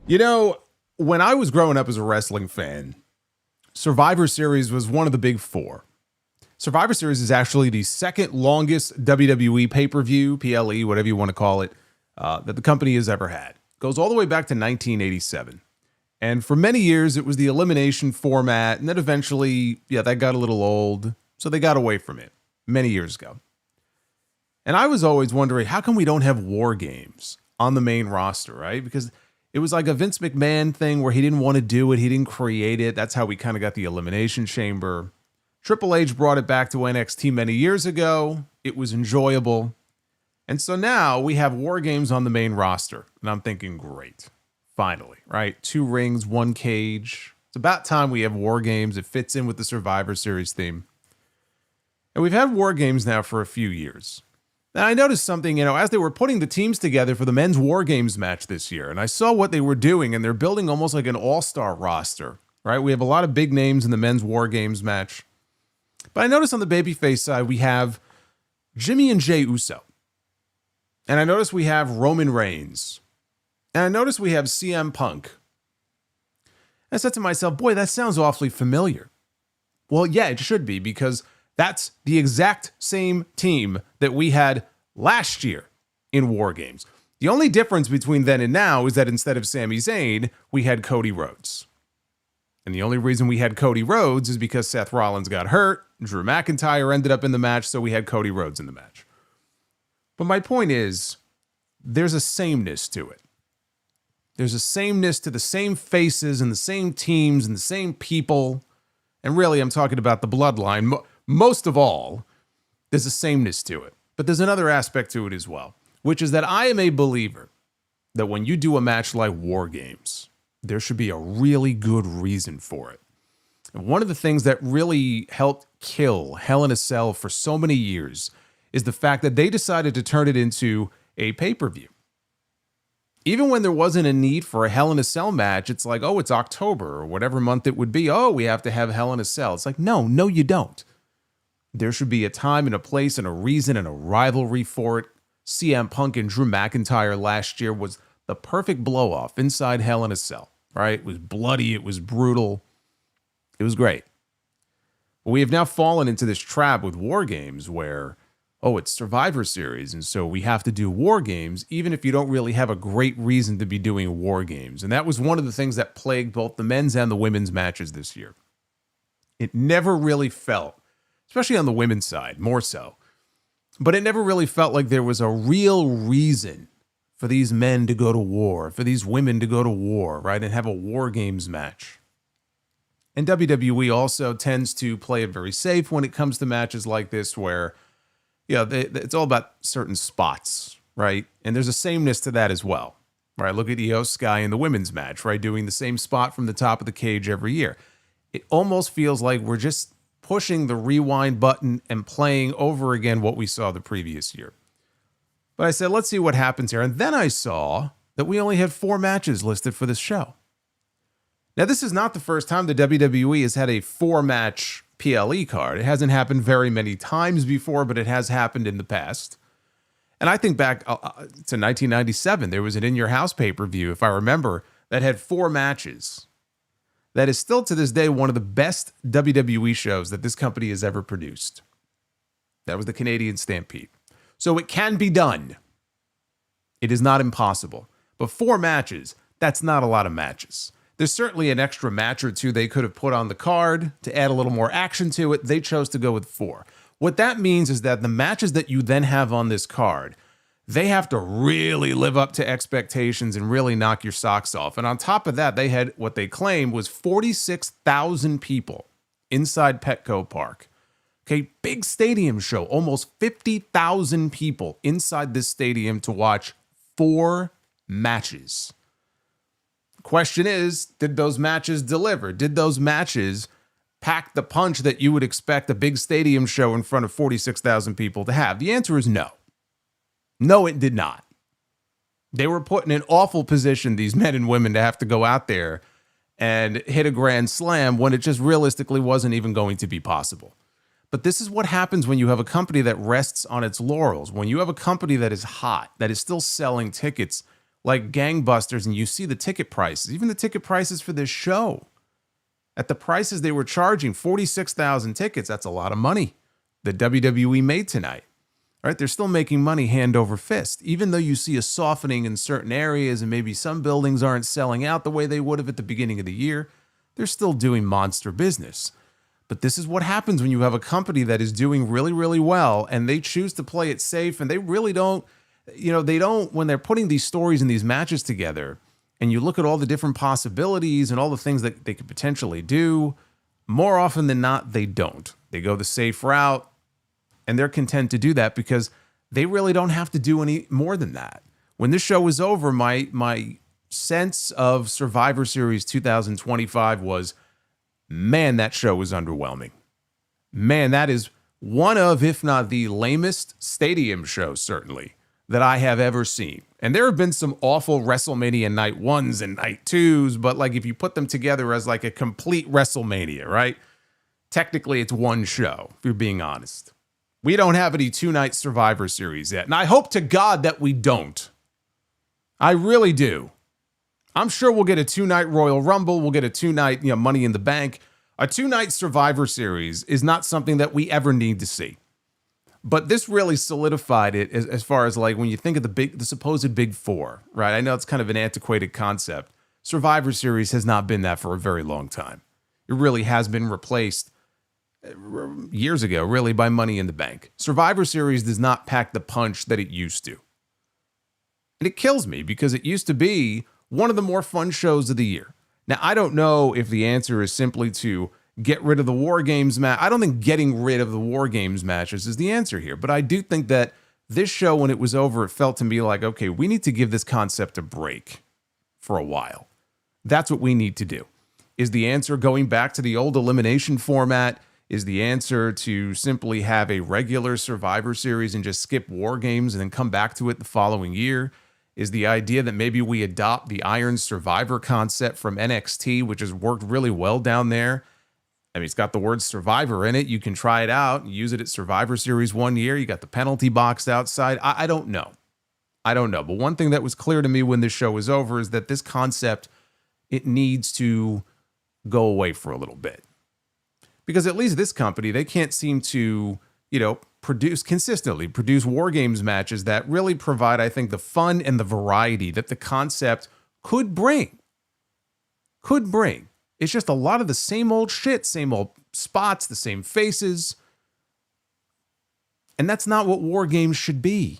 You know, when I was growing up as a wrestling fan, Survivor Series was one of the big four. Survivor Series is actually the second longest WWE pay-per-view, PLE, whatever you want to call it, that the company has ever had. It goes all the way back to 1987. And for many years, it was the elimination format. And then eventually, that got a little old. So they got away from it many years ago. And I was always wondering, how come we don't have war games on the main roster, right? Because it was like a Vince McMahon thing where he didn't want to do it. He didn't create it. That's how we kind of got the Elimination Chamber. Triple H brought it back to NXT many years ago. It was enjoyable. And so now we have war games on the main roster. And I'm thinking, great. Finally, right? 2 rings, 1 cage. It's about time we have war games. It fits in with the Survivor Series theme. And we've had war games now for a few years. And I noticed something, as they were putting the teams together for the men's war games match this year, and I saw what they were doing, and they're building almost like an all-star roster, right? We have a lot of big names in the men's war games match. But I noticed on the babyface side, we have Jimmy and Jey Uso. And I noticed we have Roman Reigns. And I noticed we have CM Punk. I said to myself, boy, that sounds awfully familiar. Well, yeah, it should be, because that's the exact same team that we had last year in War Games. The only difference between then and now is that instead of Sami Zayn, we had Cody Rhodes. And the only reason we had Cody Rhodes is because Seth Rollins got hurt, Drew McIntyre ended up in the match, so we had Cody Rhodes in the match. But my point is, there's a sameness to it. There's a sameness to the same faces and the same teams and the same people. And really, I'm talking about the bloodline. Most of all, there's a sameness to it. But there's another aspect to it as well, which is that I am a believer that when you do a match like War Games, there should be a really good reason for it. And one of the things that really helped kill Hell in a Cell for so many years is the fact that they decided to turn it into a pay-per-view. Even when there wasn't a need for a Hell in a Cell match, it's like, oh, it's October or whatever month it would be. Oh, we have to have Hell in a Cell. It's like, no, you don't. There should be a time and a place and a reason and a rivalry for it. CM Punk and Drew McIntyre last year was the perfect blow-off inside Hell in a Cell, right? It was bloody. It was brutal. It was great. But we have now fallen into this trap with War Games where, oh, it's Survivor Series, and so we have to do War Games even if you don't really have a great reason to be doing War Games. And that was one of the things that plagued both the men's and the women's matches this year. It never really felt, especially on the women's side, more so. But it never really felt like there was a real reason for these men to go to war, for these women to go to war, right, and have a War Games match. And WWE also tends to play it very safe when it comes to matches like this where, it's all about certain spots, right? And there's a sameness to that as well, right? Look at Io Sky in the women's match, right, doing the same spot from the top of the cage every year. It almost feels like we're just pushing the rewind button and playing over again what we saw the previous year. But I said, let's see what happens here. And then I saw that we only had 4 matches listed for this show. Now, this is not the first time the WWE has had a 4-match PLE card. It hasn't happened very many times before, but it has happened in the past. And I think back to 1997, there was an In Your House pay-per-view, if I remember, that had 4 matches. That is still to this day one of the best WWE shows that this company has ever produced. That was the Canadian Stampede. So it can be done. It is not impossible. But 4 matches, that's not a lot of matches. There's certainly an extra match or 2 they could have put on the card to add a little more action to it. They chose to go with 4. What that means is that the matches that you then have on this card, they have to really live up to expectations and really knock your socks off. And on top of that, they had what they claimed was 46,000 people inside Petco Park. Okay, big stadium show, almost 50,000 people inside this stadium to watch 4 matches. Question is, did those matches deliver? Did those matches pack the punch that you would expect a big stadium show in front of 46,000 people to have? The answer is no. No, it did not. They were put in an awful position, these men and women, to have to go out there and hit a grand slam when it just realistically wasn't even going to be possible. But this is what happens when you have a company that rests on its laurels, when you have a company that is hot, that is still selling tickets like gangbusters, and you see the ticket prices, even the ticket prices for this show. At the prices they were charging, 46,000 tickets, that's a lot of money that WWE made tonight. All right, they're still making money hand over fist, even though you see a softening in certain areas and maybe some buildings aren't selling out the way they would have at the beginning of the year. They're still doing monster business. But this is what happens when you have a company that is doing really, really well and they choose to play it safe, and they really don't, when they're putting these stories and these matches together and you look at all the different possibilities and all the things that they could potentially do, more often than not, they don't. They go the safe route, and they're content to do that because they really don't have to do any more than that. When this show was over, my sense of Survivor Series 2025 was, man, that show was underwhelming. Man, that is one of, if not the lamest stadium shows, certainly, that I have ever seen. And there have been some awful WrestleMania night 1s and night 2s, but like if you put them together as like a complete WrestleMania, right? Technically, it's one show, if you're being honest. We don't have any 2-night Survivor Series yet, and I hope to God that we don't. I really do. I'm sure we'll get a 2-night Royal Rumble. We'll get a 2-night, Money in the Bank. A 2-night Survivor Series is not something that we ever need to see. But this really solidified it as far as like when you think of the supposed big four, right? I know it's kind of an antiquated concept. Survivor Series has not been that for a very long time. It really has been replaced years ago, really, by Money in the Bank. Survivor Series does not pack the punch that it used to. And it kills me because it used to be one of the more fun shows of the year. Now, I don't know if the answer is simply to get rid of the War Games match. I don't think getting rid of the War Games matches is the answer here, but I do think that this show, when it was over, it felt to me like, okay, we need to give this concept a break for a while. That's what we need to do. Is the answer going back to the old elimination format? Is the answer to simply have a regular Survivor Series and just skip War Games and then come back to it the following year? Is the idea that maybe we adopt the Iron Survivor concept from NXT, which has worked really well down there? I mean, it's got the word Survivor in it. You can try it out and use it at Survivor Series 1 year. You got the penalty box outside. I don't know. But one thing that was clear to me when this show was over is that this concept, it needs to go away for a little bit. Because at least this company, they can't seem to, produce War Games matches that really provide, I think, the fun and the variety that the concept could bring. It's just a lot of the same old shit, same old spots, the same faces. And that's not what War Games should be.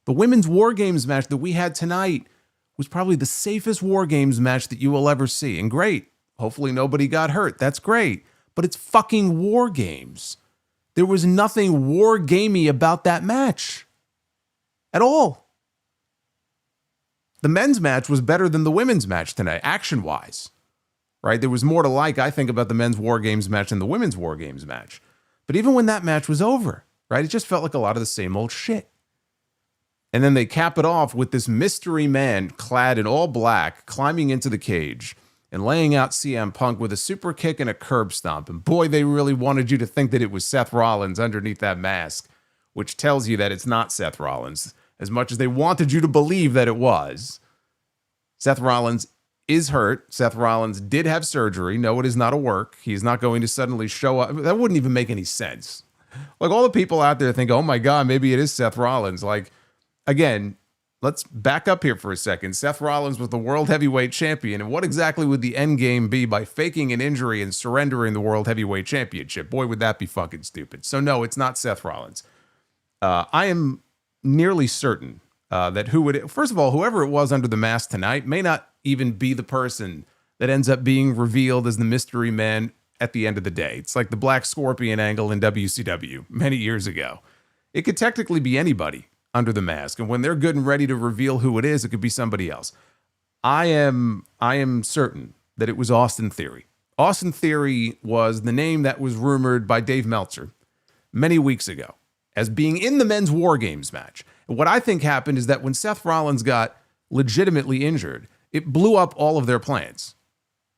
The women's War Games match that we had tonight was probably the safest War Games match that you will ever see. And great. Hopefully nobody got hurt. That's great. But it's fucking War Games. There was nothing war gamey about that match at all. The men's match was better than the women's match tonight, action-wise. Right? There was more to like, I think, about the men's War Games match than the women's War Games match. But even when that match was over, right, it just felt like a lot of the same old shit. And then they cap it off with this mystery man clad in all black climbing into the cage and laying out CM Punk with a super kick and a curb stomp. And boy, they really wanted you to think that it was Seth Rollins underneath that mask, which tells you that it's not Seth Rollins, as much as they wanted you to believe that it was. Seth Rollins is hurt. Seth Rollins did have surgery. No, it is not a work. He's not going to suddenly show up. That wouldn't even make any sense. Like, all the people out there think, oh my God, maybe it is Seth Rollins. Like, again, let's back up here for a second. Seth Rollins was the World Heavyweight Champion. And what exactly would the end game be by faking an injury and surrendering the World Heavyweight Championship? Boy, would that be fucking stupid. So no, it's not Seth Rollins. I am nearly certain that first of all, whoever it was under the mask tonight may not even be the person that ends up being revealed as the mystery man at the end of the day. It's like the Black Scorpion angle in WCW many years ago. It could technically be anybody under the mask, and when they're good and ready to reveal who it is, it could be somebody else. I am certain that it was Austin Theory. Austin Theory was the name that was rumored by Dave Meltzer many weeks ago as being in the men's War Games match. And what I think happened is that when Seth Rollins got legitimately injured, it blew up all of their plans.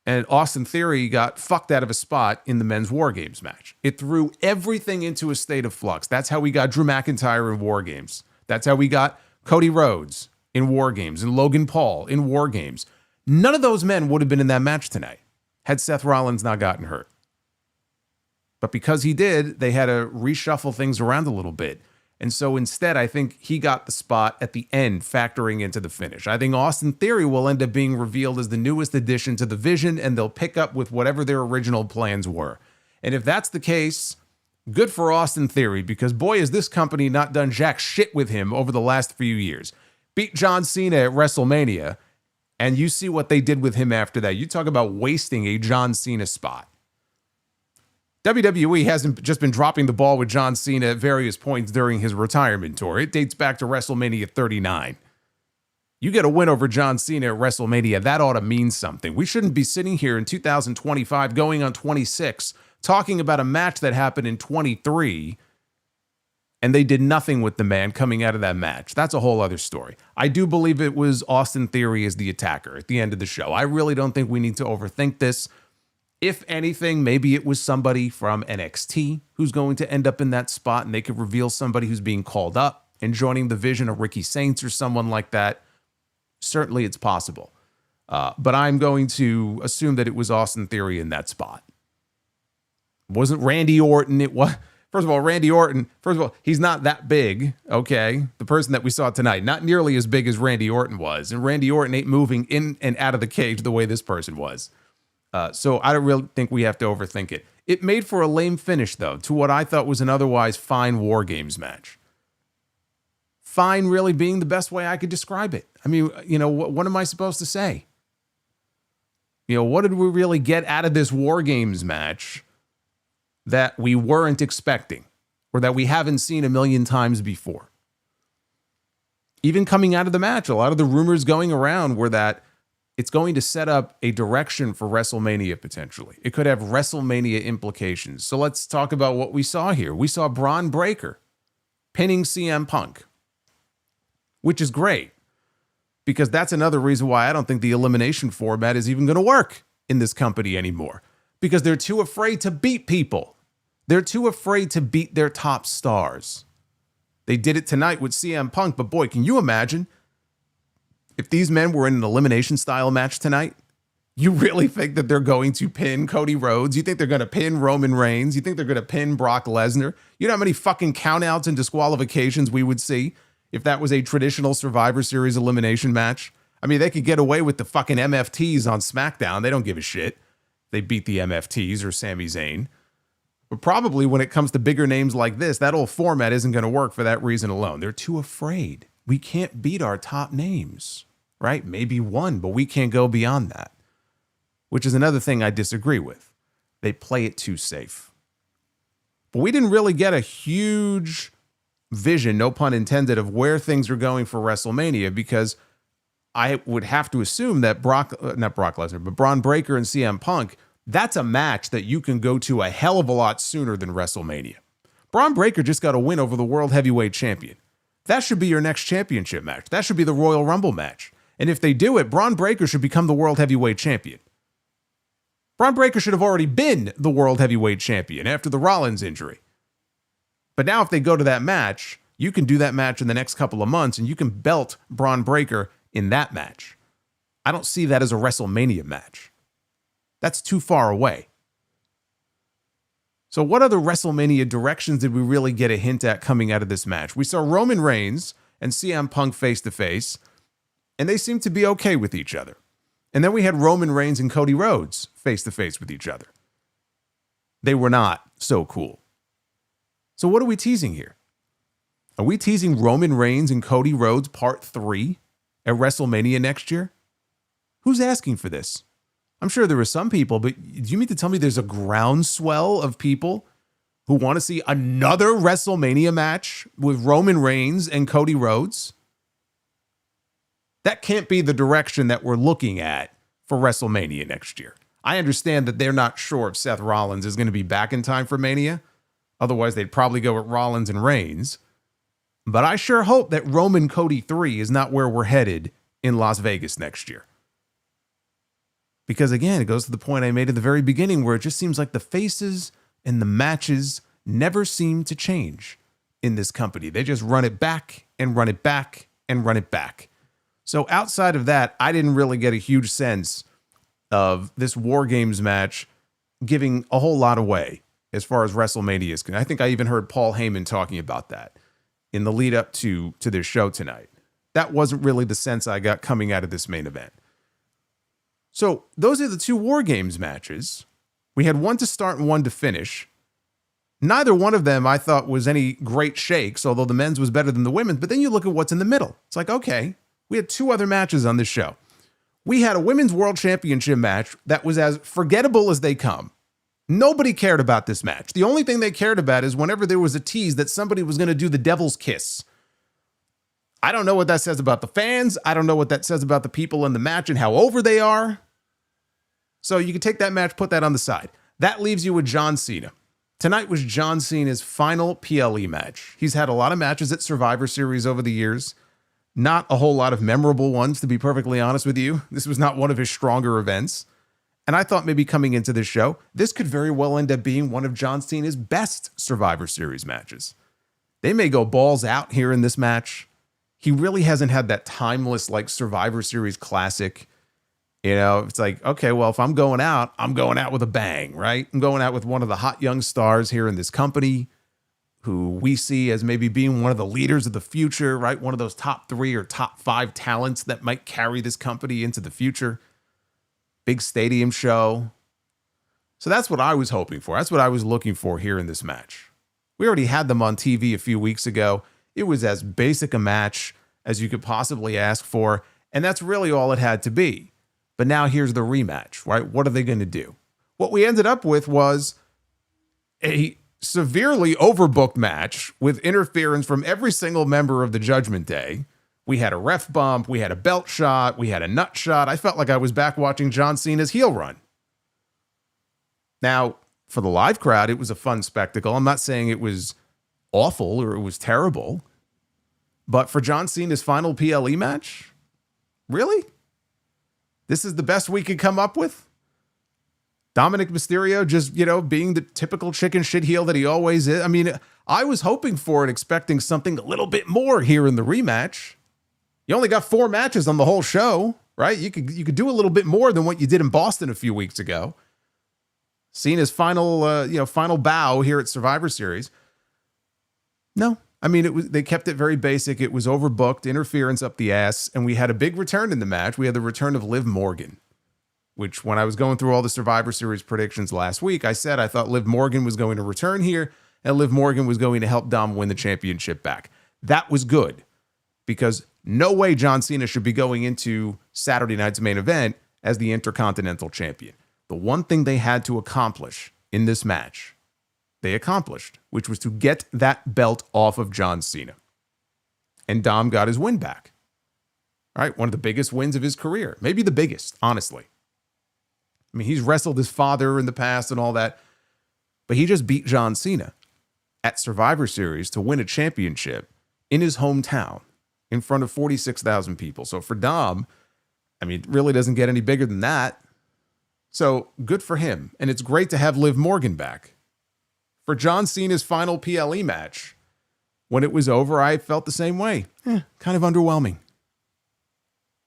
And Austin Theory got fucked out of a spot in the men's War Games match. It threw everything into a state of flux. That's how we got Drew McIntyre in War Games. That's how we got Cody Rhodes in War Games and Logan Paul in War Games. None of those men would have been in that match tonight had Seth Rollins not gotten hurt. But because he did, they had to reshuffle things around a little bit. And so instead, I think he got the spot at the end, factoring into the finish. I think Austin Theory will end up being revealed as the newest addition to the Vision, and they'll pick up with whatever their original plans were. And if that's the case, good for Austin Theory, because boy, has this company not done jack shit with him over the last few years. Beat John Cena at WrestleMania, and you see what they did with him after that. You talk about wasting a John Cena spot. WWE hasn't just been dropping the ball with John Cena at various points during his retirement tour. It dates back to WrestleMania 39. You get a win over John Cena at WrestleMania, that ought to mean something. We shouldn't be sitting here in 2025 going on 26 talking about a match that happened in 23 and they did nothing with the man coming out of that match. That's a whole other story. I do believe it was Austin Theory as the attacker at the end of the show. I really don't think we need to overthink this. If anything, maybe it was somebody from NXT who's going to end up in that spot, and they could reveal somebody who's being called up and joining the Vision, of Ricky Saints or someone like that. Certainly it's possible. But I'm going to assume that it was Austin Theory in that spot. It wasn't Randy Orton. It was, first of all, Randy Orton, he's not that big, okay? The person that we saw tonight, not nearly as big as Randy Orton was. And Randy Orton ain't moving in and out of the cage the way this person was. So I don't really think we have to overthink it. It made for a lame finish, though, to what I thought was an otherwise fine War Games match. Fine really being the best way I could describe it. I mean, you know, what am I supposed to say? You know, what did we really get out of this War Games match that we weren't expecting or that we haven't seen a million times before? Even coming out of the match, a lot of the rumors going around were that it's going to set up a direction for WrestleMania potentially. It could have WrestleMania implications. So let's talk about what we saw here. We saw Braun Breaker pinning CM Punk, which is great because that's another reason why I don't think the elimination format is even going to work in this company anymore, because they're too afraid to beat people. They're too afraid to beat their top stars. They did it tonight with CM Punk, but boy, can you imagine if these men were in an elimination style match tonight? You really think that they're going to pin Cody Rhodes? You think they're going to pin Roman Reigns? You think they're going to pin Brock Lesnar? You know how many fucking countouts and disqualifications we would see if that was a traditional Survivor Series elimination match? I mean, they could get away with the fucking MFTs on SmackDown. They don't give a shit. They beat the MFTs or Sami Zayn. But probably when it comes to bigger names like this, that old format isn't going to work for that reason alone. They're too afraid. We can't beat our top names, right? Maybe one, but we can't go beyond that, which is another thing I disagree with. They play it too safe. But we didn't really get a huge vision, no pun intended, of where things are going for WrestleMania, because I would have to assume that not Brock Lesnar, but Braun Breaker and CM Punk, that's a match that you can go to a hell of a lot sooner than WrestleMania. Braun Breaker just got a win over the World Heavyweight Champion. That should be your next championship match. That should be the Royal Rumble match. And if they do it, Braun Breaker should become the World Heavyweight Champion. Braun Breaker should have already been the World Heavyweight Champion after the Rollins injury. But now if they go to that match, you can do that match in the next couple of months and you can belt Braun Breaker in that match. I don't see that as a WrestleMania match. That's too far away. So what other WrestleMania directions did we really get a hint at coming out of this match? We saw Roman Reigns and CM Punk face-to-face, and they seemed to be okay with each other. And then we had Roman Reigns and Cody Rhodes face-to-face with each other. They were not so cool. So what are we teasing here? Are we teasing Roman Reigns and Cody Rhodes Part 3 at WrestleMania next year? Who's asking for this? I'm sure there are some people, but do you mean to tell me there's a groundswell of people who want to see another WrestleMania match with Roman Reigns and Cody Rhodes? That can't be the direction that we're looking at for WrestleMania next year. I understand that they're not sure if Seth Rollins is going to be back in time for Mania. Otherwise, they'd probably go with Rollins and Reigns. But I sure hope that Roman Cody 3 is not where we're headed in Las Vegas next year. Because again, it goes to the point I made at the very beginning where it just seems like the faces and the matches never seem to change in this company. They just run it back and run it back and run it back. So outside of that, I didn't really get a huge sense of this War Games match giving a whole lot away as far as WrestleMania is concerned. I think I even heard Paul Heyman talking about that in the lead up to this show tonight. That wasn't really the sense I got coming out of this main event. So those are the two War Games matches. We had one to start and one to finish. Neither one of them I thought was any great shakes, although the men's was better than the women's. But then you look at what's in the middle. It's like, okay, we had two other matches on this show. We had a Women's World Championship match that was as forgettable as they come. Nobody cared about this match. The only thing they cared about is whenever there was a tease that somebody was going to do the devil's kiss. I don't know what that says about the fans. I don't know what that says about the people in the match and how over they are. So you can take that match, put that on the side. That leaves you with John Cena. Tonight was John Cena's final PLE match. He's had a lot of matches at Survivor Series over the years. Not a whole lot of memorable ones, to be perfectly honest with you. This was not one of his stronger events. And I thought maybe coming into this show, this could very well end up being one of John Cena's best Survivor Series matches. They may go balls out here in this match. He really hasn't had that timeless, like, Survivor Series classic. You know, it's like, okay, well, if I'm going out with a bang, right? I'm going out with one of the hot young stars here in this company who we see as maybe being one of the leaders of the future, right? One of those top 3 or top 5 talents that might carry this company into the future. Big stadium show. So that's what I was hoping for. That's what I was looking for here in this match. We already had them on TV a few weeks ago. It was as basic a match as you could possibly ask for, and that's really all it had to be. But now here's the rematch, right? What are they going to do? What we ended up with was a severely overbooked match with interference from every single member of the Judgment Day. We had a ref bump, we had a belt shot, we had a nut shot. I felt like I was back watching John Cena's heel run. Now, for the live crowd, it was a fun spectacle. I'm not saying it was awful or it was terrible, but for John Cena's final PLE match, really? This is the best we could come up with? Dominik Mysterio just, being the typical chicken shit heel that he always is. I mean, I was hoping for it, expecting something a little bit more here in the rematch. You only got 4 matches on the whole show, right? You could do a little bit more than what you did in Boston a few weeks ago. Cena's final bow here at Survivor Series. No, I mean, they kept it very basic. It was overbooked, interference up the ass, and we had a big return in the match. We had the return of Liv Morgan, which when I was going through all the Survivor Series predictions last week, I said I thought Liv Morgan was going to return here, and Liv Morgan was going to help Dom win the championship back. That was good, because no way John Cena should be going into Saturday night's main event as the Intercontinental Champion. The one thing they had to accomplish in this match, they accomplished, which was to get that belt off of John Cena. And Dom got his win back. All right, one of the biggest wins of his career. Maybe the biggest, honestly. I mean, he's wrestled his father in the past and all that, but he just beat John Cena at Survivor Series to win a championship in his hometown in front of 46,000 people. So for Dom, I mean, it really doesn't get any bigger than that. So good for him. And it's great to have Liv Morgan back. For John Cena's final PLE match, when it was over, I felt the same way. Kind of underwhelming.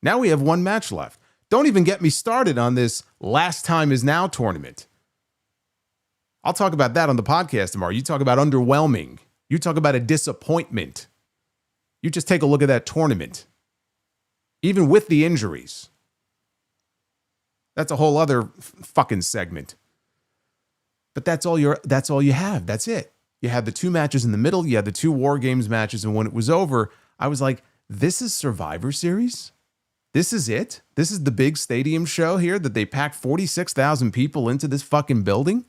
Now we have one match left. Don't even get me started on this Last Time Is Now tournament. I'll talk about that on the podcast tomorrow. You talk about underwhelming. You talk about a disappointment. You just take a look at that tournament. Even with the injuries. That's a whole other fucking segment. But that's all you have. That's it. You had the 2 matches in the middle. You had the 2 War Games matches. And when it was over, I was like, this is Survivor Series? This is it? This is the big stadium show here that they packed 46,000 people into this fucking building?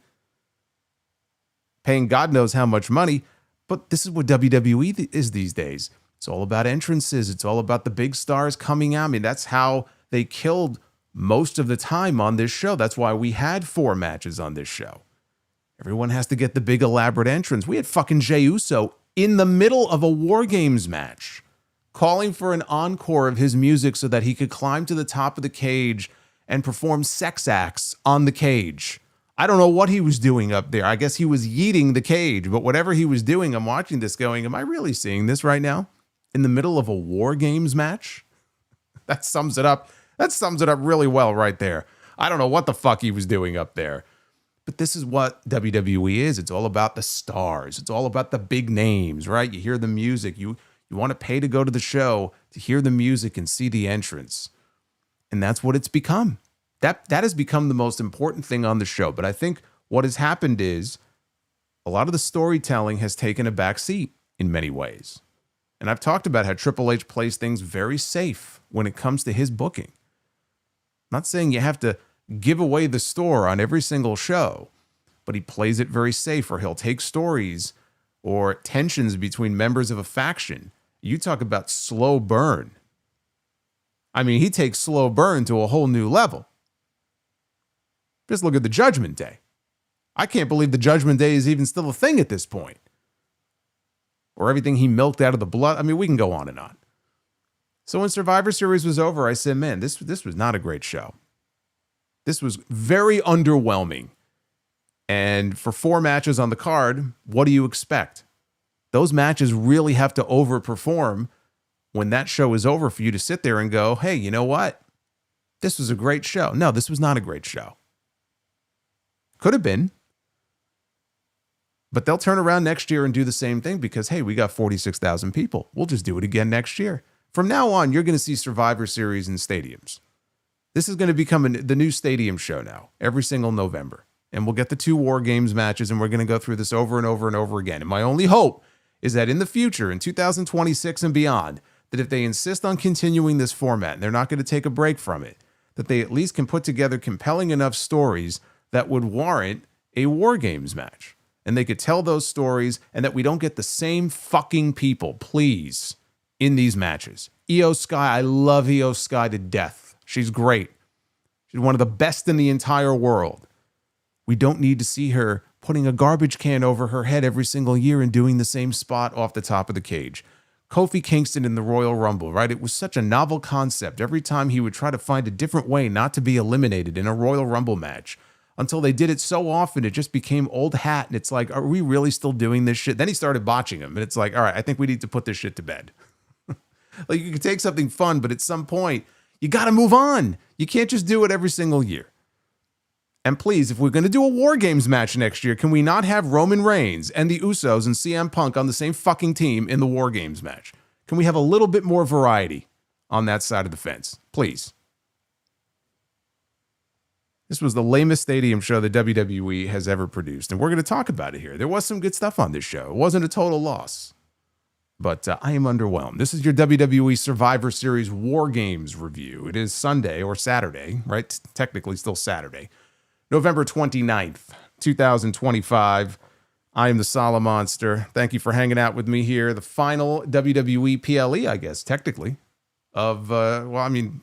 Paying God knows how much money. But this is what WWE is these days. It's all about entrances. It's all about the big stars coming out. I mean, that's how they killed most of the time on this show. That's why we had 4 matches on this show. Everyone has to get the big elaborate entrance. We had fucking Jey Uso in the middle of a War Games match, calling for an encore of his music so that he could climb to the top of the cage and perform sex acts on the cage. I don't know what he was doing up there. I guess he was yeeting the cage, but whatever he was doing, I'm watching this going, am I really seeing this right now? In the middle of a War Games match? That sums it up. That sums it up really well right there. I don't know what the fuck he was doing up there. But this is what WWE is. It's all about the stars. It's all about the big names, right? You hear the music. You want to pay to go to the show to hear the music and see the entrance. And that's what it's become. That has become the most important thing on the show. But I think what has happened is a lot of the storytelling has taken a back seat in many ways. And I've talked about how Triple H plays things very safe when it comes to his booking. I'm not saying you have to give away the store on every single show, but he plays it very safe, or he'll take stories or tensions between members of a faction. You talk about slow burn. I mean, he takes slow burn to a whole new level. Just look at the Judgment Day. I can't believe the Judgment Day is even still a thing at this point. Or everything he milked out of the blood. I mean, we can go on and on. So when Survivor Series was over, I said, man, this was not a great show. This was very underwhelming. And for 4 matches on the card, what do you expect? Those matches really have to overperform when that show is over for you to sit there and go, hey, you know what? This was a great show. No, this was not a great show. Could have been. But they'll turn around next year and do the same thing because, hey, we got 46,000 people. We'll just do it again next year. From now on, you're going to see Survivor Series in stadiums. This is going to become the new stadium show now, every single November. And we'll get the 2 War Games matches, and we're going to go through this over and over and over again. And my only hope is that in the future, in 2026 and beyond, that if they insist on continuing this format, and they're not going to take a break from it, that they at least can put together compelling enough stories that would warrant a War Games match. And they could tell those stories, and that we don't get the same fucking people, please, in these matches. Io Sky, I love Io Sky to death. She's great. She's one of the best in the entire world. We don't need to see her putting a garbage can over her head every single year and doing the same spot off the top of the cage. Kofi Kingston in the Royal Rumble, right? It was such a novel concept. Every time he would try to find a different way not to be eliminated in a Royal Rumble match, until they did it so often, it just became old hat. And it's like, are we really still doing this shit? Then he started botching them. And it's like, all right, I think we need to put this shit to bed. Like, you could take something fun, but at some point, you got to move on. You can't just do it every single year. And please, if we're going to do a War Games match next year, can we not have Roman Reigns and the Usos and CM Punk on the same fucking team in the War Games match? Can we have a little bit more variety on that side of the fence? Please. This was the lamest stadium show that WWE has ever produced, and we're going to talk about it here. There was some good stuff on this show. It wasn't a total loss. But I am underwhelmed. This is your WWE Survivor Series War Games review. It is Sunday or Saturday, right? Technically still Saturday. November 29th, 2025. I am the Solomonster. Thank you for hanging out with me here. The final WWE PLE, I guess, technically, of,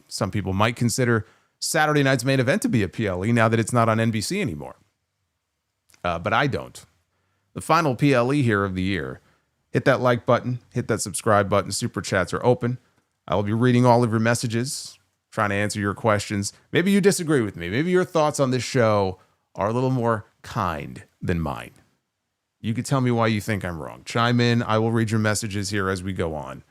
some people might consider Saturday night's main event to be a PLE now that it's not on NBC anymore. But I don't. The final PLE here of the year. Hit that like button, hit that subscribe button. Super chats are open. I will be reading all of your messages, trying to answer your questions. Maybe you disagree with me. Maybe your thoughts on this show are a little more kind than mine. You can tell me why you think I'm wrong. Chime in. I will read your messages here as we go on.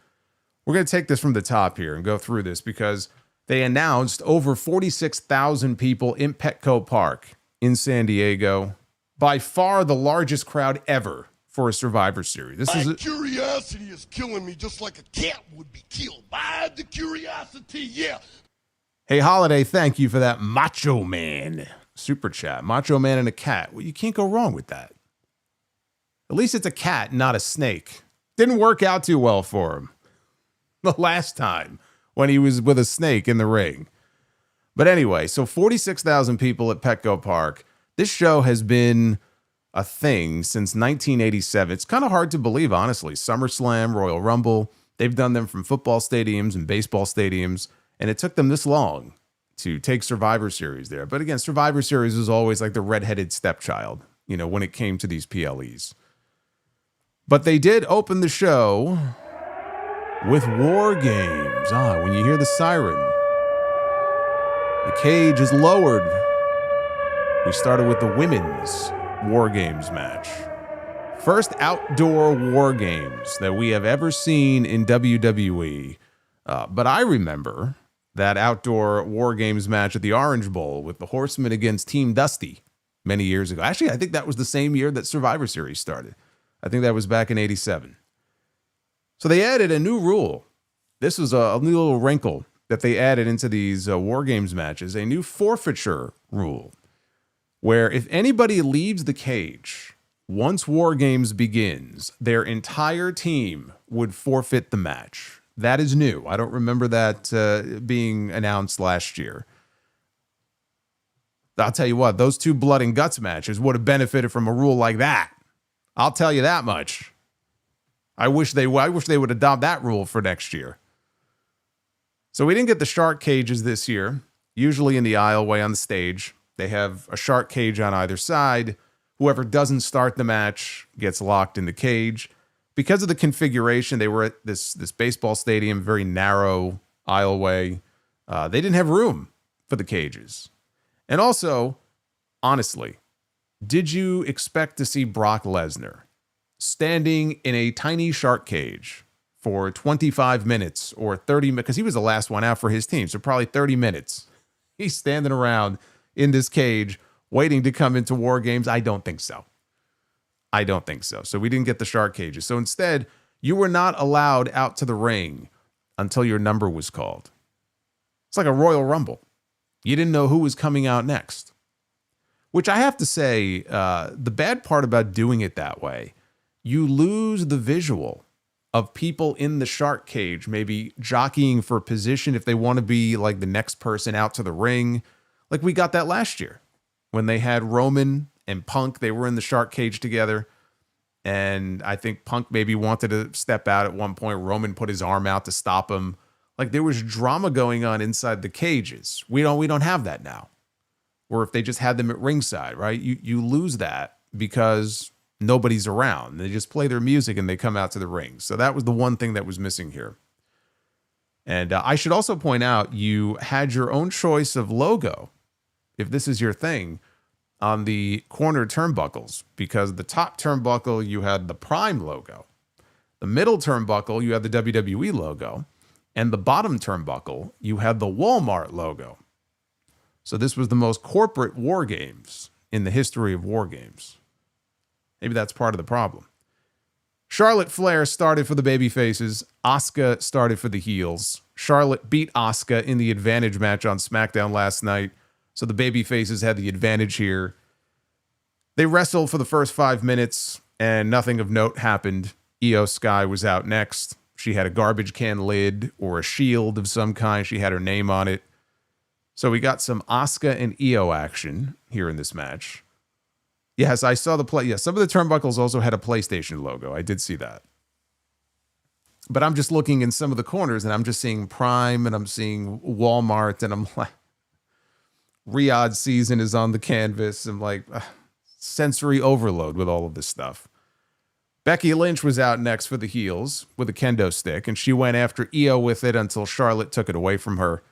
We're going to take this from the top here and go through this because they announced over 46,000 people in Petco Park in San Diego. By far the largest crowd ever for a Survivor Series. My curiosity is killing me just like a cat would be killed by the curiosity, yeah. Hey, Holiday, thank you for that Macho Man super chat. Macho Man and a cat. Well, you can't go wrong with that. At least it's a cat, not a snake. Didn't work out too well for him the last time when he was with a snake in the ring. But anyway, so 46,000 people at Petco Park. This show has been a thing since 1987. It's kind of hard to believe, honestly. SummerSlam, Royal Rumble, they've done them from football stadiums and baseball stadiums, and it took them this long to take Survivor Series there. But again, Survivor Series was always like the redheaded stepchild, when it came to these PLEs. But they did open the show with War Games. When you hear the siren, the cage is lowered. We started with the women's War Games match. First outdoor War Games that we have ever seen in WWE. But I remember that outdoor War Games match at the Orange Bowl with the Horsemen against Team Dusty many years ago. Actually, I think that was the same year that Survivor Series started. I think that was back in 87. So they added a new rule. This was a new little wrinkle that they added into these War Games matches, a new forfeiture rule, where if anybody leaves the cage once War Games begins, their entire team would forfeit the match. That is new. I don't remember that being announced last year. I'll tell you what, those 2 blood and guts matches would have benefited from a rule like that. I'll tell you that much. I wish they would adopt that rule for next year. So we didn't get the shark cages this year. Usually in the aisleway on the stage, they have a shark cage on either side. Whoever doesn't start the match gets locked in the cage. Because of the configuration, they were at this baseball stadium, very narrow aisleway. They didn't have room for the cages. And also, honestly, did you expect to see Brock Lesnar standing in a tiny shark cage for 25 minutes or 30 minutes? Because he was the last one out for his team, so probably 30 minutes. He's standing around in this cage waiting to come into War Games. I don't think so. So we didn't get the shark cages. So instead, you were not allowed out to the ring until your number was called. It's like a Royal Rumble. You didn't know who was coming out next. Which I have to say, the bad part about doing it that way, you lose the visual of people in the shark cage, maybe jockeying for position if they want to be like the next person out to the ring. Like we got that last year when they had Roman and Punk. They were in the shark cage together. And I think Punk maybe wanted to step out at one point. Roman put his arm out to stop him. Like there was drama going on inside the cages. We don't have that now. Or if they just had them at ringside, right? You lose that because nobody's around. They just play their music and they come out to the ring. So that was the one thing that was missing here. And I should also point out, you had your own choice of logo, if this is your thing, on the corner turnbuckles, because the top turnbuckle, you had the Prime logo. The middle turnbuckle, you had the WWE logo. And the bottom turnbuckle, you had the Walmart logo. So this was the most corporate War Games in the history of War Games. Maybe that's part of the problem. Charlotte Flair started for the babyfaces. Asuka started for the heels. Charlotte beat Asuka in the advantage match on SmackDown last night. So the babyfaces had the advantage here. They wrestled for the first 5 minutes and nothing of note happened. Io Sky was out next. She had a garbage can lid or a shield of some kind. She had her name on it. So we got some Asuka and Io action here in this match. Yes, I saw the play. Yes, some of the turnbuckles also had a PlayStation logo. I did see that. But I'm just looking in some of the corners and I'm just seeing Prime and I'm seeing Walmart and I'm like, Riyadh season is on the canvas. I'm like, sensory overload with all of this stuff. Becky Lynch was out next for the heels with a kendo stick, and she went after Io with it until Charlotte took it away from her.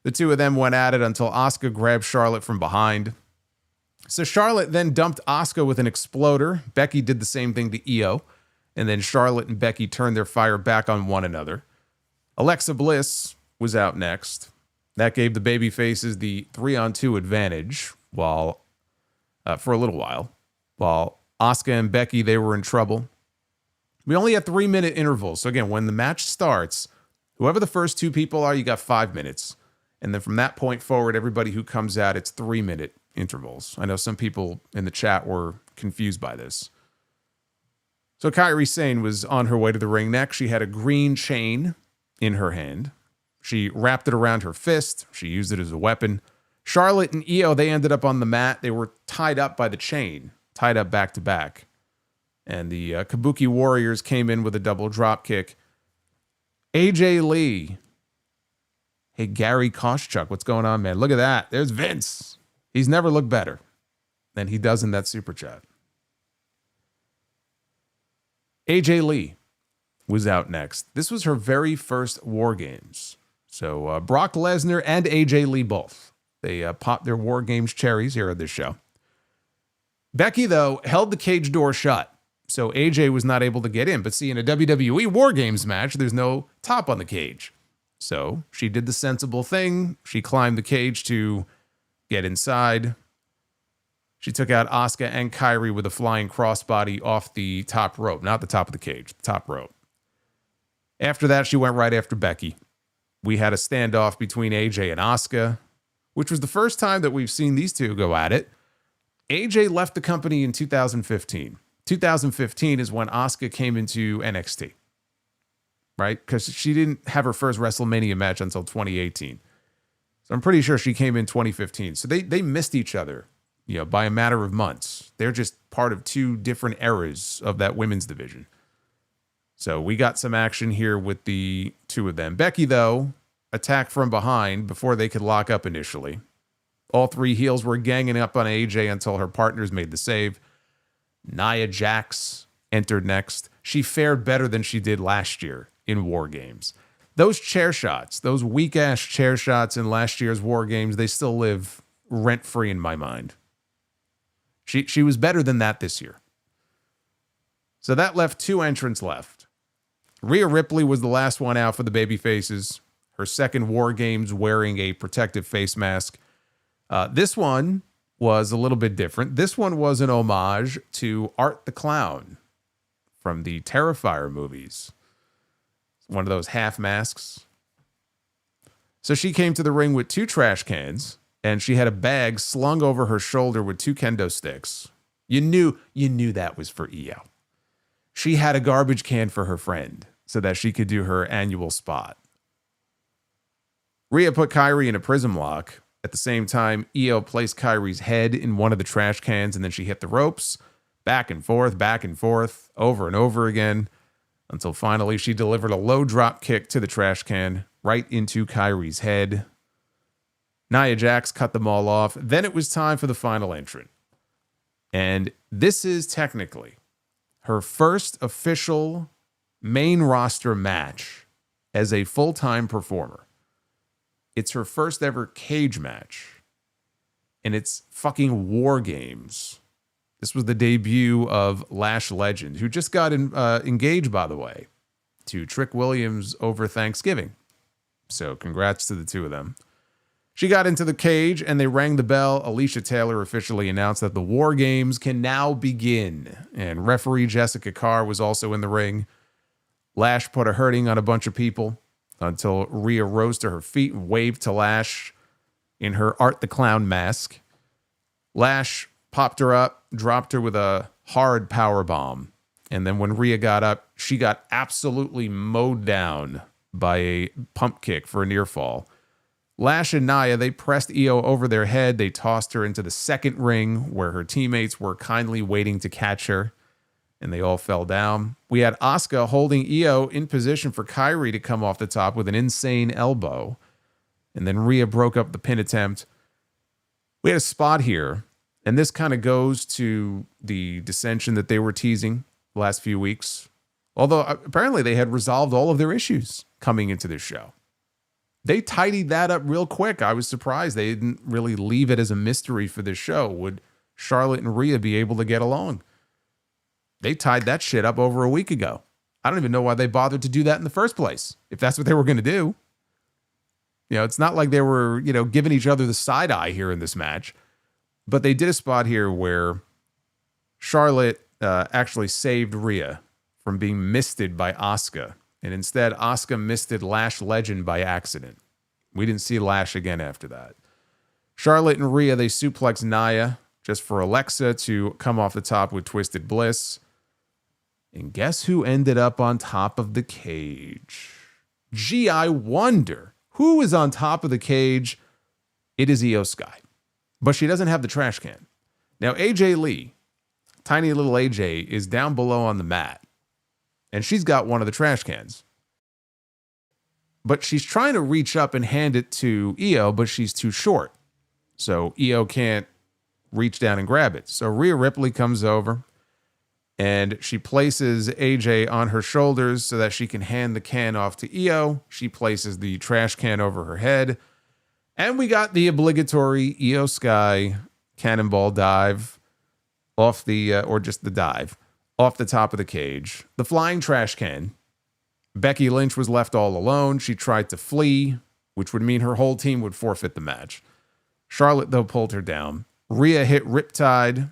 The two of them went at it until Asuka grabbed Charlotte from behind. So Charlotte then dumped Asuka with an exploder. Becky did the same thing to Io, and then Charlotte and Becky turned their fire back on one another. Alexa Bliss was out next. That gave the babyfaces the 3-on-2 advantage for a little while. While Asuka and Becky, they were in trouble. We only had 3-minute intervals. So again, when the match starts, whoever the first two people are, you got 5 minutes. And then from that point forward, everybody who comes out, it's 3-minute intervals. I know some people in the chat were confused by this. So Kairi Sane was on her way to the ring next. She had a green chain in her hand. She wrapped it around her fist. She used it as a weapon. Charlotte and Io, they ended up on the mat. They were tied up by the chain, tied up back to back. And the Kabuki Warriors came in with a double drop kick. AJ Lee. Hey, Gary Koschuk, what's going on, man? Look at that. There's Vince. He's never looked better than he does in that super chat. AJ Lee was out next. This was her very first War Games. So Brock Lesnar and AJ Lee both. They popped their War Games cherries here at this show. Becky, though, held the cage door shut. So AJ was not able to get in. But see, in a WWE War Games match, there's no top on the cage. So she did the sensible thing. She climbed the cage to get inside. She took out Asuka and Kairi with a flying crossbody off the top rope. Not the top of the cage, the top rope. After that, she went right after Becky. We had a standoff between AJ and Asuka, which was the first time that we've seen these two go at it. AJ left the company in 2015. 2015 is when Asuka came into NXT, right? Because she didn't have her first WrestleMania match until 2018. So I'm pretty sure she came in 2015. So they missed each other, by a matter of months. They're just part of two different eras of that women's division. So we got some action here with the two of them. Becky, though, attacked from behind before they could lock up initially. All three heels were ganging up on AJ until her partners made the save. Nia Jax entered next. She fared better than she did last year in War Games. Those chair shots, those weak-ass chair shots in last year's War Games, they still live rent-free in my mind. She was better than that this year. So that left two entrants left. Rhea Ripley was the last one out for the babyfaces. Her second War Games wearing a protective face mask. This one was a little bit different. This one was an homage to Art the Clown from the Terrifier movies. One of those half masks. So she came to the ring with two trash cans, and she had a bag slung over her shoulder with two kendo sticks. You knew that was for Io. She had a garbage can for her friend so that she could do her annual spot. Rhea put Kairi in a prism lock. At the same time, Io placed Kairi's head in one of the trash cans, and then she hit the ropes, back and forth, over and over again, until finally she delivered a low drop kick to the trash can, right into Kairi's head. Nia Jax cut them all off. Then it was time for the final entrant. And this is technically her first official main roster match as a full-time performer. It's her first ever cage match. And it's fucking War Games. This was the debut of Lash Legend, who just got engaged, by the way, to Trick Williams over Thanksgiving. So congrats to the two of them. She got into the cage and they rang the bell. Alicia Taylor officially announced that the War Games can now begin. And referee Jessica Carr was also in the ring. Lash put a hurting on a bunch of people until Rhea rose to her feet and waved to Lash in her Art the Clown mask. Lash popped her up, dropped her with a hard power bomb. And then when Rhea got up, she got absolutely mowed down by a pump kick for a near fall. Lash and Nia, they pressed Io over their head. They tossed her into the second ring where her teammates were kindly waiting to catch her, and they all fell down. We had Asuka holding Io in position for Kairi to come off the top with an insane elbow, and then Rhea broke up the pin attempt. We had a spot here, and this kind of goes to the dissension that they were teasing the last few weeks, although apparently they had resolved all of their issues coming into this show. They tidied that up real quick. I was surprised they didn't really leave it as a mystery for this show. Would Charlotte and Rhea be able to get along? They tied that shit up over a week ago. I don't even know why they bothered to do that in the first place, if that's what they were going to do. It's not like they were, giving each other the side eye here in this match. But they did a spot here where Charlotte actually saved Rhea from being misted by Asuka. And instead, Asuka misted Lash Legend by accident. We didn't see Lash again after that. Charlotte and Rhea, they suplexed Nia just for Alexa to come off the top with Twisted Bliss. And guess who ended up on top of the cage? Gee, I wonder who is on top of the cage. It is Io Sky. But she doesn't have the trash can. Now, AJ Lee, tiny little AJ, is down below on the mat. And she's got one of the trash cans. But she's trying to reach up and hand it to Io, but she's too short. So Io can't reach down and grab it. So Rhea Ripley comes over and she places AJ on her shoulders so that she can hand the can off to Io. She places the trash can over her head. And we got the obligatory Io Sky cannonball dive off the, or just the dive, off the top of the cage. The flying trash can Becky Lynch was left all alone. She tried to flee, which would mean her whole team would forfeit the match. Charlotte, though, pulled her down. Rhea hit Riptide,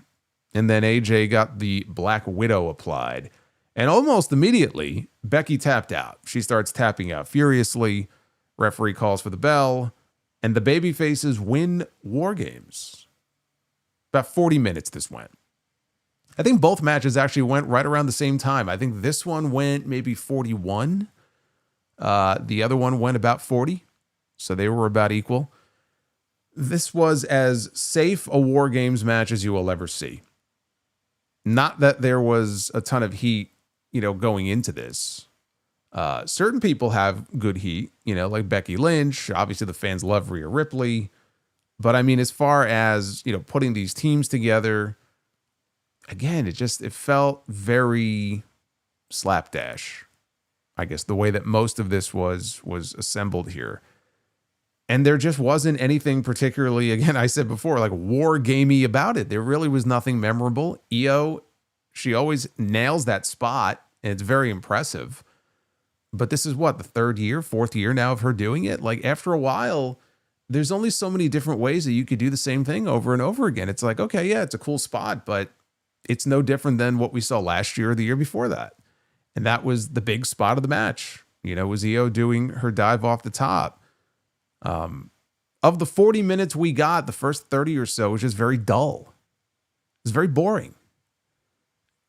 and then AJ got the Black Widow applied. And almost immediately, Becky tapped out. She starts tapping out furiously. Referee calls for the bell, and the babyfaces win War Games. About 40 minutes this went. I think both matches actually went right around the same time. I think this one went maybe 41. The other one went about 40. So they were about equal. This was as safe a War Games match as you will ever see. Not that there was a ton of heat, going into this. Certain people have good heat, like Becky Lynch. Obviously, the fans love Rhea Ripley. But I mean, as far as, putting these teams together, again, it felt very slapdash. I guess the way that most of this was assembled here. And there just wasn't anything particularly, again, I said before, like war gamey about it. There really was nothing memorable. Io, she always nails that spot, and it's very impressive. But this is what, the fourth year now of her doing it? Like, after a while, there's only so many different ways that you could do the same thing over and over again. It's like, okay, yeah, it's a cool spot, but it's no different than what we saw last year or the year before that. And that was the big spot of the match. Was Io doing her dive off the top. Of the 40 minutes we got, the first 30 or so was just very dull. It was very boring.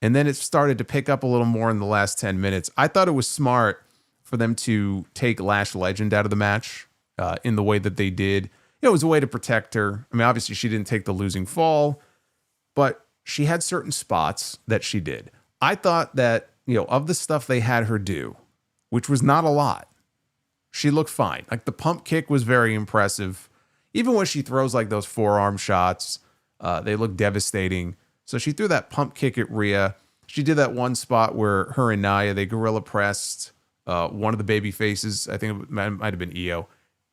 And then it started to pick up a little more in the last 10 minutes. I thought it was smart for them to take Lash Legend out of the match in the way that they did. It was a way to protect her. I mean, obviously she didn't take the losing fall, but she had certain spots that she did. I thought that, of the stuff they had her do, which was not a lot, she looked fine. Like, the pump kick was very impressive. Even when she throws like those forearm shots, they look devastating. So she threw that pump kick at Rhea. She did that one spot where her and Nia, they gorilla pressed one of the baby faces, I think it might have been Io,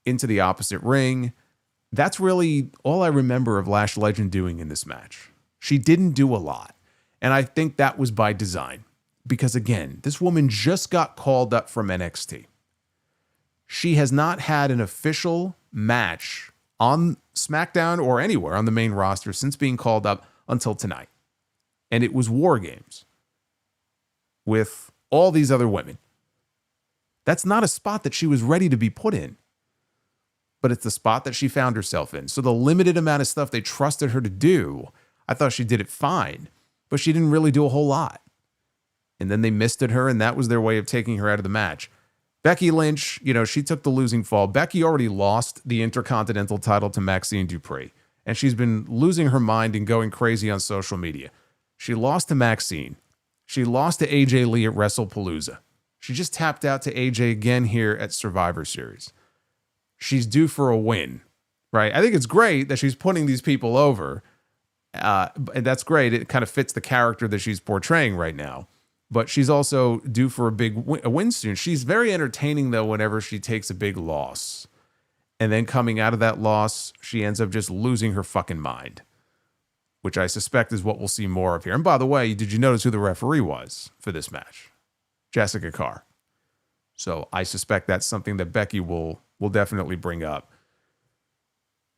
into the opposite ring. That's really all I remember of Lash Legend doing in this match. She didn't do a lot. And I think that was by design. Because again, this woman just got called up from NXT. She has not had an official match on SmackDown or anywhere on the main roster since being called up until tonight. And it was War Games with all these other women. That's not a spot that she was ready to be put in, but it's the spot that she found herself in. So the limited amount of stuff they trusted her to do, I thought she did it fine, but she didn't really do a whole lot. And then they misted her, and that was their way of taking her out of the match. Becky Lynch, she took the losing fall. Becky already lost the Intercontinental title to Maxine Dupree, and she's been losing her mind and going crazy on social media. She lost to Maxine. She lost to AJ Lee at WrestlePalooza. She just tapped out to AJ again here at Survivor Series. She's due for a win, right? I think it's great that she's putting these people over. And that's great. It kind of fits the character that she's portraying right now. But she's also due for a win soon. She's very entertaining, though, whenever she takes a big loss. And then coming out of that loss, she ends up just losing her fucking mind, which I suspect is what we'll see more of here. And by the way, did you notice who the referee was for this match? Jessica Carr. So I suspect that's something that Becky will definitely bring up.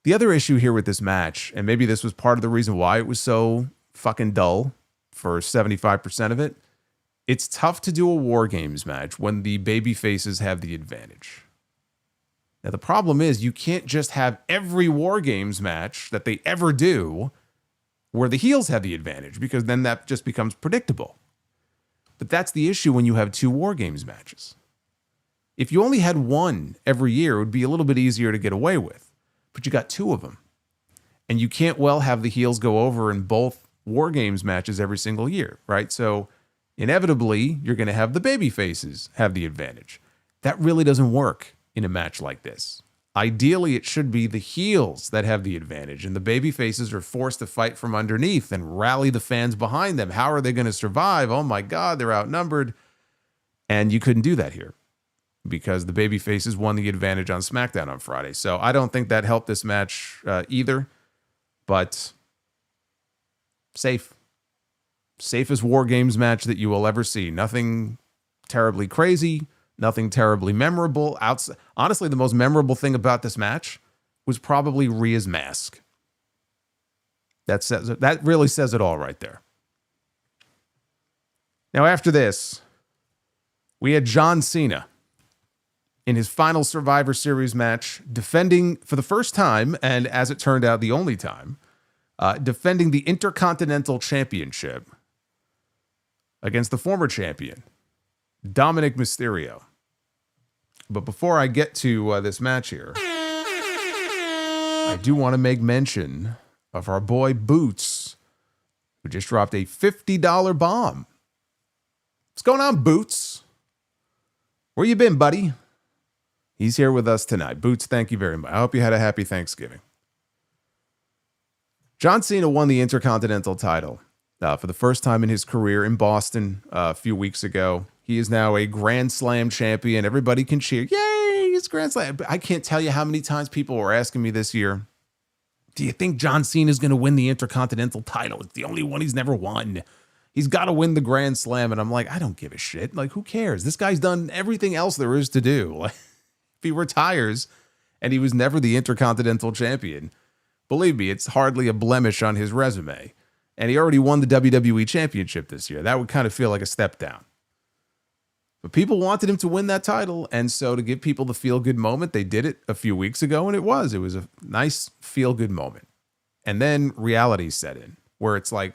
The other issue here with this match, and maybe this was part of the reason why it was so fucking dull for 75% of it, it's tough to do a War Games match when the baby faces have the advantage. Now, the problem is you can't just have every War Games match that they ever do where the heels have the advantage, because then that just becomes predictable. But that's the issue when you have two War Games matches. If you only had one every year, it would be a little bit easier to get away with. But you got two of them. And you can't well have the heels go over in both War Games matches every single year, right? So inevitably, you're going to have the baby faces have the advantage. That really doesn't work in a match like this. Ideally, it should be the heels that have the advantage, and the baby faces are forced to fight from underneath and rally the fans behind them. How are they going to survive? Oh my God, they're outnumbered. And you couldn't do that here because the baby faces won the advantage on SmackDown on Friday. So I don't think that helped this match either, but safe. Safest War Games match that you will ever see. Nothing terribly crazy, Nothing terribly memorable. Honestly, the most memorable thing about this match was probably Rhea's mask. That really says it all right there. Now, after this, we had John Cena in his final Survivor Series match, defending for the first time, and as it turned out, the only time, defending the Intercontinental Championship against the former champion, Dominik Mysterio. But before I get to this match here, I do want to make mention of our boy Boots, who just dropped a $50 bomb. What's going on, Boots? Where you been, buddy? He's here with us tonight. Boots, thank you very much. I hope you had a happy Thanksgiving. John Cena won the Intercontinental title for the first time in his career in Boston a few weeks ago. He is now a Grand Slam champion. Everybody can cheer. Yay, it's Grand Slam. But I can't tell you how many times people were asking me this year, do you think John Cena is going to win the Intercontinental title? It's the only one he's never won. He's got to win the Grand Slam. And I'm like, I don't give a shit. Like, who cares? This guy's done everything else there is to do. Like, if he retires and he was never the Intercontinental champion, believe me, it's hardly a blemish on his resume. And he already won the WWE Championship this year. That would kind of feel like a step down. But people wanted him to win that title. And so to give people the feel-good moment, they did it a few weeks ago. And it was a nice feel-good moment. And then reality set in where it's like,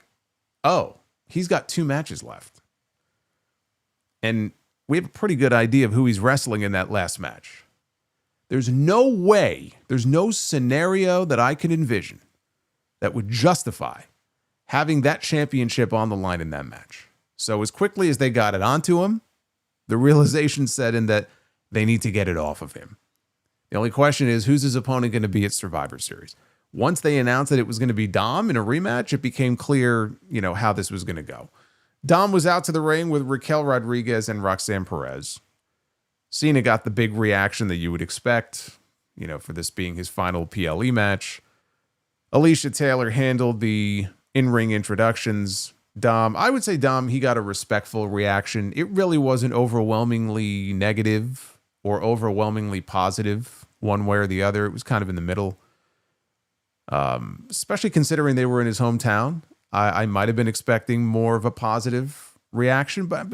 oh, he's got 2 matches left. And we have a pretty good idea of who he's wrestling in that last match. There's no way, there's no scenario that I can envision that would justify having that championship on the line in that match. So as quickly as they got it onto him, the realization set in that they need to get it off of him. The only question is, who's his opponent going to be at Survivor Series? Once they announced that it was going to be Dom in a rematch, it became clear, how this was going to go. Dom was out to the ring with Raquel Rodriguez and Roxanne Perez. Cena got the big reaction that you would expect, for this being his final PLE match. Alicia Taylor handled the in-ring introductions. I would say Dom, he got a respectful reaction. It really wasn't overwhelmingly negative or overwhelmingly positive one way or the other. It was kind of in the middle. Especially considering they were in his hometown. I might have been expecting more of a positive reaction, but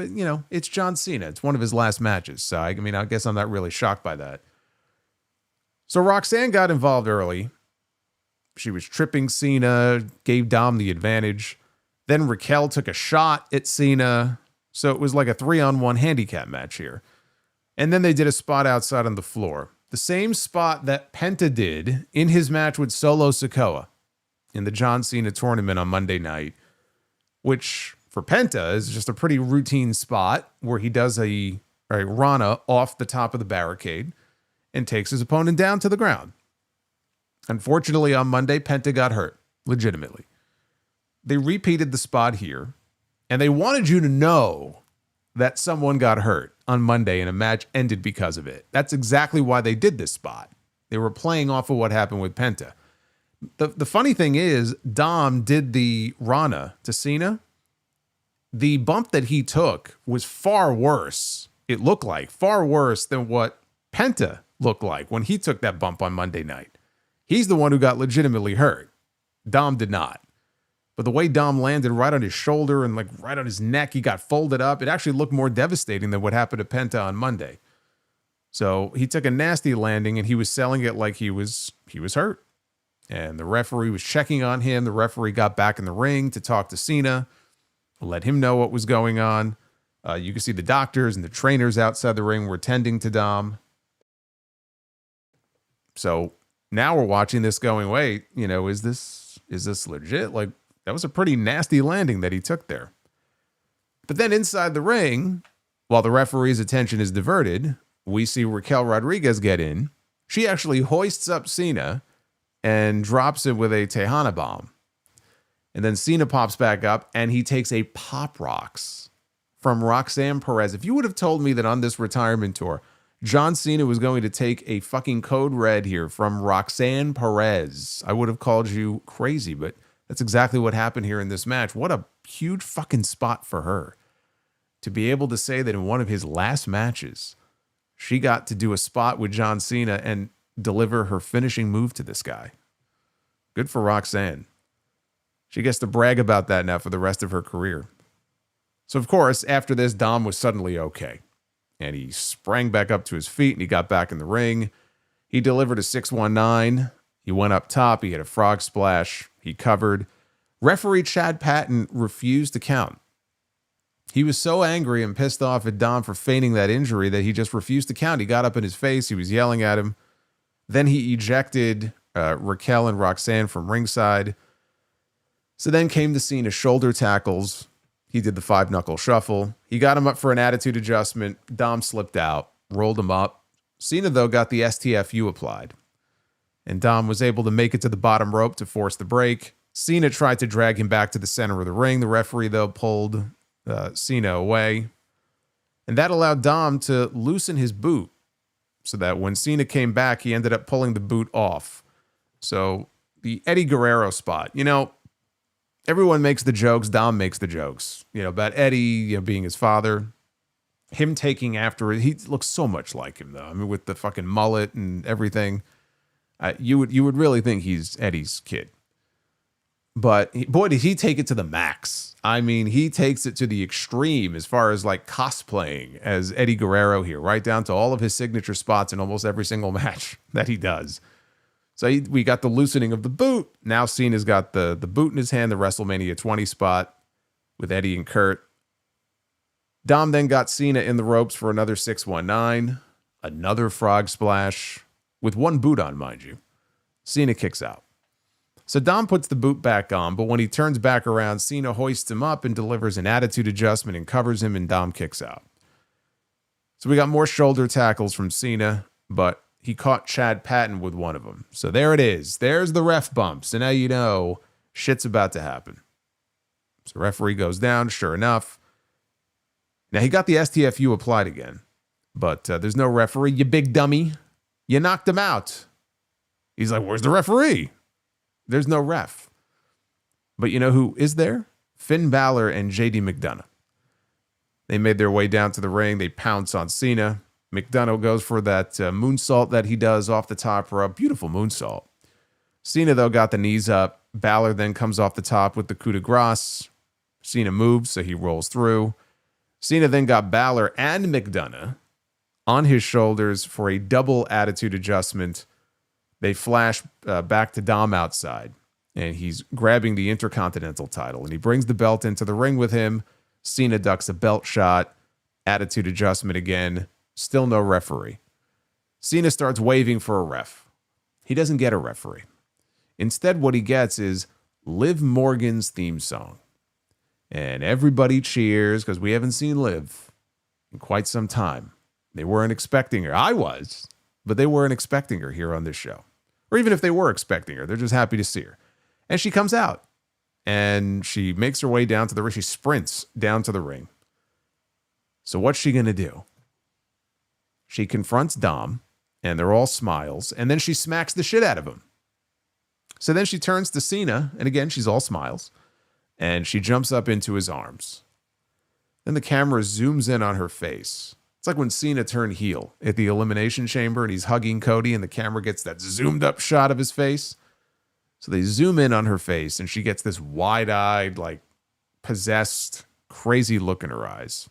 it's John Cena. It's one of his last matches. So I guess I'm not really shocked by that. So Roxanne got involved early. She was tripping Cena, gave Dom the advantage. Then Raquel took a shot at Cena. So it was like a 3-on-1 handicap match here. And then they did a spot outside on the floor. The same spot that Penta did in his match with Solo Sikoa in the John Cena tournament on Monday night, which for Penta is just a pretty routine spot where he does a Rana off the top of the barricade and takes his opponent down to the ground. Unfortunately, on Monday, Penta got hurt, legitimately. They repeated the spot here, and they wanted you to know that someone got hurt on Monday and a match ended because of it. That's exactly why they did this spot. They were playing off of what happened with Penta. The funny thing is, Dom did the Rana to Cena. The bump that he took was far worse, it looked like, far worse than what Penta looked like when he took that bump on Monday night. He's the one who got legitimately hurt. Dom did not. But the way Dom landed right on his shoulder and like right on his neck, he got folded up. It actually looked more devastating than what happened to Penta on Monday. So he took a nasty landing and he was selling it like he was hurt. And the referee was checking on him. The referee got back in the ring to talk to Cena, let him know what was going on. You can see the doctors and the trainers outside the ring were tending to Dom. So now we're watching this going, wait, is this legit? Like, that was a pretty nasty landing that he took there. But then inside the ring, while the referee's attention is diverted, we see Raquel Rodriguez get in. She actually hoists up Cena and drops it with a Tejana bomb. And then Cena pops back up and he takes a Pop Rocks from Roxanne Perez. If you would have told me that on this retirement tour, John Cena was going to take a fucking code red here from Roxanne Perez, I would have called you crazy, but that's exactly what happened here in this match. What a huge fucking spot for her to be able to say that in one of his last matches she got to do a spot with John Cena and deliver her finishing move to this guy. Good for Roxanne. She gets to brag about that now for the rest of her career. So, of course, after this, Dom was suddenly okay. And he sprang back up to his feet and he got back in the ring. He delivered a 619. He went up top. He hit a frog splash. He covered. Referee Chad Patton refused to count. He was so angry and pissed off at Dom for feigning that injury that he just refused to count. He got up in his face. He was yelling at him. Then he ejected Raquel and Roxanne from ringside. So then came the scene of shoulder tackles. He did the 5-knuckle shuffle. He got him up for an attitude adjustment. Dom slipped out, rolled him up. Cena, though, got the STFU applied. And Dom was able to make it to the bottom rope to force the break. Cena tried to drag him back to the center of the ring. The referee, though, pulled Cena away. And that allowed Dom to loosen his boot so that when Cena came back, he ended up pulling the boot off. So the Eddie Guerrero spot, everyone makes the jokes. Dom makes the jokes, about Eddie, being his father, him taking after it. He looks so much like him, though. I mean, with the fucking mullet and everything, you would really think he's Eddie's kid. But boy, did he take it to the max. I mean, he takes it to the extreme as far as like cosplaying as Eddie Guerrero here, right down to all of his signature spots in almost every single match that he does. So we got the loosening of the boot. Now Cena's got the boot in his hand, the WrestleMania 20 spot with Eddie and Kurt. Dom then got Cena in the ropes for another 619, another frog splash with one boot on, mind you. Cena kicks out. So Dom puts the boot back on, but when he turns back around, Cena hoists him up and delivers an attitude adjustment and covers him, and Dom kicks out. So we got more shoulder tackles from Cena, but he caught Chad Patton with one of them. So there it is. There's the ref bump. So now you know shit's about to happen. So referee goes down, sure enough. Now he got the STFU applied again, but there's no referee. You big dummy. You knocked him out. He's like, where's the referee? There's no ref. But you know who is there? Finn Balor and JD McDonough. They made their way down to the ring. They pounce on Cena. McDonough goes for that moonsault that he does off the top rope. Beautiful moonsault. Cena, though, got the knees up. Balor then comes off the top with the coup de grace. Cena moves, so he rolls through. Cena then got Balor and McDonough on his shoulders for a double attitude adjustment. They flash back to Dom outside, and he's grabbing the Intercontinental title, and he brings the belt into the ring with him. Cena ducks a belt shot, attitude adjustment again, still no referee. Cena starts waving for a ref. He doesn't get a referee. Instead, what he gets is Liv Morgan's theme song. And everybody cheers because we haven't seen Liv in quite some time. They weren't expecting her. I was, but they weren't expecting her here on this show. Or even if they were expecting her, they're just happy to see her. And she comes out and she makes her way down to the ring. She sprints down to the ring. So what's she going to do? She confronts Dom and they're all smiles. And then she smacks the shit out of him. So then she turns to Cena. And again, she's all smiles. And she jumps up into his arms. Then the camera zooms in on her face. It's like when Cena turned heel at the Elimination Chamber and he's hugging Cody and the camera gets that zoomed up shot of his face. So they zoom in on her face and she gets this wide-eyed, like possessed, crazy look in her eyes.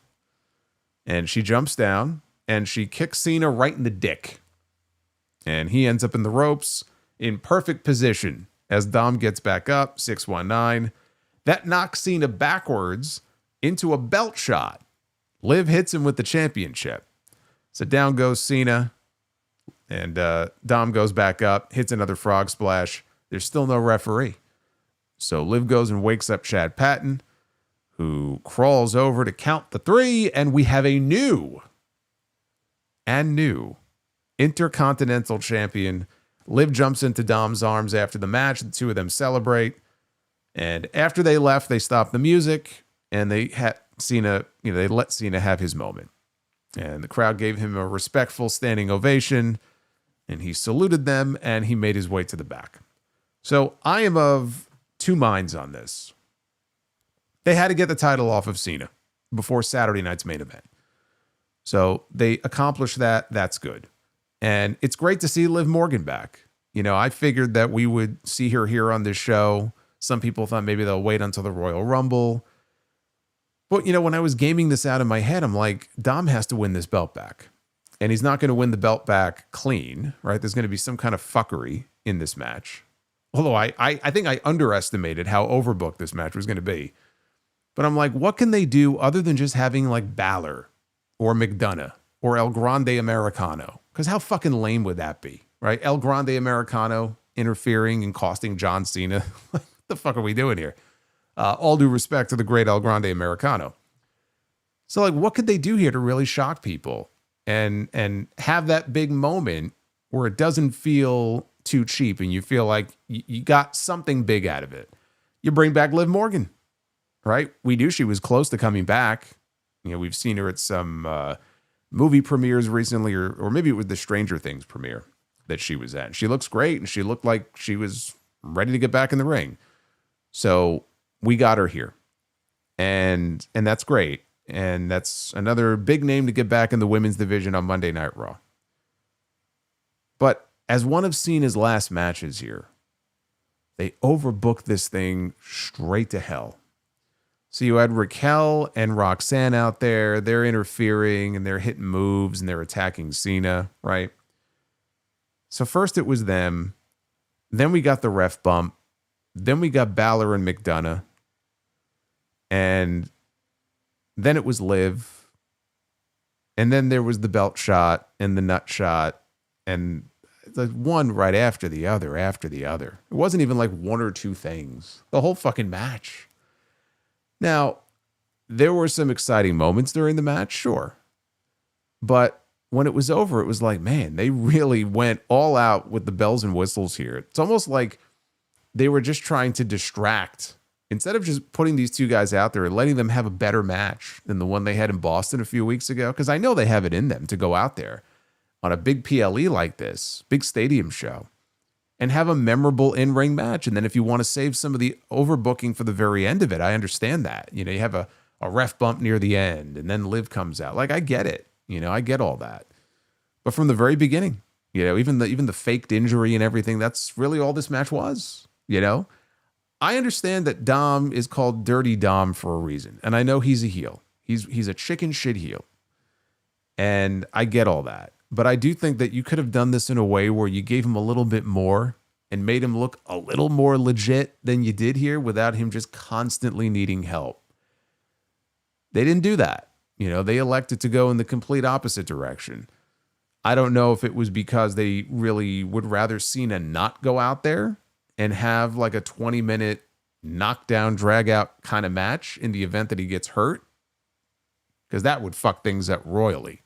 And she jumps down and she kicks Cena right in the dick. And he ends up in the ropes in perfect position as Dom gets back up, 619. That knocks Cena backwards into a belt shot. Liv hits him with the championship. So down goes Cena. And Dom goes back up, hits another frog splash. There's still no referee. So Liv goes and wakes up Chad Patton, who crawls over to count the 3. And we have a new Intercontinental Champion. Liv jumps into Dom's arms after the match. The two of them celebrate. And after they left, they stopped the music. And they had Cena, they let Cena have his moment. And the crowd gave him a respectful standing ovation. And he saluted them and he made his way to the back. So I am of two minds on this. They had to get the title off of Cena before Saturday night's main event. So they accomplished that. That's good. And it's great to see Liv Morgan back. You know, I figured that we would see her here on this show. Some people thought maybe they'll wait until the Royal Rumble. But, you know, when I was gaming this out in my head, I'm like, Dom has to win this belt back. And he's not going to win the belt back clean, right? There's going to be some kind of fuckery in this match. Although I think I underestimated how overbooked this match was going to be. But I'm like, what can they do other than just having like Balor or McDonough or El Grande Americano? Because how fucking lame would that be, right? El Grande Americano interfering and costing John Cena. What the fuck are we doing here? All due respect to the great El Grande Americano. So like, what could they do here to really shock people and have that big moment where it doesn't feel too cheap and you feel like you got something big out of it? You bring back Liv Morgan, right? We knew she was close to coming back. You know, we've seen her at some movie premieres recently, or maybe it was the Stranger Things premiere that she was at. She looks great, and she looked like she was ready to get back in the ring. So we got her here, and that's great. And that's another big name to get back in the women's division on Monday Night Raw. But as one of Cena's last matches here, they overbooked this thing straight to hell. So you had Raquel and Roxanne out there. They're interfering and they're hitting moves and they're attacking Cena, right? So first it was them. Then we got the ref bump. Then we got Balor and McDonough. And then it was Liv. And then there was the belt shot and the nut shot. And like one right after the other, after the other. It wasn't even like one or two things. The whole fucking match. Now, there were some exciting moments during the match, sure. But when it was over, it was like, man, they really went all out with the bells and whistles here. It's almost like they were just trying to distract. Instead of just putting these two guys out there and letting them have a better match than the one they had in Boston a few weeks ago, because I know they have it in them to go out there on a big PLE like this, big stadium show, and have a memorable in-ring match. And then if you want to save some of the overbooking for the very end of it, I understand that. You know, you have a ref bump near the end and then Liv comes out. Like, I get it. You know, I get all that. But from the very beginning, you know, even the faked injury and everything, that's really all this match was, you know? I understand that Dom is called Dirty Dom for a reason. And I know he's a heel. He's a chicken shit heel. And I get all that. But I do think that you could have done this in a way where you gave him a little bit more and made him look a little more legit than you did here without him just constantly needing help. They didn't do that. You know, they elected to go in the complete opposite direction. I don't know if it was because they really would rather Cena not go out there and have like a 20-minute knockdown, drag out kind of match in the event that he gets hurt. Because that would fuck things up royally.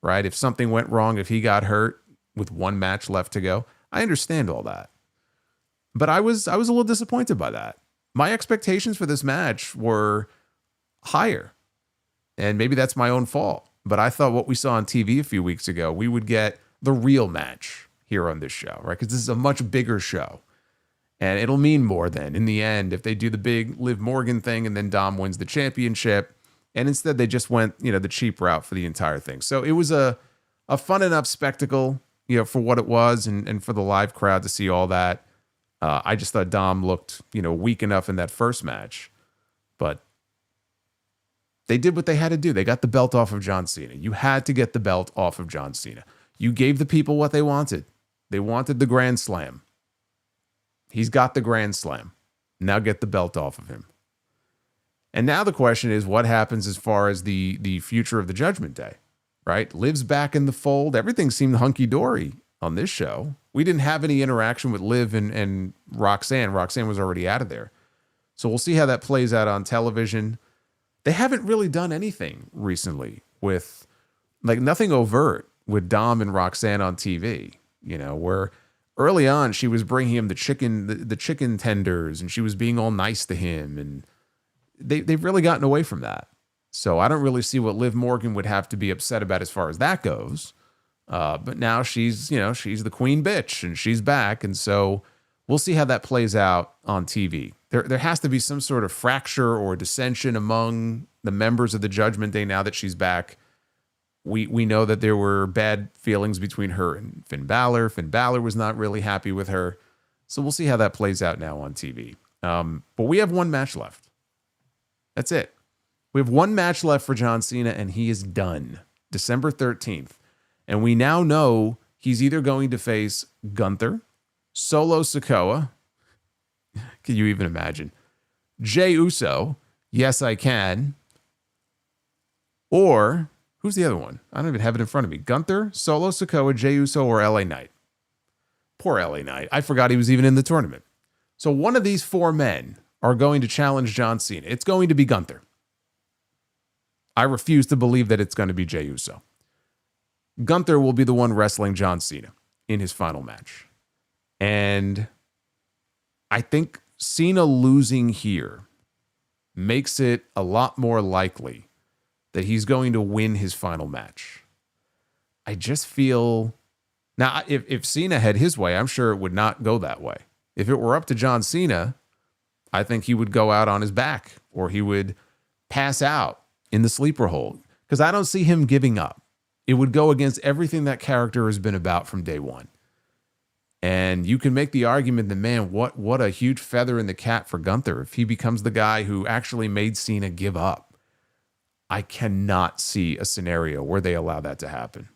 Right? If something went wrong, if he got hurt with one match left to go, I understand all that. But I was a little disappointed by that. My expectations for this match were higher. And maybe that's my own fault. But I thought what we saw on TV a few weeks ago, we would get the real match here on this show, right? Because this is a much bigger show. And it'll mean more then in the end if they do the big Liv Morgan thing and then Dom wins the championship. And instead, they just went, you know, the cheap route for the entire thing. So it was a fun enough spectacle, you know, for what it was and for the live crowd to see all that. I just thought Dom looked, you know, weak enough in that first match. But they did what they had to do. They got the belt off of John Cena. You had to get the belt off of John Cena. You gave the people what they wanted. They wanted the Grand Slam. He's got the Grand Slam. Now get the belt off of him. And now the question is, what happens as far as the future of the Judgment Day, right? Liv's back in the fold. Everything seemed hunky-dory on this show. We didn't have any interaction with Liv and Roxanne. Roxanne was already out of there. So we'll see how that plays out on television. They haven't really done anything recently with, like, nothing overt with Dom and Roxanne on TV, you know, where early on she was bringing him the chicken tenders and she was being all nice to him, and they've really gotten away from that. So I don't really see what Liv Morgan would have to be upset about as far as that goes. But now she's the queen bitch and she's back. And so we'll see how that plays out on TV. There has to be some sort of fracture or dissension among the members of the Judgment Day now that she's back. We know that there were bad feelings between her and Finn Balor. Finn Balor was not really happy with her. So we'll see how that plays out now on TV. But we have one match left. That's it. We have one match left for John Cena, and he is done. December 13th. And we now know he's either going to face Gunther, Solo Sikoa. Can you even imagine? Jey Uso. Yes, I can. Or, who's the other one? I don't even have it in front of me. Gunther, Solo Sikoa, Jey Uso, or LA Knight. Poor LA Knight. I forgot he was even in the tournament. So one of these four men are going to challenge John Cena. It's going to be Gunther. I refuse to believe that it's going to be Jey Uso. Gunther will be the one wrestling John Cena in his final match. And I think Cena losing here makes it a lot more likely that he's going to win his final match. I just feel... Now, if Cena had his way, I'm sure it would not go that way. If it were up to John Cena, I think he would go out on his back or he would pass out in the sleeper hold because I don't see him giving up. It would go against everything that character has been about from day one. And you can make the argument that, man, what a huge feather in the cap for Gunther if he becomes the guy who actually made Cena give up. I cannot see a scenario where they allow that to happen.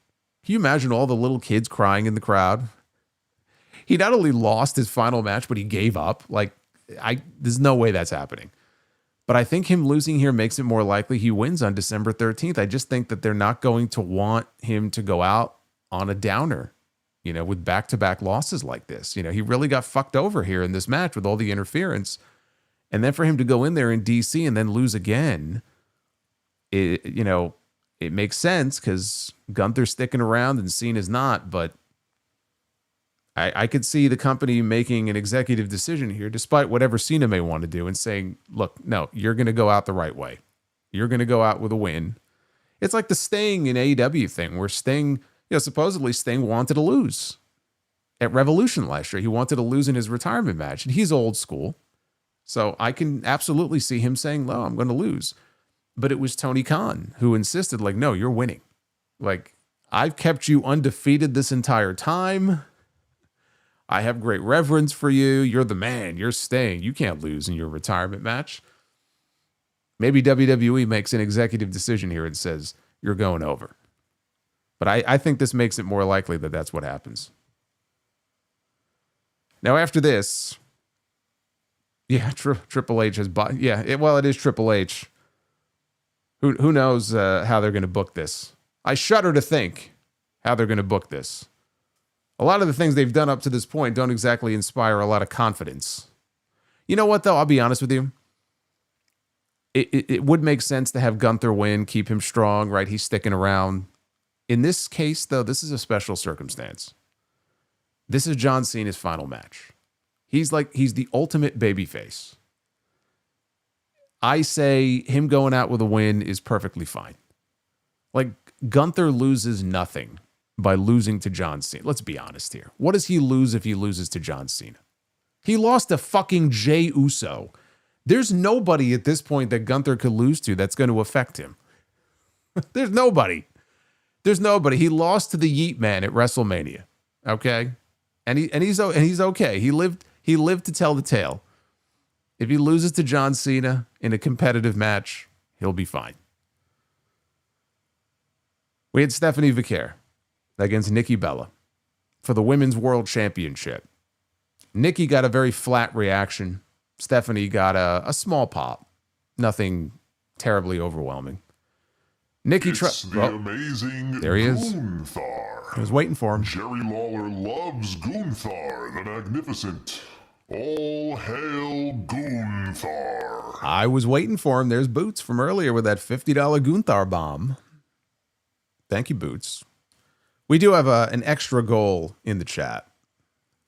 Can you imagine all the little kids crying in the crowd? He not only lost his final match, but he gave up. There's no way that's happening. But I think him losing here makes it more likely he wins on December 13th. I just think that they're not going to want him to go out on a downer, with back-to-back losses like this. He really got fucked over here in this match with all the interference. And then for him to go in there in DC and then lose again, it makes sense because Gunther's sticking around and Cena's not, but I could see the company making an executive decision here, despite whatever Cena may want to do, and saying, look, no, you're going to go out the right way. You're going to go out with a win. It's like the Sting in AEW thing where Sting, supposedly Sting wanted to lose at Revolution last year. He wanted to lose in his retirement match, and he's old school. So I can absolutely see him saying, no, I'm going to lose. But it was Tony Khan who insisted, no, you're winning. I've kept you undefeated this entire time. I have great reverence for you. You're the man. You're staying. You can't lose in your retirement match. Maybe WWE makes an executive decision here and says, you're going over. But I think this makes it more likely that that's what happens. Now, after this, Triple H has... it is Triple H. Who knows how they're going to book this? I shudder to think how they're going to book this. A lot of the things they've done up to this point don't exactly inspire a lot of confidence. You know what, though? I'll be honest with you. It would make sense to have Gunther win, keep him strong, right? He's sticking around. In this case, though, this is a special circumstance. This is John Cena's final match. He's the ultimate babyface. I say him going out with a win is perfectly fine. Gunther loses nothing by losing to John Cena. Let's be honest here. What does he lose if he loses to John Cena? He lost to fucking Jey Uso. There's nobody at this point that Gunther could lose to that's going to affect him. There's nobody. He lost to the Yeet Man at WrestleMania. Okay? And he's okay. He lived to tell the tale. If he loses to John Cena in a competitive match, he'll be fine. We had Stephanie Vaquer against Nikki Bella for the Women's World Championship. Nikki got a very flat reaction. Stephanie got a small pop. Nothing terribly overwhelming. Nikki amazing there he is. Gunther. I was waiting for him. Jerry Lawler loves Gunther the Magnificent. All hail Gunther. I was waiting for him. There's Boots from earlier with that $50 Gunther bomb. Thank you, Boots. We do have an extra goal in the chat.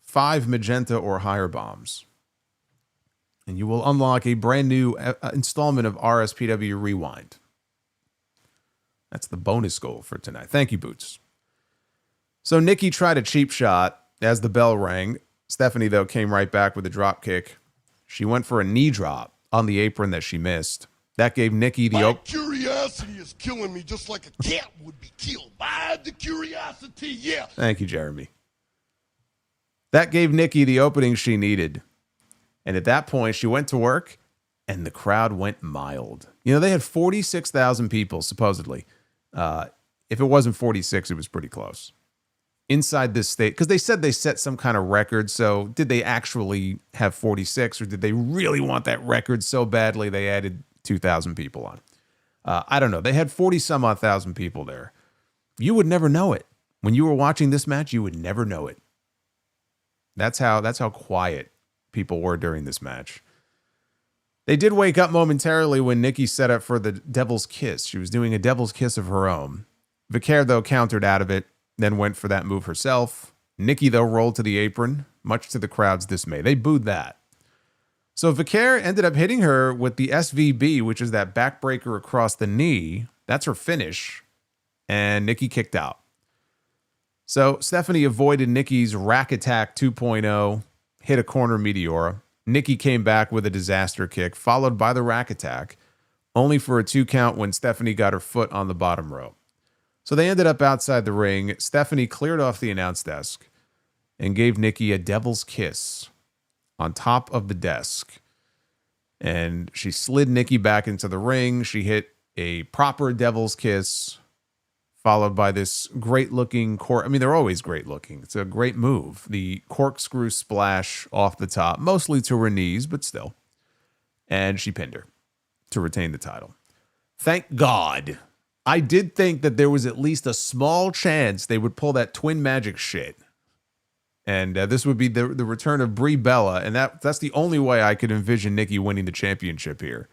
5 magenta or higher bombs. And you will unlock a brand new installment of RSPW Rewind. That's the bonus goal for tonight. Thank you, Boots. So Nikki tried a cheap shot as the bell rang. Stephanie, though, came right back with a drop kick. She went for a knee drop on the apron that she missed. That gave Nikki the My curiosity is killing me just like a cat would be killed by the curiosity, yeah. Thank you, Jeremy. That gave Nikki the opening she needed. And at that point, she went to work, and the crowd went mild. You know, they had 46,000 people, supposedly. If it wasn't 46, it was pretty close. Inside this state, because they said they set some kind of record, so did they actually have 46, or did they really want that record so badly they added 2,000 people on? I don't know. They had 40-some-odd thousand people there. You would never know it. When you were watching this match, you would never know it. That's how quiet people were during this match. They did wake up momentarily when Nikki set up for the Devil's Kiss. She was doing a Devil's Kiss of her own. Vaquer, though, countered out of it, then went for that move herself. Nikki, though, rolled to the apron, much to the crowd's dismay. They booed that. So Vaquer ended up hitting her with the SVB, which is that backbreaker across the knee. That's her finish. And Nikki kicked out. So Stephanie avoided Nikki's Rack Attack 2.0, hit a corner Meteora. Nikki came back with a disaster kick, followed by the Rack Attack, only for a 2 count when Stephanie got her foot on the bottom rope. So they ended up outside the ring. Stephanie cleared off the announce desk and gave Nikki a Devil's Kiss on top of the desk. And she slid Nikki back into the ring. She hit a proper Devil's Kiss, followed by this great-looking I mean, they're always great-looking. It's a great move. The corkscrew splash off the top, mostly to her knees, but still. And she pinned her to retain the title. Thank God. I did think that there was at least a small chance they would pull that twin magic shit. And this would be the return of Brie Bella. And that's the only way I could envision Nikki winning the championship here.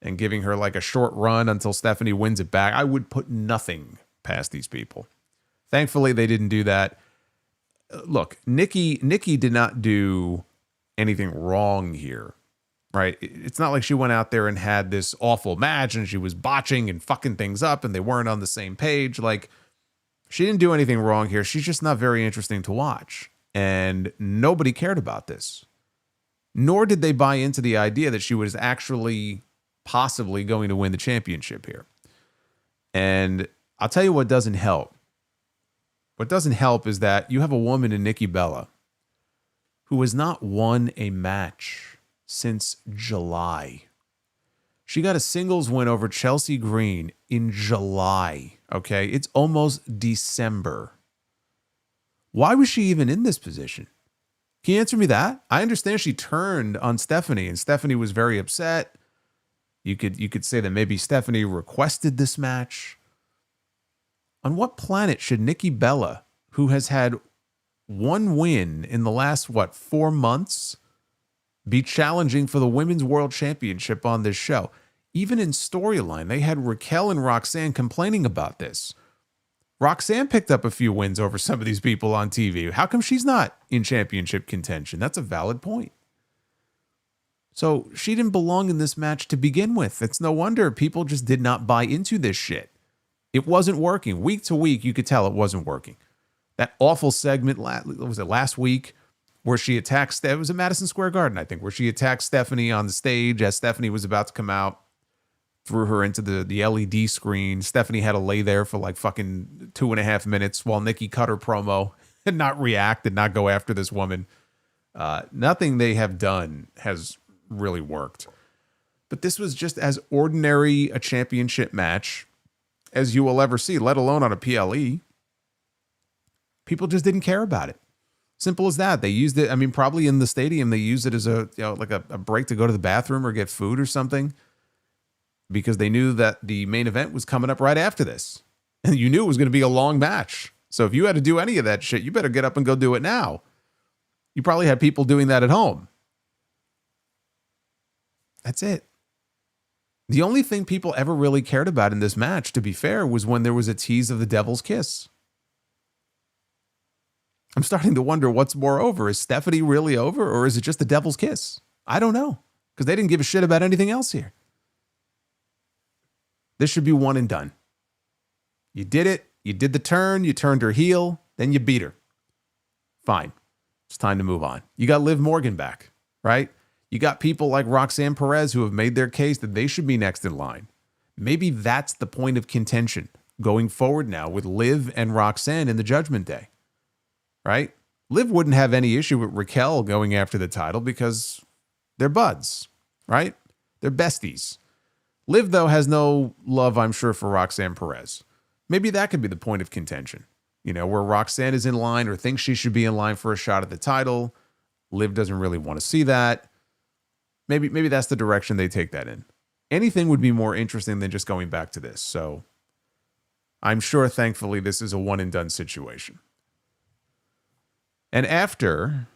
And giving her like a short run until Stephanie wins it back. I would put nothing past these people. Thankfully, they didn't do that. Look, Nikki did not do anything wrong here. Right? It's not like she went out there and had this awful match and she was botching and fucking things up and they weren't on the same page. Like, she didn't do anything wrong here. She's just not very interesting to watch. And nobody cared about this. Nor did they buy into the idea that she was actually possibly going to win the championship here. And I'll tell you what doesn't help. What doesn't help is that you have a woman in Nikki Bella who has not won a match since July. She got a singles win over Chelsea Green in July. Okay, it's almost December. Why was she even in this position? Can you answer me that? I understand she turned on Stephanie and Stephanie was very upset. You could say that maybe Stephanie requested this match. On what planet should Nikki Bella, who has had one win in the last, 4 months, be challenging for the Women's World Championship on this show? Even in storyline, they had Raquel and Roxanne complaining about this. Roxanne picked up a few wins over some of these people on TV. How come she's not in championship contention? That's a valid point. So she didn't belong in this match to begin with. It's no wonder people just did not buy into this shit. It wasn't working. Week to week, you could tell it wasn't working. That awful segment, was it last week, where she attacked, it was at Madison Square Garden, I think, where she attacked Stephanie on the stage as Stephanie was about to come out, threw her into the LED screen. Stephanie had to lay there for like fucking 2.5 minutes while Nikki cut her promo and not react and not go after this woman. Nothing they have done has really worked. But this was just as ordinary a championship match as you will ever see, let alone on a PLE. People just didn't care about it. Simple as that. They used it, I mean, probably in the stadium, they used it as a break to go to the bathroom or get food or something, because they knew that the main event was coming up right after this. And you knew it was going to be a long match. So if you had to do any of that shit, you better get up and go do it now. You probably had people doing that at home. That's it. The only thing people ever really cared about in this match, to be fair, was when there was a tease of the Devil's Kiss. I'm starting to wonder what's more over. Is Stephanie really over, or is it just the Devil's Kiss? I don't know, because they didn't give a shit about anything else here. This should be one and done. You did it. You did the turn. You turned her heel. Then you beat her. Fine. It's time to move on. You got Liv Morgan back, right? You got people like Roxanne Perez who have made their case that they should be next in line. Maybe that's the point of contention going forward now with Liv and Roxanne in the Judgment Day, right? Liv wouldn't have any issue with Raquel going after the title because they're buds, right? They're besties. Liv, though, has no love, I'm sure, for Roxanne Perez. Maybe that could be the point of contention, where Roxanne is in line or thinks she should be in line for a shot at the title. Liv doesn't really want to see that. Maybe that's the direction they take that in. Anything would be more interesting than just going back to this. So I'm sure, thankfully, this is a one-and-done situation. And after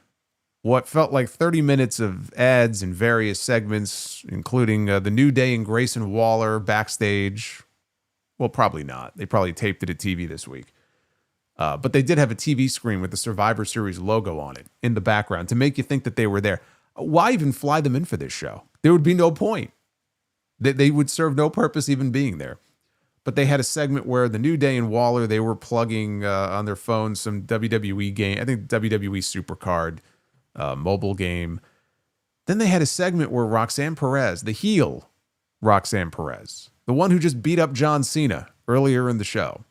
what felt like 30 minutes of ads and various segments, including the New Day and Grayson Waller backstage, well, probably not. They probably taped it at TV this week. But they did have a TV screen with the Survivor Series logo on it in the background to make you think that they were there. Why even fly them in for this show? There would be no point. They would serve no purpose even being there. But they had a segment where the New Day and Waller, they were plugging on their phones some WWE game, I think WWE Supercard mobile game. Then they had a segment where Roxanne Perez, the heel Roxanne Perez, the one who just beat up John Cena earlier in the show,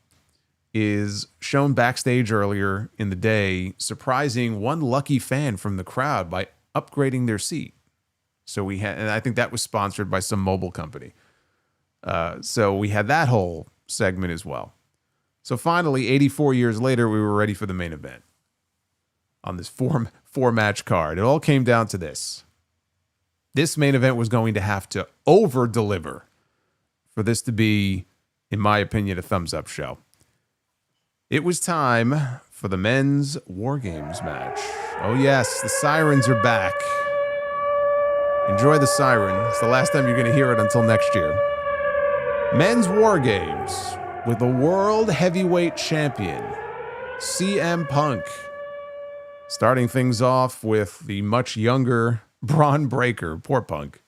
is shown backstage earlier in the day, surprising one lucky fan from the crowd by upgrading their seat. So we had, and I think that was sponsored by some mobile company. So we had that whole segment as well. So finally, 84 years later, we were ready for the main event on this four match card. It all came down to this. This main event was going to have to over deliver for this to be, in my opinion, a thumbs up show. It was time for the men's War Games match. Oh yes, the sirens are back. Enjoy the siren. It's the last time you're going to hear it until next year. Men's War Games with the World Heavyweight Champion, CM Punk. Starting things off with the much younger Braun Breaker. Poor Punk.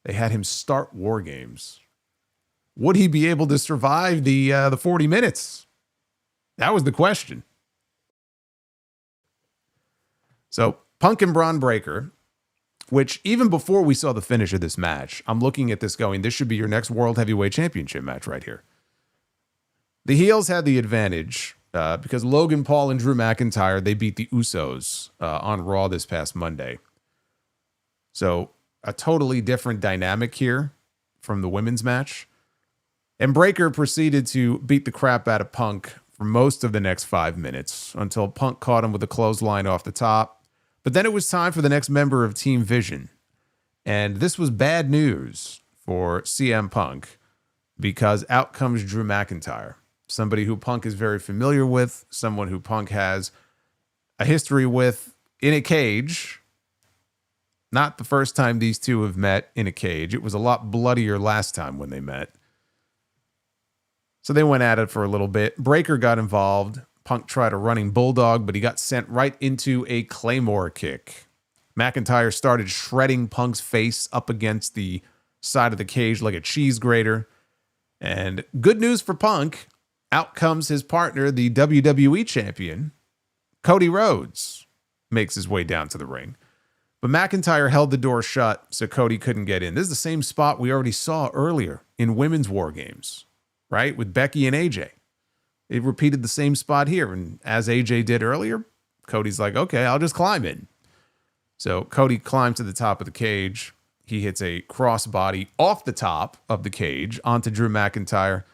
They had him start War Games. Would he be able to survive the 40 minutes? That was the question. So Punk and Braun Breaker, which even before we saw the finish of this match, I'm looking at this going, this should be your next World Heavyweight Championship match right here. The heels had the advantage because Logan Paul and Drew McIntyre, they beat the Usos on Raw this past Monday. So a totally different dynamic here from the women's match. And Breaker proceeded to beat the crap out of Punk for most of the next 5 minutes until Punk caught him with a clothesline off the top. But then it was time for the next member of Team Vision. And this was bad news for CM Punk because out comes Drew McIntyre, somebody who Punk is very familiar with, someone who Punk has a history with in a cage. Not the first time these two have met in a cage. It was a lot bloodier last time when they met. So they went at it for a little bit. Breaker got involved. Punk tried a running bulldog, but he got sent right into a Claymore kick. McIntyre started shredding Punk's face up against the side of the cage like a cheese grater. And good news for Punk, out comes his partner, the WWE champion, Cody Rhodes, makes his way down to the ring. But McIntyre held the door shut so Cody couldn't get in. This is the same spot we already saw earlier in women's War Games, right? With Becky and AJ. It repeated the same spot here. And as AJ did earlier, Cody's like, okay, I'll just climb in. So Cody climbs to the top of the cage. He hits a crossbody off the top of the cage onto Drew McIntyre.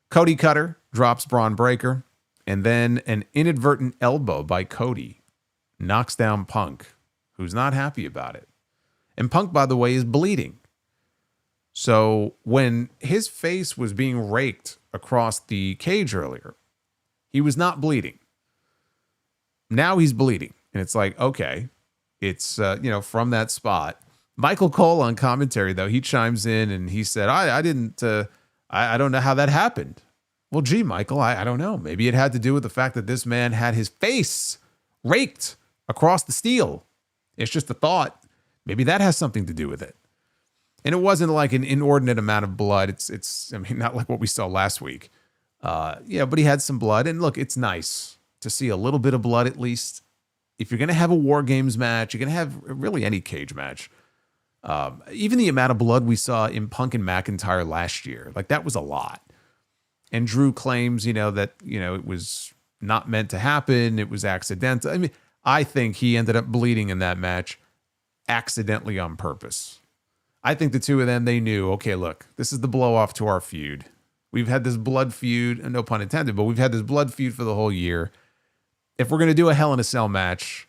Cody Cutter drops Braun Breaker. And then an inadvertent elbow by Cody knocks down Punk, who's not happy about it. And Punk, by the way, is bleeding. So when his face was being raked across the cage earlier, he was not bleeding. Now he's bleeding. And it's like, okay, it's, from that spot. Michael Cole on commentary, though, he chimes in and he said, I don't know how that happened. Well, gee, Michael, I don't know. Maybe it had to do with the fact that this man had his face raked across the steel. It's just a thought. Maybe that has something to do with it. And it wasn't like an inordinate amount of blood. It's not like what we saw last week. But he had some blood. And look, it's nice to see a little bit of blood at least if you're going to have a War Games match, you're going to have really any cage match. Even the amount of blood we saw in Punk and McIntyre last year, like that was a lot. And Drew claims, that, it was not meant to happen. It was accidental. I mean, I think he ended up bleeding in that match accidentally on purpose. I think the two of them, they knew, okay, look, this is the blow off to our feud. We've had this blood feud, and no pun intended, but we've had this blood feud for the whole year. If we're going to do a Hell in a Cell match,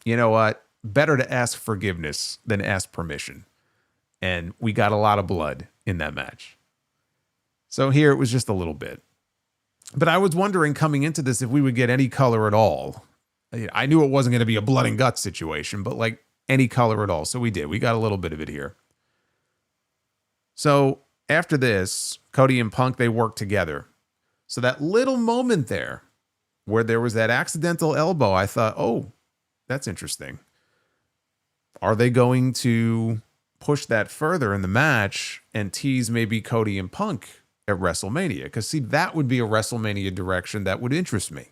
you know what? Better to ask forgiveness than ask permission. And we got a lot of blood in that match. So here it was just a little bit. But I was wondering coming into this if we would get any color at all. I knew it wasn't going to be a blood and guts situation, but like any color at all. So we did. We got a little bit of it here. So after this, Cody and Punk, they worked together. So that little moment there where there was that accidental elbow, I thought, oh, that's interesting. Are they going to push that further in the match and tease maybe Cody and Punk at WrestleMania? Because see, that would be a WrestleMania direction that would interest me.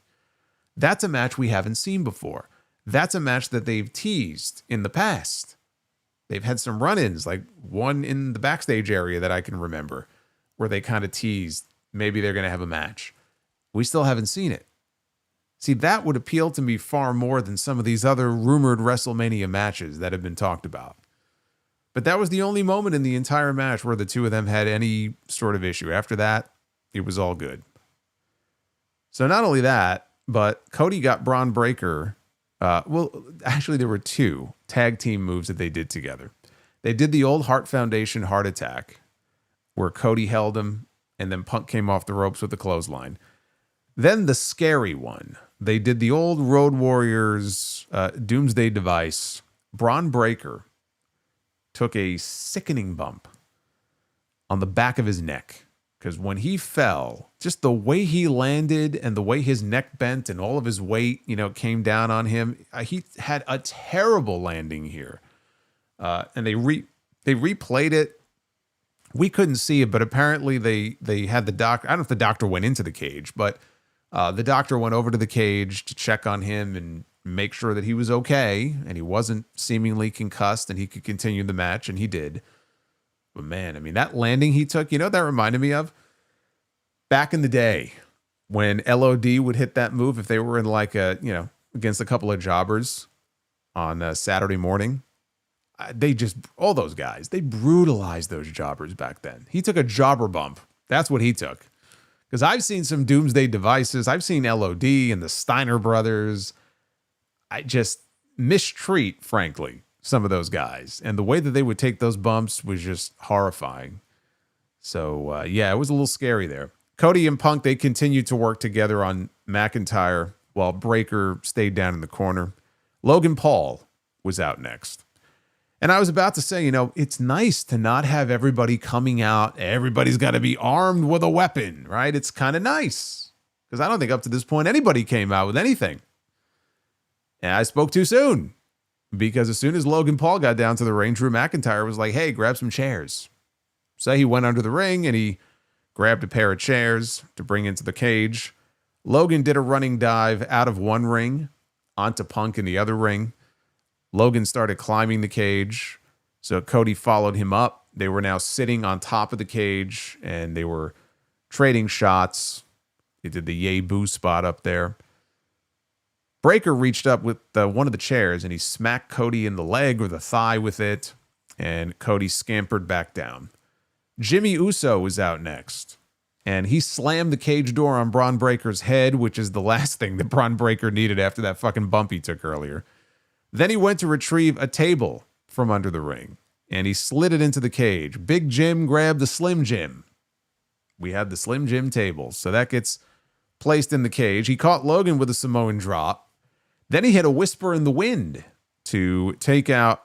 That's a match we haven't seen before. That's a match that they've teased in the past. They've had some run-ins, like one in the backstage area that I can remember, where they kind of teased maybe they're going to have a match. We still haven't seen it. See, that would appeal to me far more than some of these other rumored WrestleMania matches that have been talked about. But that was the only moment in the entire match where the two of them had any sort of issue. After that, it was all good. So not only that, but Cody got Braun Breaker. Actually, there were two tag team moves that they did together. They did the old Hart Foundation heart attack, where Cody held him, and then Punk came off the ropes with the clothesline. Then the scary one. They did the old Road Warriors Doomsday device. Braun Breaker took a sickening bump on the back of his neck. Because when he fell, just the way he landed and the way his neck bent and all of his weight, came down on him, he had a terrible landing here. And they replayed it. We couldn't see it, but apparently they had the doctor. I don't know if the doctor went into the cage, but the doctor went over to the cage to check on him and make sure that he was okay and he wasn't seemingly concussed and he could continue the match, and he did. But man, I mean, that landing he took, what that reminded me of? Back in the day when LOD would hit that move, if they were in like against a couple of jobbers on a Saturday morning, all those guys, they brutalized those jobbers back then. He took a jobber bump. That's what he took. Because I've seen some Doomsday devices. I've seen LOD and the Steiner brothers. I just mistreat, frankly, some of those guys. And the way that they would take those bumps was just horrifying. So, it was a little scary there. Cody and Punk, they continued to work together on McIntyre while Breaker stayed down in the corner. Logan Paul was out next. And I was about to say, it's nice to not have everybody coming out. Everybody's got to be armed with a weapon, right? It's kind of nice. Because I don't think up to this point anybody came out with anything. And I spoke too soon. Because as soon as Logan Paul got down to the ring, Drew McIntyre was like, hey, grab some chairs. So he went under the ring and he grabbed a pair of chairs to bring into the cage. Logan did a running dive out of one ring onto Punk in the other ring. Logan started climbing the cage. So Cody followed him up. They were now sitting on top of the cage and they were trading shots. They did the yay boo spot up there. Breaker reached up with one of the chairs and he smacked Cody in the leg or the thigh with it, and Cody scampered back down. Jimmy Uso was out next, and he slammed the cage door on Braun Breaker's head, which is the last thing that Braun Breaker needed after that fucking bump he took earlier. Then he went to retrieve a table from under the ring, and he slid it into the cage. Big Jim grabbed the Slim Jim. We had the Slim Jim table, so that gets placed in the cage. He caught Logan with a Samoan drop. Then he hit a whisper in the wind to take out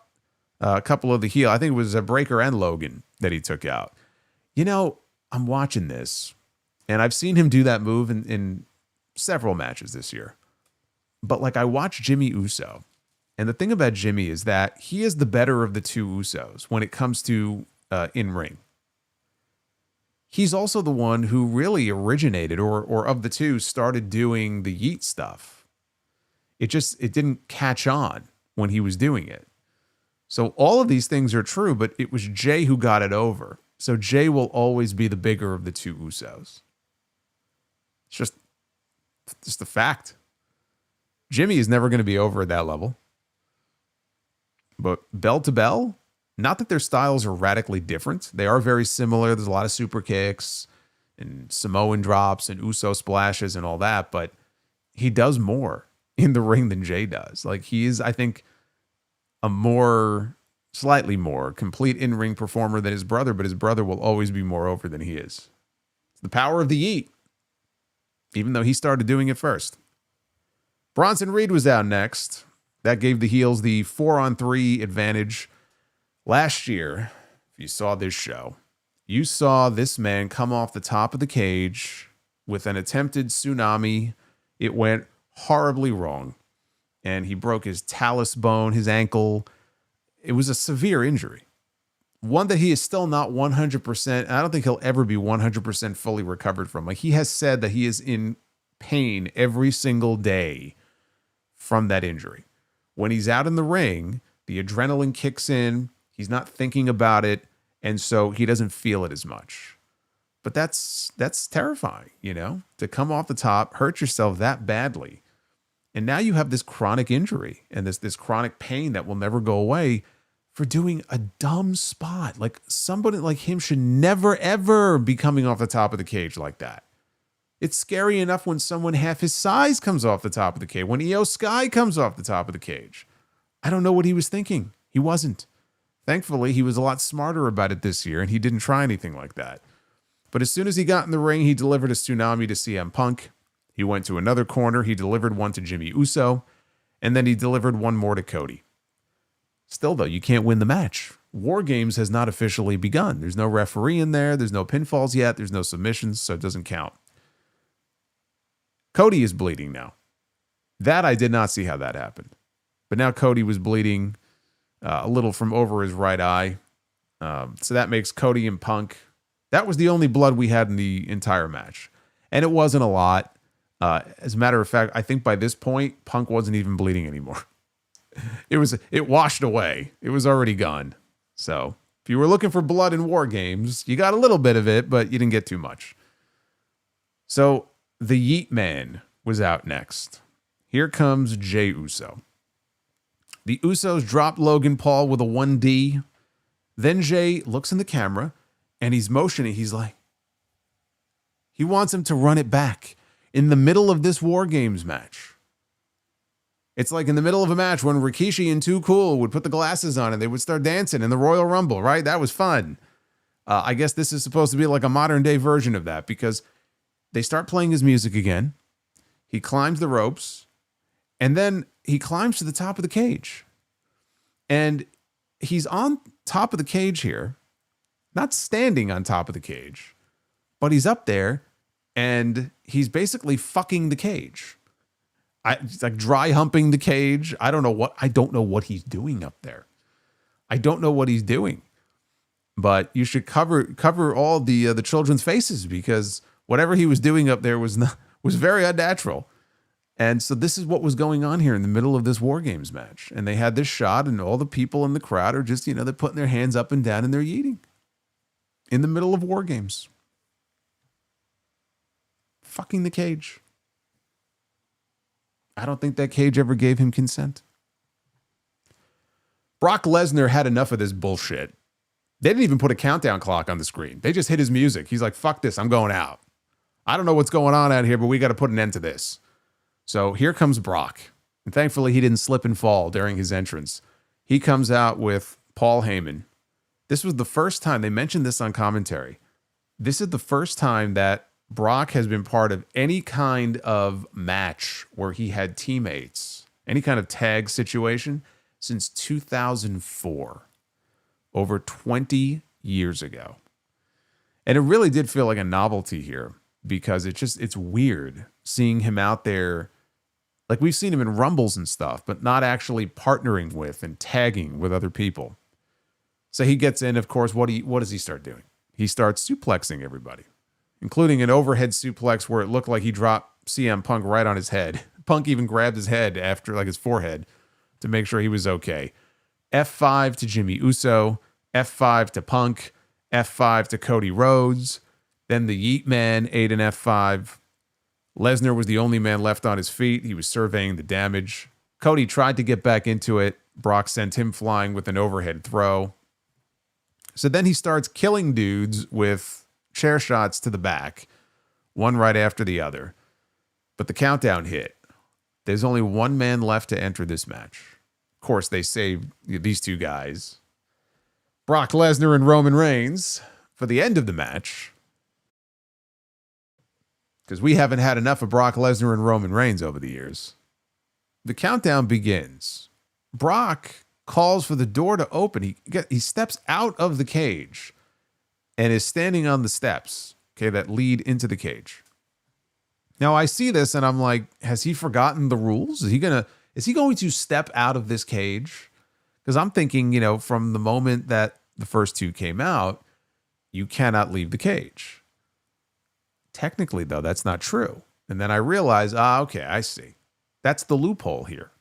a couple of the heel. I think it was a Breaker and Logan that he took out. I'm watching this, and I've seen him do that move in several matches this year. But I watch Jimmy Uso, and the thing about Jimmy is that he is the better of the two Usos when it comes to in-ring. He's also the one who really originated or of the two started doing the yeet stuff. It didn't catch on when he was doing it. So all of these things are true, but it was Jay who got it over. So Jay will always be the bigger of the two Usos. It's just a fact. Jimmy is never going to be over at that level. But bell to bell, not that their styles are radically different. They are very similar. There's a lot of super kicks and Samoan drops and Uso splashes and all that, but he does more in the ring than Jay does. Like, he is, I think, a slightly more complete in-ring performer than his brother, but his brother will always be more over than he is. It's the power of the Yeet, even though he started doing it first. Bronson Reed was out next. That gave the heels the 4-on-3 advantage. Last year, if you saw this show, you saw this man come off the top of the cage with an attempted tsunami. It went horribly wrong, and he broke his talus bone, his ankle. It was a severe injury, one that he is still not 100%. I don't think he'll ever be 100% fully recovered from. Like, he has said that he is in pain every single day from that injury. When he's out in the ring, the adrenaline kicks in. He's not thinking about it, and so he doesn't feel it as much. But that's terrifying, to come off the top, hurt yourself that badly. And now you have this chronic injury and this chronic pain that will never go away for doing a dumb spot. Like, somebody like him should never, ever be coming off the top of the cage like that. It's scary enough when someone half his size comes off the top of the cage, when Io Sky comes off the top of the cage. I don't know what he was thinking. He wasn't. Thankfully, he was a lot smarter about it this year, and he didn't try anything like that. But as soon as he got in the ring, he delivered a tsunami to CM Punk. He went to another corner. He delivered one to Jimmy Uso, and then he delivered one more to Cody. Still, though, you can't win the match. War Games has not officially begun. There's no referee in there. There's no pinfalls yet. There's no submissions, so it doesn't count. Cody is bleeding now. That I did not see how that happened. But now Cody was bleeding a little from over his right eye. So that makes Cody and Punk. That was the only blood we had in the entire match. And it wasn't a lot. As a matter of fact, I think by this point, Punk wasn't even bleeding anymore. It washed away. It was already gone. So if you were looking for blood in War Games, you got a little bit of it, but you didn't get too much. So the Yeet Man was out next. Here comes Jey Uso. The Usos dropped Logan Paul with a 1D. Then Jey looks in the camera and he's motioning. He's like, he wants him to run it back in the middle of this War Games match. It's like in the middle of a match when Rikishi and Too Cool would put the glasses on and they would start dancing in the Royal Rumble, right? That was fun. I guess this is supposed to be like a modern day version of that, because they start playing his music again. He climbs the ropes, and then he climbs to the top of the cage. And he's on top of the cage here, not standing on top of the cage, but he's up there, and he's basically fucking the cage. It's like dry humping the cage. I don't know what he's doing up there. I don't know what he's doing. But you should cover all the children's faces, because whatever he was doing up there was very unnatural. And so this is what was going on here in the middle of this War Games match. And they had this shot, and all the people in the crowd are just, they're putting their hands up and down and they're yeeting in the middle of War Games. Fucking the cage. I don't think that cage ever gave him consent. Brock Lesnar had enough of this bullshit. They didn't even put a countdown clock on the screen. They just hit his music. He's like, fuck this, I'm going out. I don't know what's going on out here, but we got to put an end to this. So here comes Brock. And thankfully, he didn't slip and fall during his entrance. He comes out with Paul Heyman. This was the first time, they mentioned this on commentary. This is the first time that Brock has been part of any kind of match where he had teammates, any kind of tag situation, since 2004. Over 20 years ago. And it really did feel like a novelty here, because it's weird seeing him out there. Like, we've seen him in Rumbles and stuff, but not actually partnering with and tagging with other people. So he gets in, of course, what does he start doing? He starts suplexing everybody, including an overhead suplex where it looked like he dropped CM Punk right on his head. Punk even grabbed his head after, like his forehead, to make sure he was okay. F5 to Jimmy Uso, F5 to Punk, F5 to Cody Rhodes. Then the Yeet Man ate an F5. Lesnar was the only man left on his feet. He was surveying the damage. Cody tried to get back into it. Brock sent him flying with an overhead throw. So then he starts killing dudes with chair shots to the back, one right after the other. But the countdown hit. There's only one man left to enter this match. Of course, they saved these two guys, Brock Lesnar and Roman Reigns, for the end of the match. Because we haven't had enough of Brock Lesnar and Roman Reigns over the years. The countdown begins. Brock calls for the door to open. He steps out of the cage and is standing on the steps, okay, that lead into the cage. Now I see this and I'm like, has he forgotten the rules? Is he going to step out of this cage? Because I'm thinking, from the moment that the first two came out, you cannot leave the cage. Technically, though, that's not true. And then I realize, okay, I see. That's the loophole here.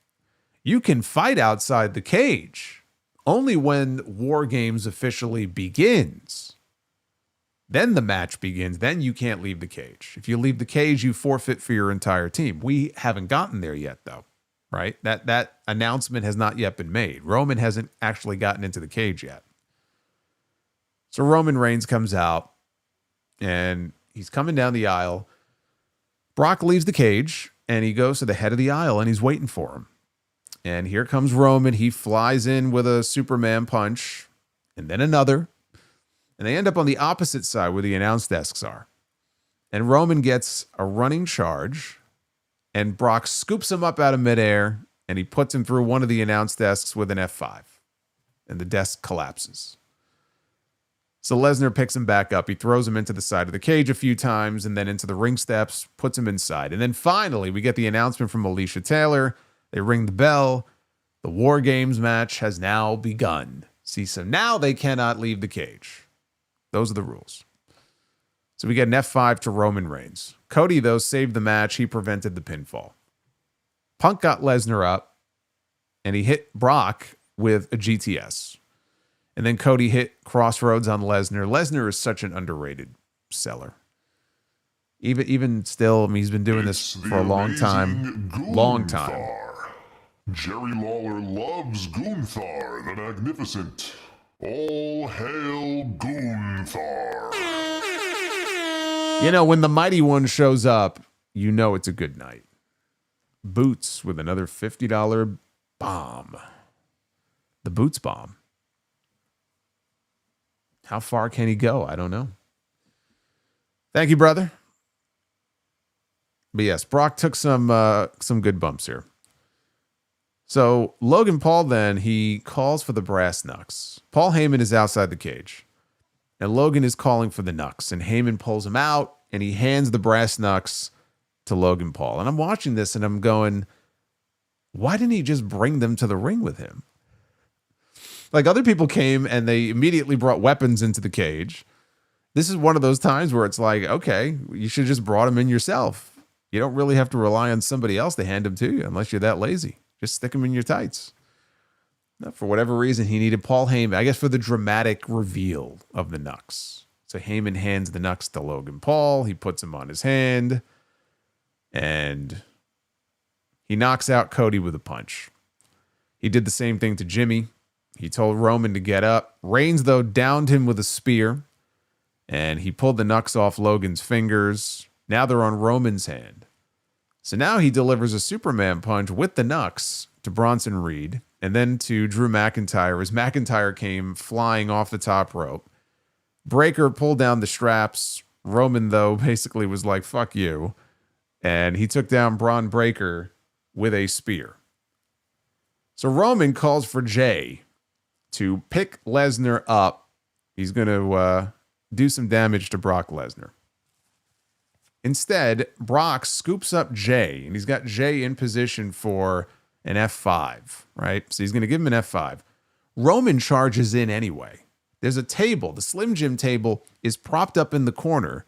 You can fight outside the cage only when War Games officially begins. Then the match begins. Then you can't leave the cage. If you leave the cage, you forfeit for your entire team. We haven't gotten there yet, though, right? That announcement has not yet been made. Roman hasn't actually gotten into the cage yet. So Roman Reigns comes out, and he's coming down the aisle. Brock leaves the cage, and he goes to the head of the aisle, and he's waiting for him. And here comes Roman. He flies in with a Superman punch, and then another. And they end up on the opposite side where the announce desks are. And Roman gets a running charge, and Brock scoops him up out of midair, and he puts him through one of the announce desks with an F5. And the desk collapses. So Lesnar picks him back up. He throws him into the side of the cage a few times and then into the ring steps, puts him inside. And then finally, we get the announcement from Alicia Taylor. They ring the bell. The War Games match has now begun. See, so now they cannot leave the cage. Those are the rules. So we get an F5 to Roman Reigns. Cody, though, saved the match. He prevented the pinfall. Punk got Lesnar up, and he hit Brock with a GTS. And then Cody hit Crossroads on Lesnar. Lesnar is such an underrated seller. Even still, I mean, he's been doing this for a long time. Long time. Jerry Lawler loves Gunther the Magnificent. All hail Gunther. When the Mighty One shows up, it's a good night. Boots with another $50 bomb. The Boots bomb. How far can he go? I don't know. Thank you, brother. But yes, Brock took some good bumps here. So Logan Paul then, he calls for the brass knucks. Paul Heyman is outside the cage. And Logan is calling for the knucks. And Heyman pulls him out and he hands the brass knucks to Logan Paul. And I'm watching this and I'm going, why didn't he just bring them to the ring with him? Like other people came and they immediately brought weapons into the cage. This is one of those times where it's like, okay, you should have just brought them in yourself. You don't really have to rely on somebody else to hand them to you unless you're that lazy. Just stick them in your tights. For whatever reason, he needed Paul Heyman, I guess for the dramatic reveal of the knucks. So Heyman hands the knucks to Logan Paul. He puts them on his hand. And he knocks out Cody with a punch. He did the same thing to Jimmy. He told Roman to get up. Reigns, though, downed him with a spear. And he pulled the knucks off Logan's fingers. Now they're on Roman's hand. So now he delivers a Superman punch with the knucks to Bronson Reed and then to Drew McIntyre as McIntyre came flying off the top rope. Breaker pulled down the straps. Roman, though, basically was like, fuck you. And he took down Braun Breaker with a spear. So Roman calls for Jay to pick Lesnar up. He's going to do some damage to Brock Lesnar. Instead, Brock scoops up Jay, and he's got Jay in position for an F5, right? So he's going to give him an F5. Roman charges in anyway. There's a table. The Slim Jim table is propped up in the corner.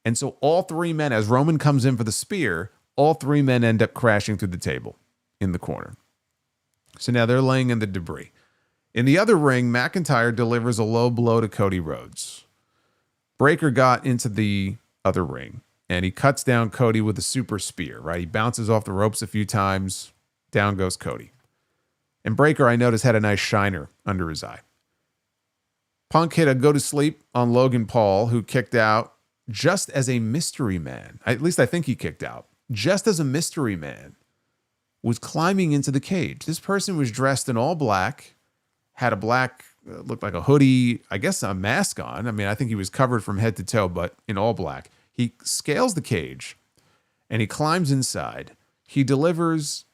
And so all three men, as Roman comes in for the spear, All three men end up crashing through the table in the corner. So now they're laying in the debris. In the other ring, McIntyre delivers a low blow to Cody Rhodes. Breaker got into the other ring, and he cuts down Cody with a super spear, right? He bounces off the ropes a few times. Down goes Cody. And Breaker, I noticed, had a nice shiner under his eye. Punk hit a go-to-sleep on Logan Paul, who kicked out just as a mystery man. At least I think he kicked out. Just as a mystery man was climbing into the cage. This person was dressed in all black, had a black, looked like a hoodie, I guess a mask on. I mean, I think he was covered from head to toe, but in all black. He scales the cage, and he climbs inside. He delivers,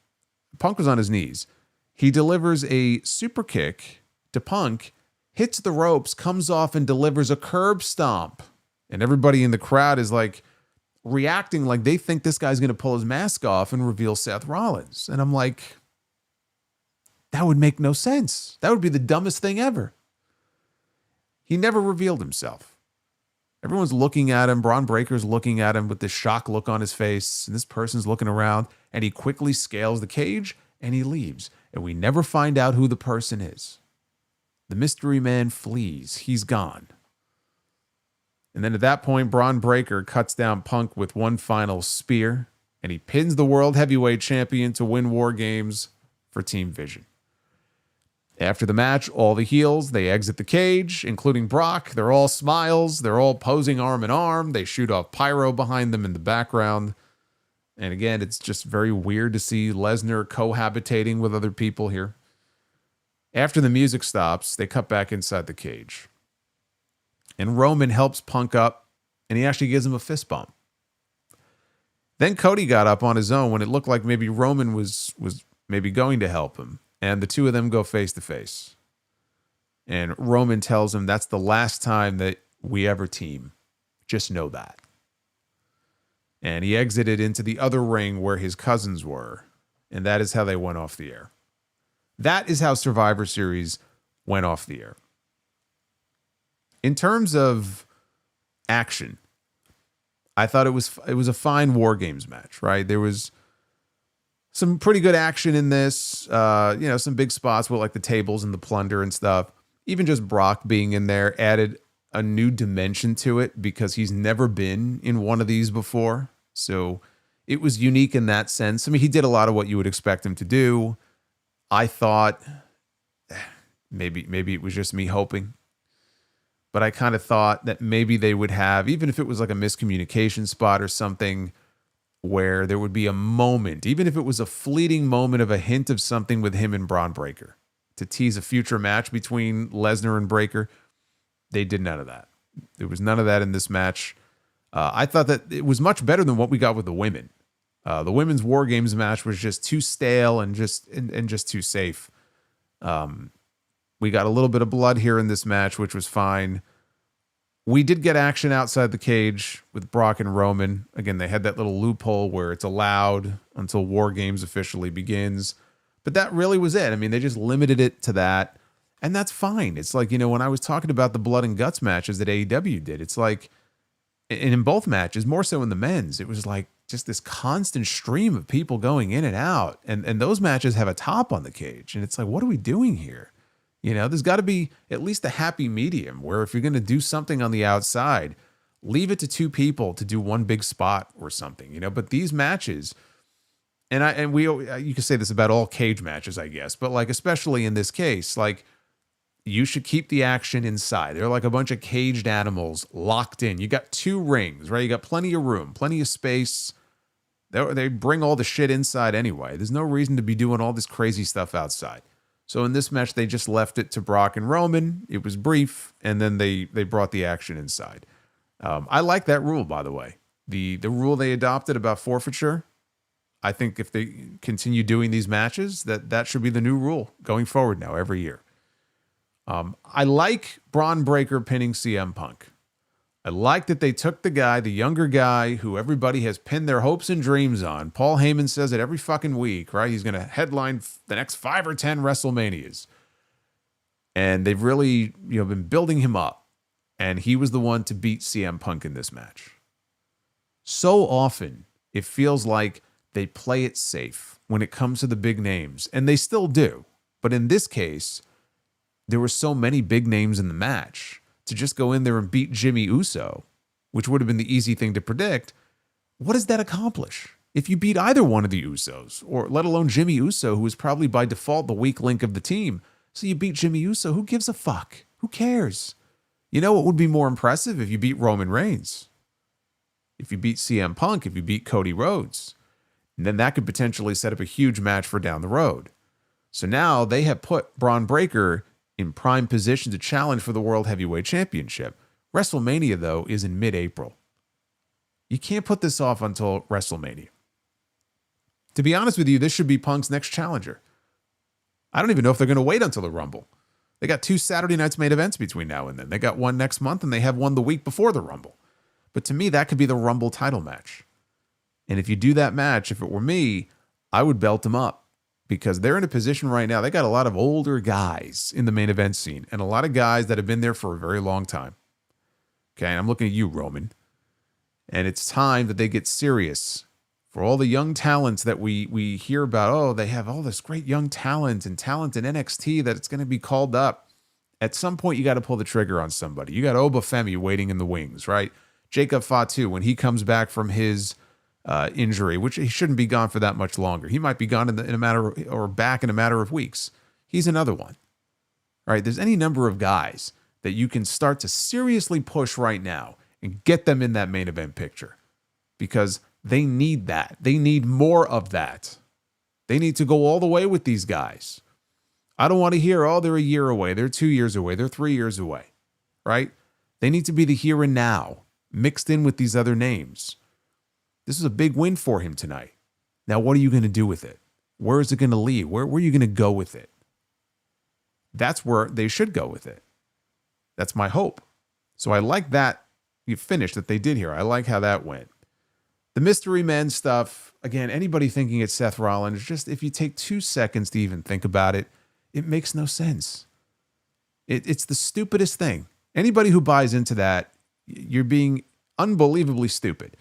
Punk was on his knees. He delivers a super kick to Punk, hits the ropes, comes off, and delivers a curb stomp. And everybody in the crowd is like reacting like they think this guy's going to pull his mask off and reveal Seth Rollins. And I'm like, that would make no sense. That would be the dumbest thing ever. He never revealed himself. Everyone's looking at him. Braun Breaker's looking at him with this shock look on his face. And this person's looking around, and he quickly scales the cage and he leaves. And we never find out who the person is. The mystery man flees. He's gone. And then at that point, Braun Breaker cuts down Punk with one final spear, and he pins the World Heavyweight Champion to win War Games for Team Vision. After the match, all the heels, they exit the cage, including Brock. They're all smiles. They're all posing arm in arm. They shoot off pyro behind them in the background. And again, it's just very weird to see Lesnar cohabitating with other people here. After the music stops, they cut back inside the cage. And Roman helps Punk up, and he actually gives him a fist bump. Then Cody got up on his own when it looked like maybe Roman was maybe going to help him. And the two of them go face to face. And Roman tells him, that's the last time that we ever team. Just know that. And he exited into the other ring where his cousins were. And that is how they went off the air. That is how Survivor Series went off the air. In terms of action, I thought it was a fine War Games match, right? There was some pretty good action in this, some big spots with like the tables and the plunder and stuff. Even just Brock being in there added a new dimension to it because he's never been in one of these before. So it was unique in that sense. I mean, he did a lot of what you would expect him to do. I thought maybe it was just me hoping, but I kind of thought that maybe they would have, even if it was like a miscommunication spot or something, where there would be a moment, even if it was a fleeting moment of a hint of something with him and Braun Breaker to tease a future match between Lesnar and Breaker. They did none of that. There was none of that in this match. I thought that it was much better than what we got with the women. The women's War Games match was just too stale and just too safe. We got a little bit of blood here in this match, which was fine. We did get action outside the cage with Brock and Roman. Again, they had that little loophole where it's allowed until War Games officially begins. But that really was it. I mean, they just limited it to that. And that's fine. It's like, when I was talking about the blood and guts matches that AEW did, it's like, and in both matches, more so in the men's, it was like just this constant stream of people going in and out. And those matches have a top on the cage. And it's like, what are we doing here? There's got to be at least a happy medium where if you're going to do something on the outside, leave it to two people to do one big spot or something, But these matches, you can say this about all cage matches, I guess, but like especially in this case, like you should keep the action inside. They're like a bunch of caged animals locked in. You got two rings, right? You got plenty of room, plenty of space. They bring all the shit inside anyway. There's no reason to be doing all this crazy stuff outside. So in this match, they just left it to Brock and Roman. It was brief, and then they brought the action inside. I like that rule, by the way. The rule they adopted about forfeiture, I think if they continue doing these matches, that should be the new rule going forward now every year. I like Braun Breaker pinning CM Punk. I like that they took the younger guy who everybody has pinned their hopes and dreams on. Paul Heyman says it every fucking week, right? He's going to headline the next 5 or 10 WrestleManias. And they've really, been building him up. And he was the one to beat CM Punk in this match. So often, it feels like they play it safe when it comes to the big names, and they still do. But in this case, there were so many big names in the match. To just go in there and beat Jimmy Uso, which would have been the easy thing to predict, what does that accomplish? If you beat either one of the Usos, or let alone Jimmy Uso, who is probably by default the weak link of the team, so you beat Jimmy Uso, who gives a fuck? Who cares? You know what would be more impressive? If you beat Roman Reigns, if you beat CM Punk, if you beat Cody Rhodes, and then that could potentially set up a huge match for down the road. So now they have put Braun Breaker in prime position to challenge for the World Heavyweight Championship. WrestleMania, though, is in mid-April. You can't put this off until WrestleMania. To be honest with you, this should be Punk's next challenger. I don't even know if they're going to wait until the Rumble. They got 2 Saturday night's main events between now and then. They got one next month, and they have one the week before the Rumble. But to me, that could be the Rumble title match. And if you do that match, if it were me, I would belt them up. Because they're in a position right now, they got a lot of older guys in the main event scene. And a lot of guys that have been there for a very long time. Okay, I'm looking at you, Roman. And it's time that they get serious. For all the young talents that we hear about, oh, they have all this great young talent and talent in NXT that it's going to be called up. At some point, you got to pull the trigger on somebody. You got Obafemi waiting in the wings, right? Jacob Fatu, when he comes back from his injury, which he shouldn't be gone for that much longer. He might be gone in a matter of, or back in a matter of weeks. He's another one. All right, there's any number of guys that you can start to seriously push right now and get them in that main event picture because they need that. They need more of that. They need to go all the way with these guys. I don't want to hear, oh, they're a year away. They're 2 years away. They're 3 years away, right? They need to be the here and now mixed in with these other names. This is a big win for him tonight. Now, what are you going to do with it? Where is it going to lead? Where are you going to go with it? That's where they should go with it. That's my hope. So I like that finish that they did here. I like how that went. The mystery men stuff, again, anybody thinking it's Seth Rollins, just if you take 2 seconds to even think about it, it makes no sense. It's the stupidest thing. Anybody who buys into that, you're being unbelievably stupid.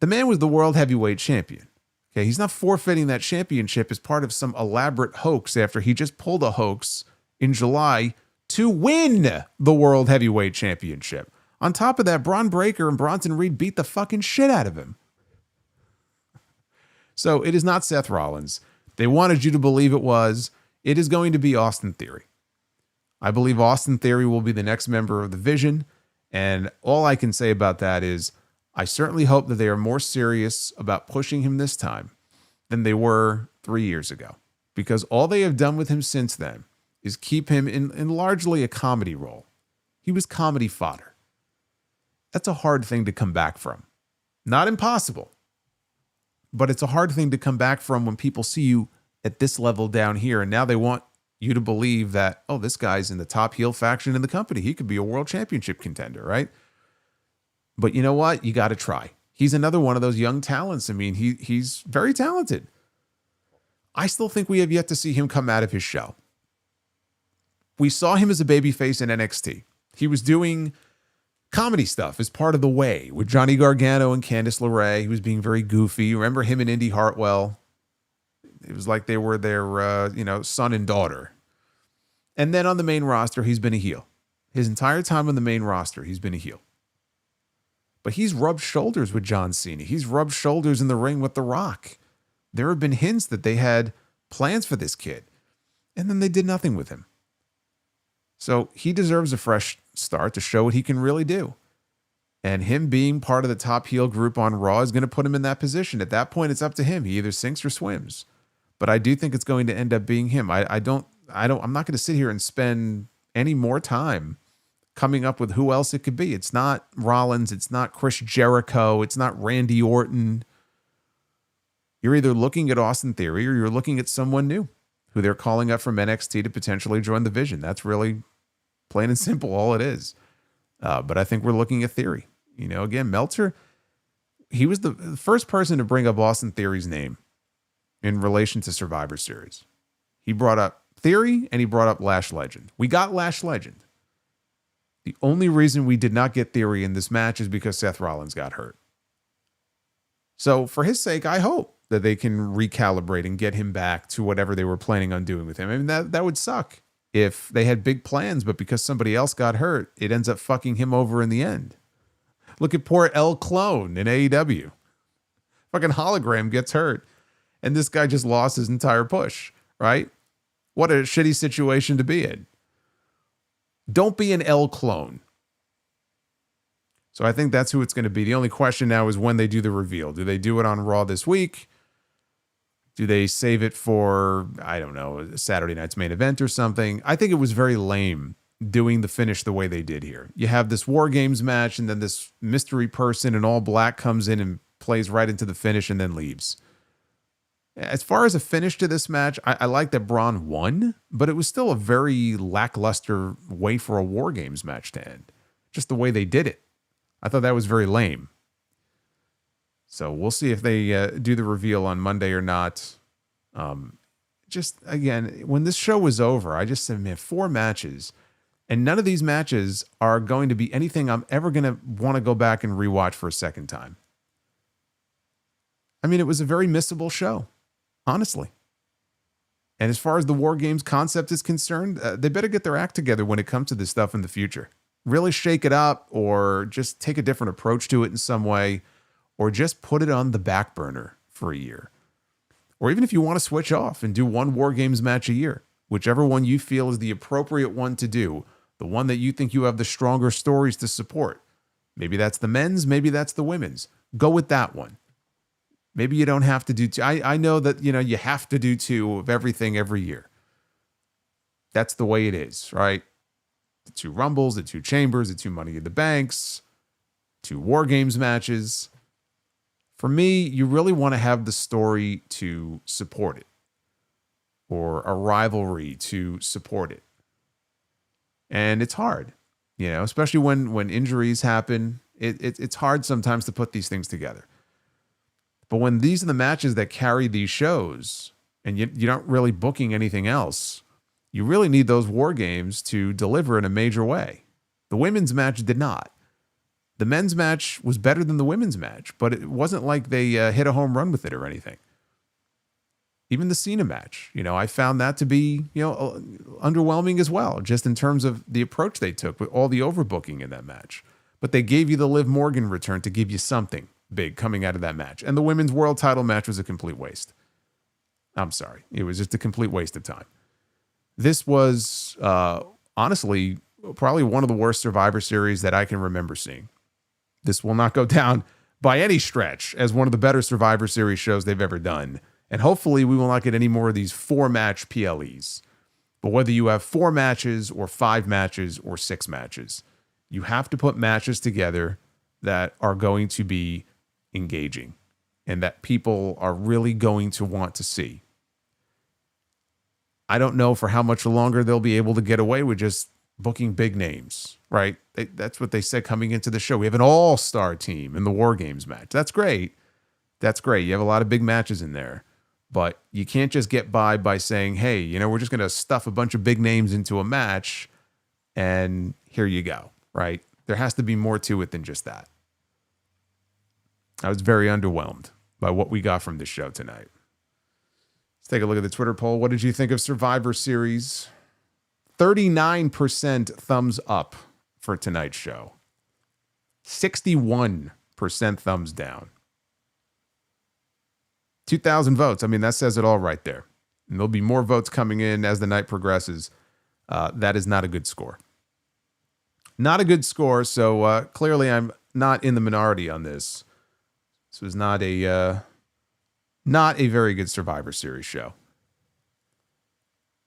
The man was the world heavyweight champion. Okay, he's not forfeiting that championship as part of some elaborate hoax after he just pulled a hoax in July to win the world heavyweight championship. On top of that, Braun Breaker and Bronson Reed beat the fucking shit out of him. So it is not Seth Rollins. They wanted you to believe it was. It is going to be Austin Theory. I believe Austin Theory will be the next member of the Vision. And all I can say about that is I certainly hope that they are more serious about pushing him this time than they were 3 years ago. Because all they have done with him since then is keep him in largely a comedy role. He was comedy fodder. That's a hard thing to come back from. Not impossible, but it's a hard thing to come back from when people see you at this level down here, and now they want you to believe that, oh, this guy's in the top heel faction in the company. He could be a world championship contender, right? But you know what? You got to try. He's another one of those young talents. I mean, he's very talented. I still think we have yet to see him come out of his shell. We saw him as a babyface in NXT. He was doing comedy stuff as part of The Way with Johnny Gargano and Candice LeRae. He was being very goofy. Remember him and Indy Hartwell? It was like they were their, son and daughter. And then on the main roster, he's been a heel. His entire time on the main roster, he's been a heel. But he's rubbed shoulders with John Cena. He's rubbed shoulders in the ring with The Rock. There have been hints that they had plans for this kid. And then they did nothing with him. So he deserves a fresh start to show what he can really do. And him being part of the top heel group on Raw is going to put him in that position. At that point, it's up to him. He either sinks or swims. But I do think it's going to end up being him. I'm not going to sit here and spend any more time coming up with who else it could be. It's not Rollins. It's not Chris Jericho. It's not Randy Orton. You're either looking at Austin Theory or you're looking at someone new who they're calling up from NXT to potentially join the Vision. That's really plain and simple all it is. But I think we're looking at Theory. Again, Meltzer, he was the first person to bring up Austin Theory's name in relation to Survivor Series. He brought up Theory and he brought up Lash Legend. We got Lash Legend. The only reason we did not get Theory in this match is because Seth Rollins got hurt. So for his sake, I hope that they can recalibrate and get him back to whatever they were planning on doing with him. I mean, that would suck if they had big plans, but because somebody else got hurt, it ends up fucking him over in the end. Look at poor El Clone in AEW. Fucking Hologram gets hurt, and this guy just lost his entire push, right? What a shitty situation to be in. Don't be an El Clone. So I think that's who it's going to be. The only question now is when they do the reveal. Do they do it on Raw this week? Do they save it for, I don't know, Saturday night's main event or something? I think it was very lame doing the finish the way they did here. You have this War Games match, and then this mystery person in all black comes in and plays right into the finish and then leaves. As far as a finish to this match, I like that Braun won, but it was still a very lackluster way for a War Games match to end. Just the way they did it. I thought that was very lame. So we'll see if they do the reveal on Monday or not. Just, again, when this show was over, I just said, man, 4 matches. And none of these matches are going to be anything I'm ever going to want to go back and rewatch for a second time. I mean, it was a very missable show, honestly. And as far as the War Games concept is concerned, they better get their act together when it comes to this stuff in the future. Really shake it up, or just take a different approach to it in some way, or just put it on the back burner for a year. Or even if you want to switch off and do one War Games match a year, whichever one you feel is the appropriate one to do, the one that you think you have the stronger stories to support. Maybe that's the men's, maybe that's the women's. Go with that one. Maybe you don't have to do 2. I know that, you have to do 2 of everything every year. That's the way it is, right? The 2 Rumbles, the 2 Chambers, the 2 Money in the Banks, 2 War Games matches. For me, you really want to have the story to support it, or a rivalry to support it. And it's hard, especially when injuries happen. It's hard sometimes to put these things together. But when these are the matches that carry these shows, and you're not really booking anything else, you really need those War Games to deliver in a major way. The women's match did not. The men's match was better than the women's match, but it wasn't like they hit a home run with it or anything. Even the Cena match, I found that to be, underwhelming as well, just in terms of the approach they took with all the overbooking in that match. But they gave you the Liv Morgan return to give you something big coming out of that match. And the women's world title match was a complete waste. I'm sorry. It was just a complete waste of time. This was, honestly, probably one of the worst Survivor Series that I can remember seeing. This will not go down by any stretch as one of the better Survivor Series shows they've ever done. And hopefully we will not get any more of these 4-match PLEs. But whether you have 4 matches or 5 matches or 6 matches, you have to put matches together that are going to be engaging and that people are really going to want to see. I don't know for how much longer they'll be able to get away with just booking big names, right? That's what they said coming into the show. We have an all-star team in the War Games match. That's great. That's great. You have a lot of big matches in there. But you can't just get by saying, hey, we're just going to stuff a bunch of big names into a match and here you go, right? There has to be more to it than just that. I was very underwhelmed by what we got from this show tonight. Let's take a look at the Twitter poll. What did you think of Survivor Series? 39% thumbs up for tonight's show. 61% thumbs down. 2,000 votes. I mean, that says it all right there. And there'll be more votes coming in as the night progresses. That is not a good score. Not a good score, so clearly I'm not in the minority on this. This was not a very good Survivor Series show.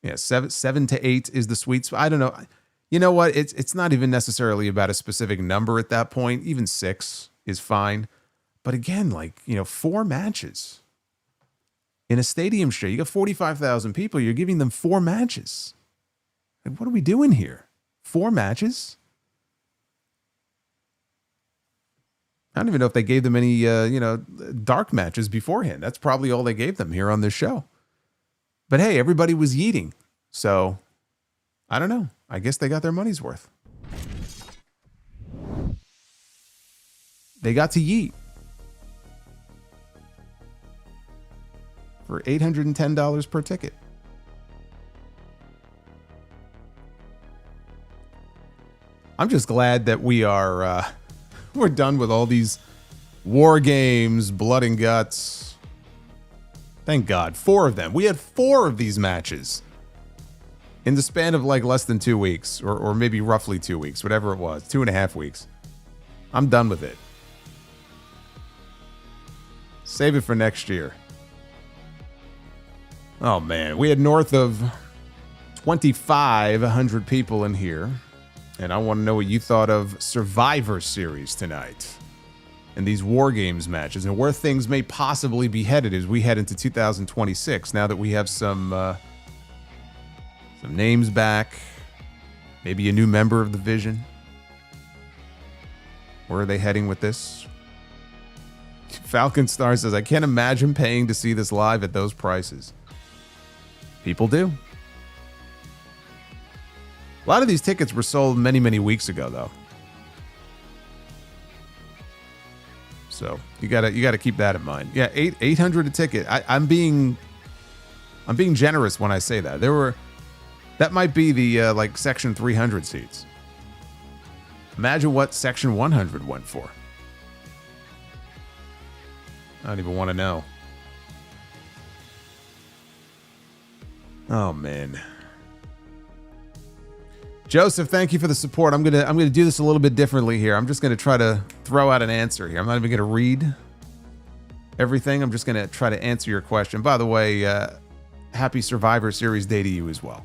Yeah, 7 to 8 is the sweet spot. I don't know. You know what? It's not even necessarily about a specific number at that point. Even 6 is fine. But again, 4 matches in a stadium show. You got 45,000 people. You're giving them 4 matches. What are we doing here? 4 matches? I don't even know if they gave them any, dark matches beforehand. That's probably all they gave them here on this show. But hey, everybody was yeeting. So, I don't know. I guess they got their money's worth. They got to yeet. for $810 per ticket. I'm just glad that we are we're done with all these war games, blood and guts. Thank God, 4 of them. We had 4 of these matches in the span of like less than 2 weeks, or maybe roughly 2 weeks, whatever it was, 2.5 weeks. I'm done with it. Save it for next year. Oh man, we had north of 2,500 people in here. And I want to know what you thought of Survivor Series tonight. And these War Games matches. And where things may possibly be headed as we head into 2026. Now that we have some names back. Maybe a new member of the Vision. Where are they heading with this? Falcon Star says, I can't imagine paying to see this live at those prices. People do. A lot of these tickets were sold many, many weeks ago, though. So you gotta keep that in mind. Yeah, $800 a ticket. I'm being generous when I say that. That might be the like section 300 seats. Imagine what section 100 went for. I don't even want to know. Oh man. Joseph, thank you for the support. I'm gonna do this a little bit differently here. I'm just gonna try to throw out an answer here. I'm not even gonna read everything. I'm just gonna try to answer your question. By the way, happy Survivor Series Day to you as well.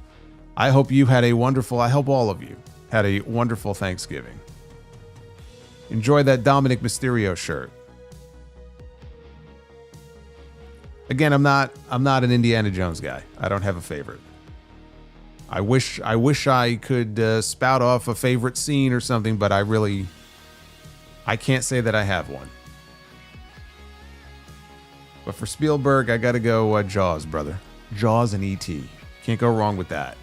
I hope you had a wonderful. I hope all of you had a wonderful Thanksgiving. Enjoy that Dominik Mysterio shirt. Again, I'm not an Indiana Jones guy. I don't have a favorite. I wish I could spout off a favorite scene or something, but I can't say that I have one. But for Spielberg, I gotta go Jaws, brother. Jaws and E.T. Can't go wrong with that.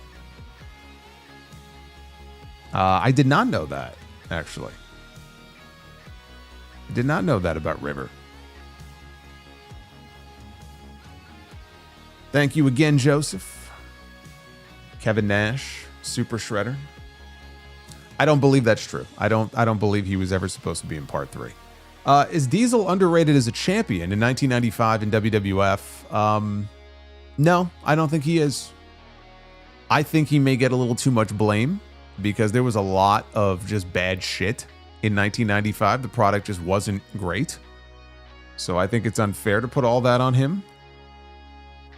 I did not know that, actually. I did not know that about River. Thank you again, Joseph. Kevin Nash, Super Shredder. I don't believe that's true. I don't believe he was ever supposed to be in part 3. Is Diesel underrated as a champion in 1995 in WWF? No, I don't think he is. I think he may get a little too much blame because there was a lot of just bad shit in 1995. The product just wasn't great. So I think it's unfair to put all that on him.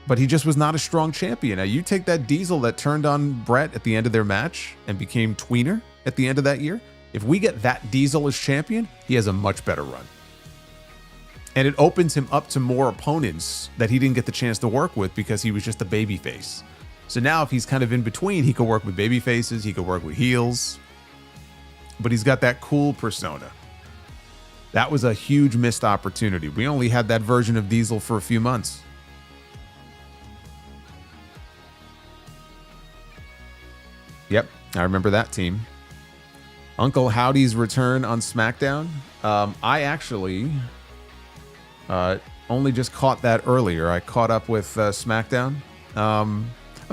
But he just was not a strong champion. Now, you take that Diesel that turned on Brett at the end of their match and became tweener at the end of that year. If we get that Diesel as champion, he has a much better run. And it opens him up to more opponents that he didn't get the chance to work with because he was just a babyface. So now if he's kind of in between, he could work with babyfaces, he could work with heels. But he's got that cool persona. That was a huge missed opportunity. We only had that version of Diesel for a few months. Yep, I remember that team. Uncle Howdy's return on SmackDown. I actually only just caught that earlier. I caught up with SmackDown. I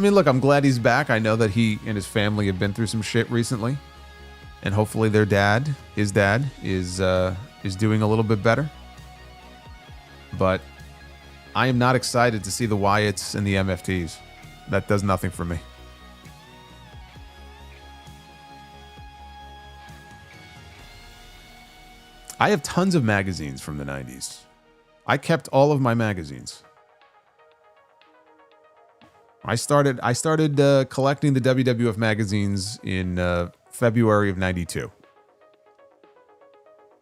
mean, look, I'm glad he's back. I know that he and his family have been through some shit recently. And hopefully their dad, his dad, is doing a little bit better. But I am not excited to see the Wyatts and the MFTs. That does nothing for me. I have tons of magazines from the 90s. I kept all of my magazines. I started collecting the WWF magazines in February of 92.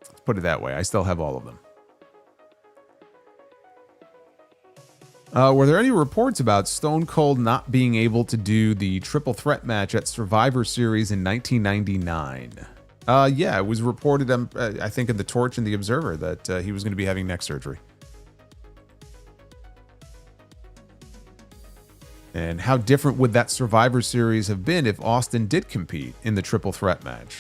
Let's put it that way. I still have all of them. Were there any reports about Stone Cold not being able to do the triple threat match at Survivor Series in 1999? Yeah, it was reported, I think, in the Torch and the Observer that he was going to be having neck surgery. And how different would that Survivor Series have been if Austin did compete in the triple threat match?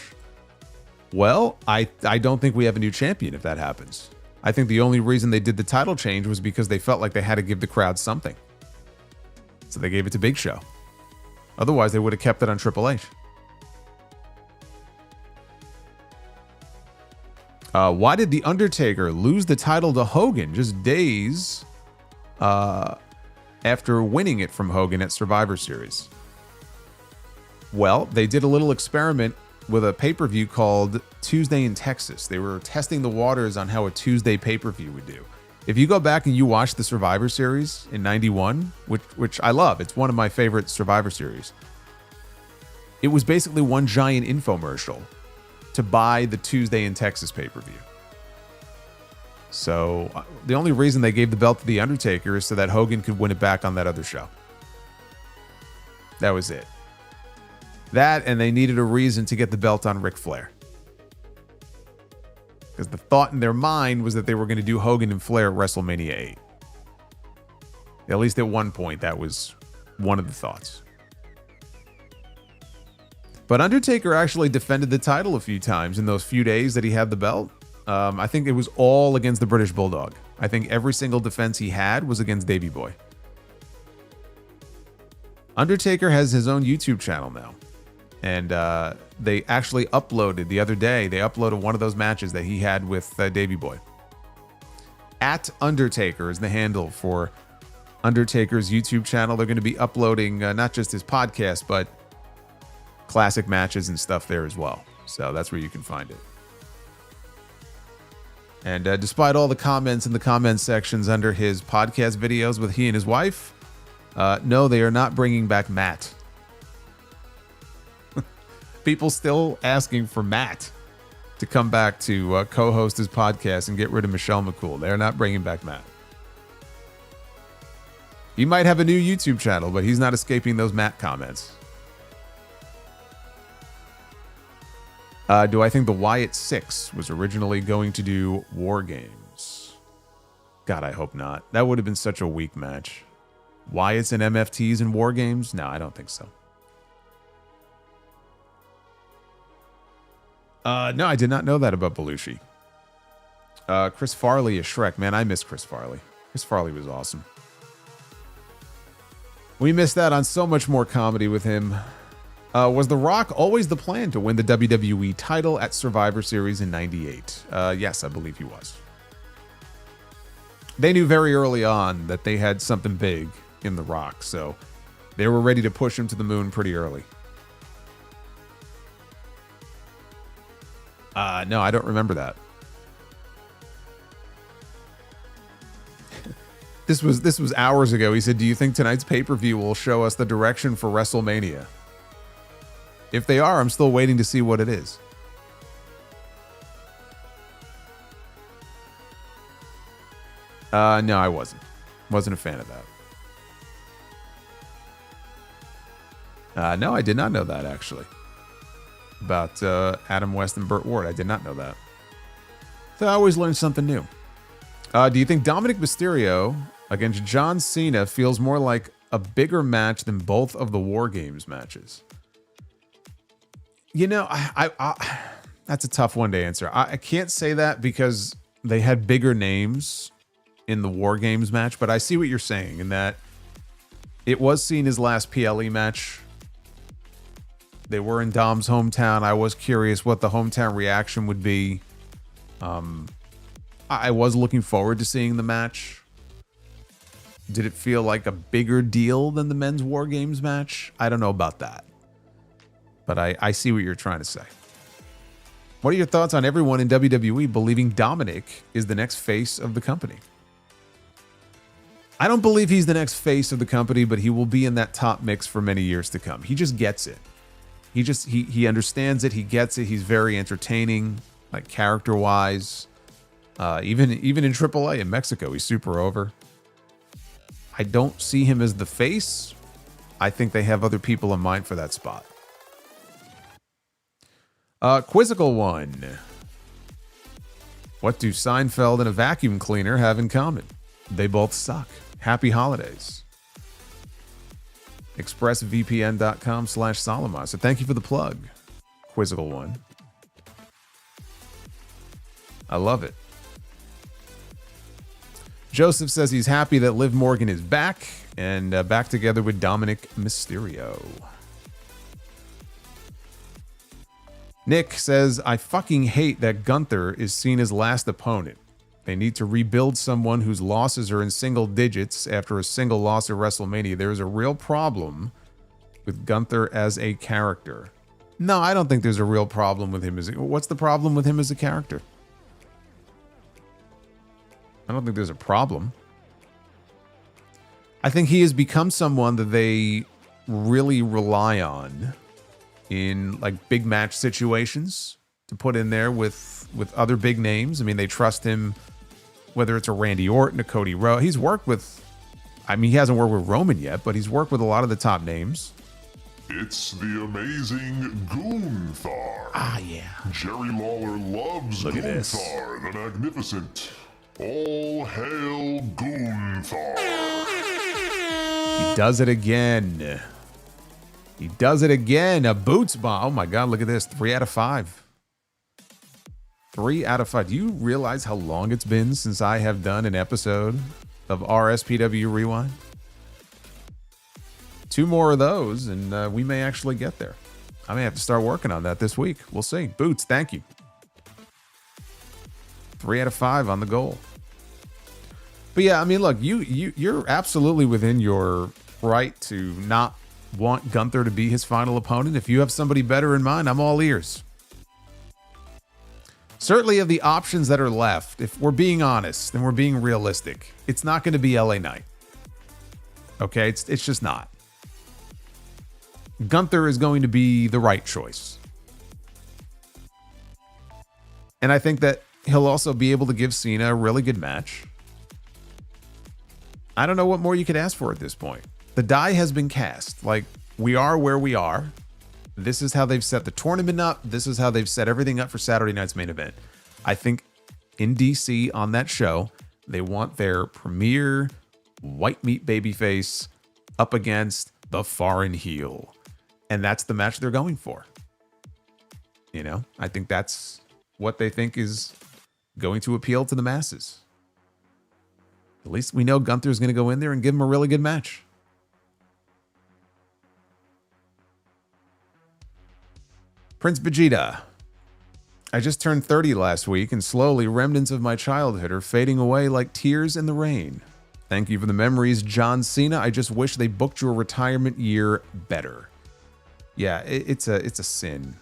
Well, I don't think we have a new champion if that happens. I think the only reason they did the title change was because they felt like they had to give the crowd something. So they gave it to Big Show. Otherwise, they would have kept it on Triple H. Why did The Undertaker lose the title to Hogan just days after winning it from Hogan at Survivor Series? Well, they did a little experiment with a pay-per-view called Tuesday in Texas. They were testing the waters on how a Tuesday pay-per-view would do. If you go back and you watch the Survivor Series in '91, which I love, it's one of my favorite Survivor Series, it was basically one giant infomercial to buy the Tuesday in Texas pay-per-view. So the only reason they gave the belt to The Undertaker is so that Hogan could win it back on that other show. That was it. That, and they needed a reason to get the belt on Ric Flair. Because the thought in their mind was that they were going to do Hogan and Flair at WrestleMania 8. At least at one point, that was one of the thoughts. But Undertaker actually defended the title a few times in those few days that he had the belt. I think it was all against the British Bulldog. I think every single defense he had was against Davey Boy. Undertaker has his own YouTube channel now. And they actually uploaded the other day, they uploaded one of those matches that he had with Davey Boy. At Undertaker is the handle for Undertaker's YouTube channel. They're going to be uploading not just his podcast, but classic matches and stuff there as well. So that's where you can find it. And despite all the comments in the comment sections under his podcast videos with he and his wife, no, they are not bringing back Matt. People still asking for Matt to come back to co-host his podcast and get rid of Michelle McCool. They're not bringing back Matt. He might have a new YouTube channel, but he's not escaping those Matt comments. Do I think the Wyatt Six was originally going to do War Games? God, I hope not. That would have been such a weak match. Wyatt's and MFTs in War Games? No, I don't think so. No, I did not know that about Belushi. Chris Farley is Shrek. Man, I miss Chris Farley. Chris Farley was awesome. We missed out on so much more comedy with him. Was The Rock always the plan to win the WWE title at Survivor Series in '98? Yes, I believe he was. They knew very early on that they had something big in The Rock, so they were ready to push him to the moon pretty early. No, I don't remember that. This was hours ago. He said, "Do you think tonight's pay-per-view will show us the direction for WrestleMania?" If they are, I'm still waiting to see what it is. No, I wasn't. Wasn't a fan of that. No, I did not know that, actually. About Adam West and Burt Ward. I did not know that. So I always learn something new. Do you think Dominik Mysterio against John Cena feels more like a bigger match than both of the War Games matches? You know, I that's a tough one to answer. I can't say that because they had bigger names in the War Games match, but I see what you're saying in that it was Cena's last PLE match. They were in Dom's hometown. I was curious what the hometown reaction would be. I was looking forward to seeing the match. Did it feel like a bigger deal than the men's War Games match? I don't know about that. But I see what you're trying to say. What are your thoughts on everyone in WWE believing Dominik is the next face of the company? I don't believe he's the next face of the company, but he will be in that top mix for many years to come. He just gets it. He understands it. He gets it. He's very entertaining, like character-wise. Even in AAA in Mexico, he's super over. I don't see him as the face. I think they have other people in mind for that spot. Quizzical one. What do Seinfeld and a vacuum cleaner have in common? They both suck. Happy holidays. ExpressVPN.com/Solomonster. Thank you for the plug, Quizzical one. I love it. Joseph says he's happy that Liv Morgan is back and back together with Dominik Mysterio. Nick says, I fucking hate that Gunther is Cena's last opponent. They need to rebuild someone whose losses are in single digits after a single loss at WrestleMania. There is a real problem with Gunther as a character. No, I don't think there's a real problem with him. What's the problem with him as a character? I don't think there's a problem. I think he has become someone that they really rely on in like big match situations to put in there with other big names. I mean, they trust him, whether it's a Randy Orton, a Cody Rhodes. He's worked with, I mean, he hasn't worked with Roman yet, but he's worked with a lot of the top names. It's the amazing Gunther. Ah, yeah. Jerry Lawler loves Look at this. Gunther, the Magnificent. All hail Gunther. He does it again. He does it again. A boots bomb. Oh my God, look at this. 3 out of 5. 3 out of 5. Do you realize how long it's been since I have done an episode of RSPW Rewind? 2 more of those, and we may actually get there. I may have to start working on that this week. We'll see. Boots, thank you. 3 out of 5 on the goal. But yeah, I mean, look, you're absolutely within your right to not want Gunther to be his final opponent. If you have somebody better in mind, I'm all ears. Certainly of the options that are left, if we're being honest and we're being realistic, it's not going to be LA Knight. Okay, it's just not. Gunther is going to be the right choice. And I think that he'll also be able to give Cena a really good match. I don't know what more you could ask for at this point. The die has been cast. Like, we are where we are. This is how they've set the tournament up. This is how they've set everything up for Saturday night's main event. I think in DC on that show, they want their premier white meat babyface up against the foreign heel. And that's the match they're going for. You know, I think that's what they think is going to appeal to the masses. At least we know Gunther's going to go in there and give him a really good match. Prince Vegeta. I just turned 30 last week, and slowly remnants of my childhood are fading away like tears in the rain. Thank you for the memories, John Cena. I just wish they booked your retirement year better. Yeah, it's a sin.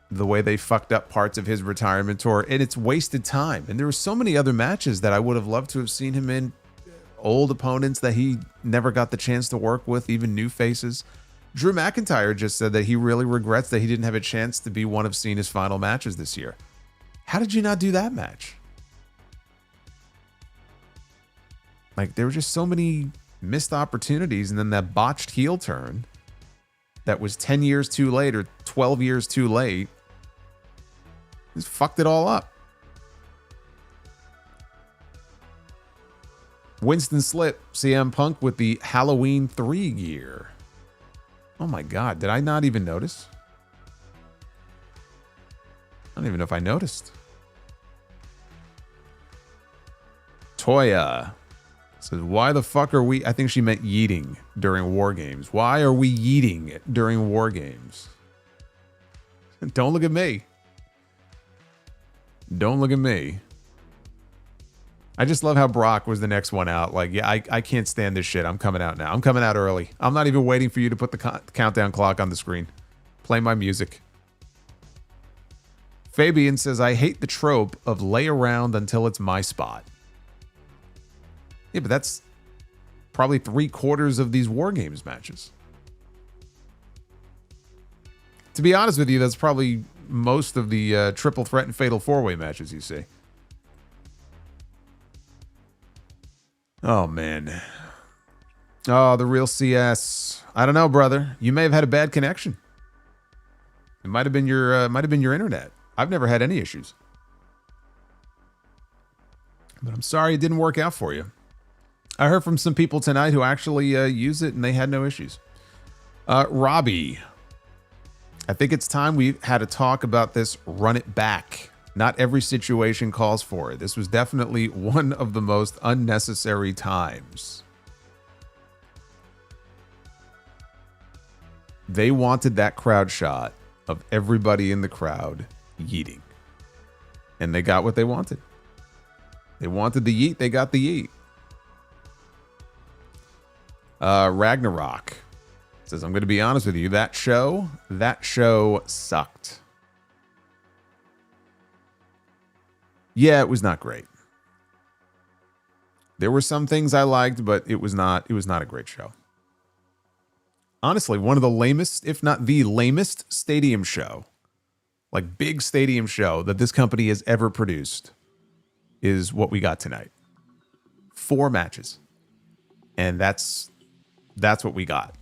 The way they fucked up parts of his retirement tour, and it's wasted time. And there were so many other matches that I would have loved to have seen him in. Old opponents that he never got the chance to work with, even new faces. Drew McIntyre just said that he really regrets that he didn't have a chance to be one of Cena's final matches this year. How did you not do that match? Like, there were just so many missed opportunities, and then that botched heel turn that was 10 years too late or 12 years too late just fucked it all up. Winston Slip, CM Punk with the Halloween 3 gear. Oh my God, did I not even notice? I don't even know if I noticed. Toya says, why the fuck are we... I think she meant yeeting during War Games. Why are we yeeting during War Games? Don't look at me. Don't look at me. I just love how Brock was the next one out. Like, yeah, I can't stand this shit. I'm coming out now. I'm coming out early. I'm not even waiting for you to put the countdown clock on the screen. Play my music. Fabian says, I hate the trope of lay around until it's my spot. Yeah, but that's probably 3/4 of these War Games matches. To be honest with you, that's probably most of the triple threat and fatal 4-way matches you see. Oh, man. Oh, the real CS. I don't know, brother. You may have had a bad connection. It might have been your internet. I've never had any issues. But I'm sorry it didn't work out for you. I heard from some people tonight who actually use it and they had no issues. Robbie. I think it's time we had a talk about this run it back Not every situation calls for it. This was definitely one of the most unnecessary times. They wanted that crowd shot of everybody in the crowd yeeting. And they got what they wanted. They wanted the yeet, they got the yeet. Ragnarok says, I'm going to be honest with you. That show sucked. Yeah, it was not great. There were some things I liked, but it was not a great show. Honestly, one of the lamest, if not the lamest stadium show, like big stadium show that this company has ever produced is what we got tonight. 4 matches. And that's what we got.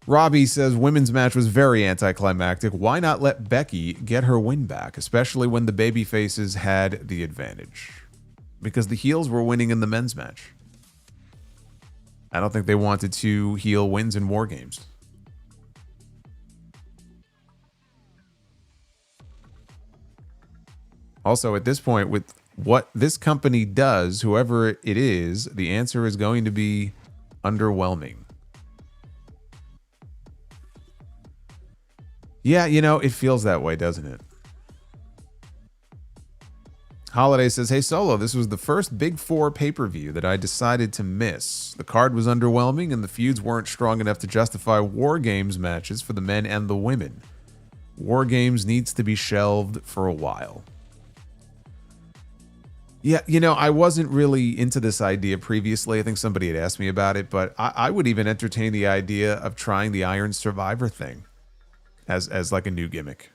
Robbie says women's match was very anticlimactic. Why not let Becky get her win back, especially when the baby faces had the advantage? Because the heels were winning in the men's match. I don't think they wanted to heel wins in War Games. Also, at this point, with what this company does, whoever it is, the answer is going to be underwhelming. Yeah, you know, it feels that way, doesn't it? Holiday says, hey, Solo, this was the first Big Four pay-per-view that I decided to miss. The card was underwhelming, and the feuds weren't strong enough to justify War Games matches for the men and the women. War Games needs to be shelved for a while. Yeah, you know, I wasn't really into this idea previously. I think somebody had asked me about it, but I would even entertain the idea of trying the Iron Survivor thing as like a new gimmick.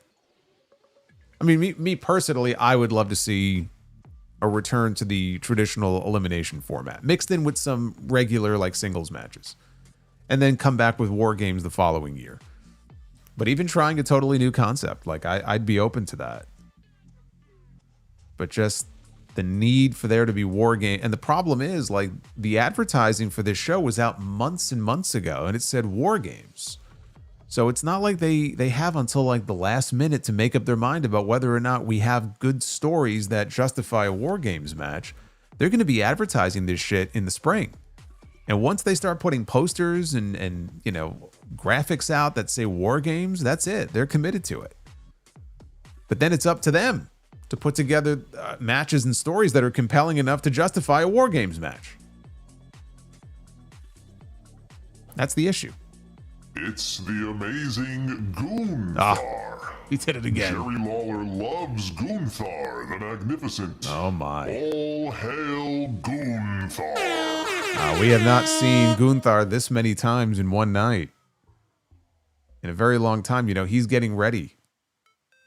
I mean, me personally, I would love to see a return to the traditional elimination format, mixed in with some regular like singles matches, and then come back with War Games the following year. But even trying a totally new concept, like I'd be open to that. But just the need for there to be War Game, and the problem is like the advertising for this show was out months and months ago, and it said War Games. So it's not like they have until like the last minute to make up their mind about whether or not we have good stories that justify a War Games match. They're going to be advertising this shit in the spring. And once they start putting posters and you know, graphics out that say War Games, that's it. They're committed to it. But then it's up to them to put together matches and stories that are compelling enough to justify a War Games match. That's the issue. It's the amazing Goonthar. He did it again. Jerry Lawler loves Goonthar, the Magnificent. Oh my. All hail Goonthar. We have not seen Goonthar this many times in one night. In a very long time. You know, he's getting ready.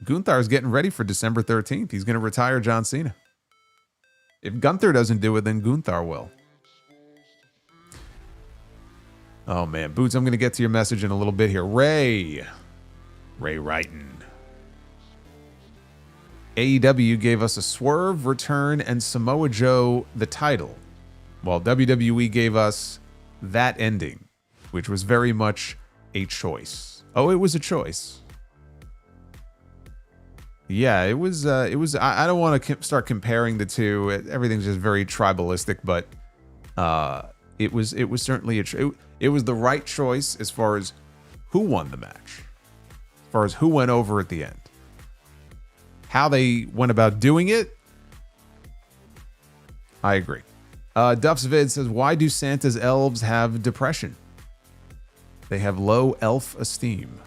Gunthar's getting ready for December 13th. He's going to retire John Cena. If Gunther doesn't do it, then Goonthar will. Oh, man. Boots, I'm going to get to your message in a little bit here. Ray Wrighton. AEW gave us a Swerve return and Samoa Joe the title, while WWE gave us that ending, which was very much a choice. Oh, it was a choice. Yeah, it was. I don't want to start comparing the two. Everything's just very tribalistic, but it was certainly it was the right choice as far as who won the match, as far as who went over at the end. How they went about doing it, I agree. Duff's Vid says, why do Santa's elves have depression? They have low elf esteem.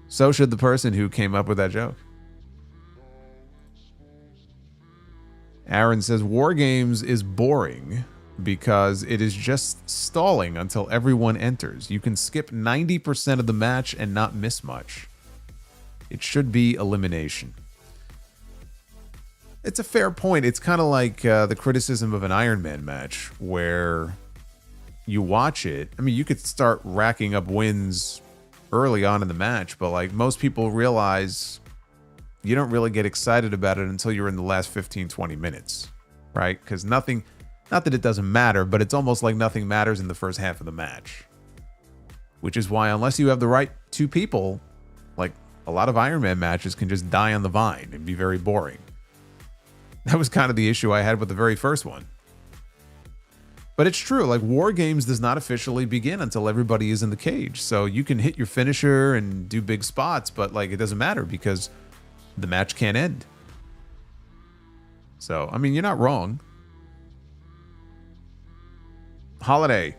So should the person who came up with that joke. Aaron says, War Games is boring because it is just stalling until everyone enters. You can skip 90% of the match and not miss much. It should be elimination. It's a fair point. It's kind of like the criticism of an Iron Man match where you watch it. I mean, you could start racking up wins early on in the match, but like most people realize you don't really get excited about it until you're in the last 15, 20 minutes, right? Because nothing, not that it doesn't matter, but it's almost like nothing matters in the first half of the match. which is why unless you have the right two people, like a lot of Iron Man matches can just die on the vine and be very boring. That was kind of the issue I had with the very first one. But it's true, like War Games does not officially begin until everybody is in the cage. So you can hit your finisher and do big spots, but like it doesn't matter because the match can't end. So, I mean, you're not wrong. Holiday.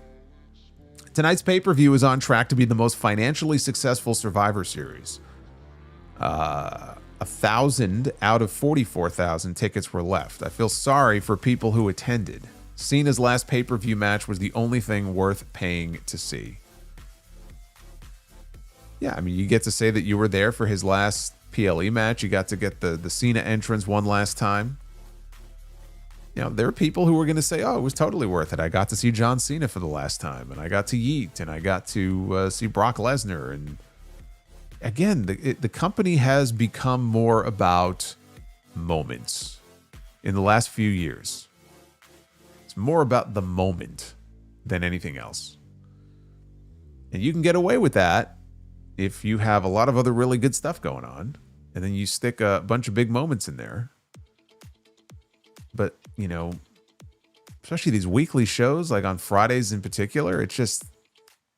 Tonight's pay-per-view is on track to be the most financially successful Survivor Series. 1,000 out of 44,000 tickets were left. I feel sorry for people who attended. Cena's last pay-per-view match was the only thing worth paying to see. Yeah, I mean, you get to say that you were there for his last PLE match. You got to get the Cena entrance one last time. You know, there are people who were going to say, oh, it was totally worth it. I got to see John Cena for the last time, and I got to Yeet, and I got to see Brock Lesnar. And again, the company has become more about moments in the last few years. It's more about the moment than anything else. And you can get away with that if you have a lot of other really good stuff going on, and then you stick a bunch of big moments in there. But, you know, especially these weekly shows, like on Fridays in particular, it's just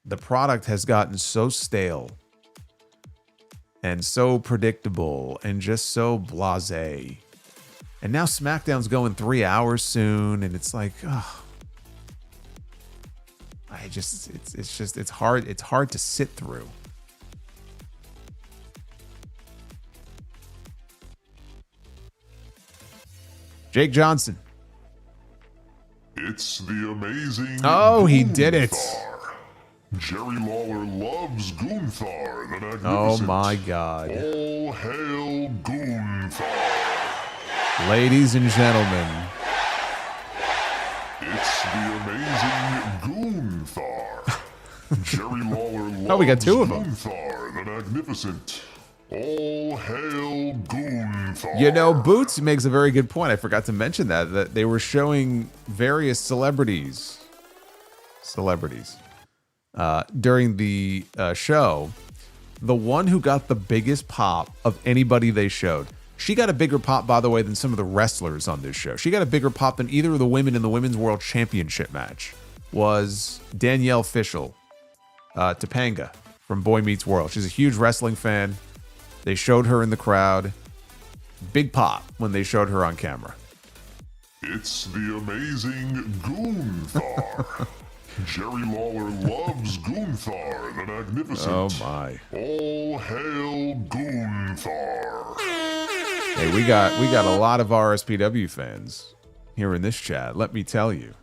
the product has gotten so stale and so predictable and just so blasé. And now SmackDown's going 3 hours soon, and it's like, oh, it's hard. It's hard to sit through. Jake Johnson. It's the amazing. Oh, he did it. Jerry Lawler loves Gunther, the magnificent. Oh my God. All hail Gunther. Ladies and gentlemen. It's the amazing Gunther. Jerry Lawler loves Oh, we got two of them. Gunther, the magnificent. All hail Gunther. You know, Boots makes a very good point. I forgot to mention that they were showing various celebrities during the show. The one who got the biggest pop of anybody they showed. She got a bigger pop, by the way, than some of the wrestlers on this show. She got a bigger pop than either of the women in the Women's World Championship match. Was Danielle Fishel, Topanga from Boy Meets World. She's a huge wrestling fan. They showed her in the crowd. Big pop when they showed her on camera. It's the amazing Gunther. Jerry Lawler loves Gunther, the magnificent. Oh my. All hail Gunther. Hey, we got a lot of RSPW fans here in this chat, let me tell you.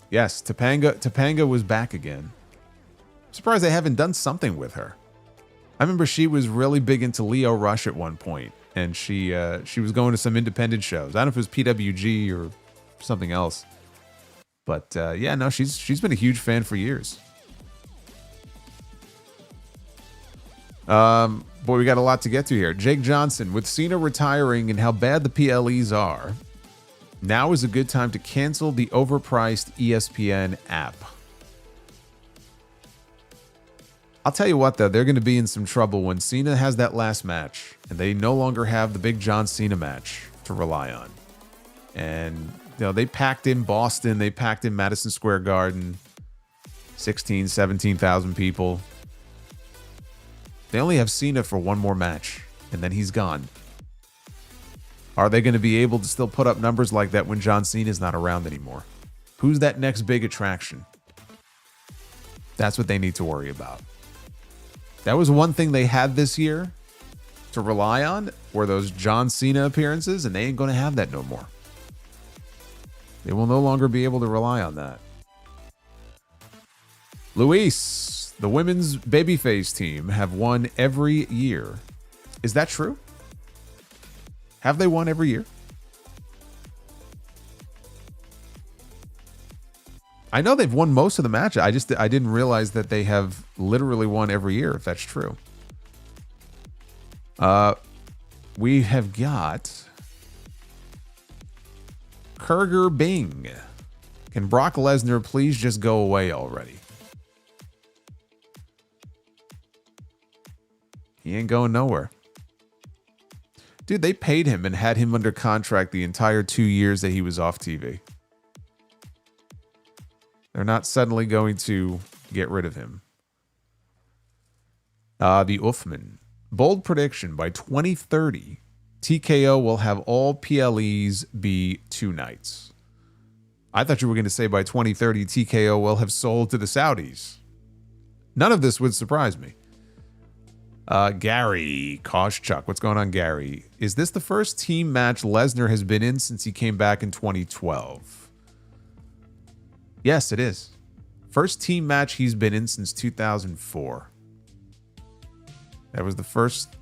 Yes, Topanga was back again. Surprised they haven't done something with her. I remember she was really big into Leo Rush at one point, and she was going to some independent shows. I don't know if it was PWG or something else, but yeah, no, she's been a huge fan for years. Boy, we got a lot to get to here. Jake Johnson, with Cena retiring and how bad the PLEs are, now is a good time to cancel the overpriced ESPN app. I'll tell you what, though, they're going to be in some trouble when Cena has that last match and they no longer have the big John Cena match to rely on. And, you know, they packed in Boston, they packed in Madison Square Garden, 16, 17,000 people. They only have Cena for one more match, and then he's gone. Are they going to be able to still put up numbers like that when John Cena's not around anymore? Who's that next big attraction? That's what they need to worry about. That was one thing they had this year to rely on, were those John Cena appearances, and they ain't going to have that no more. They will no longer be able to rely on that. Luis, the women's babyface team, have won every year. Is that true? Have they won every year? I know they've won most of the matches. I didn't realize that they have literally won every year, if that's true. We have got Kurger Bing. Can Brock Lesnar please just go away already? He ain't going nowhere. Dude, they paid him and had him under contract the entire 2 years that he was off TV. They're not suddenly going to get rid of him. The Uffman. Bold prediction, by 2030, TKO will have all PLEs be 2 nights. I thought you were going to say by 2030, TKO will have sold to the Saudis. None of this would surprise me. Gary Koschuk. What's going on, Gary? Is this the first team match Lesnar has been in since he came back in 2012? Yes, it is. First team match he's been in since 2004. That was the first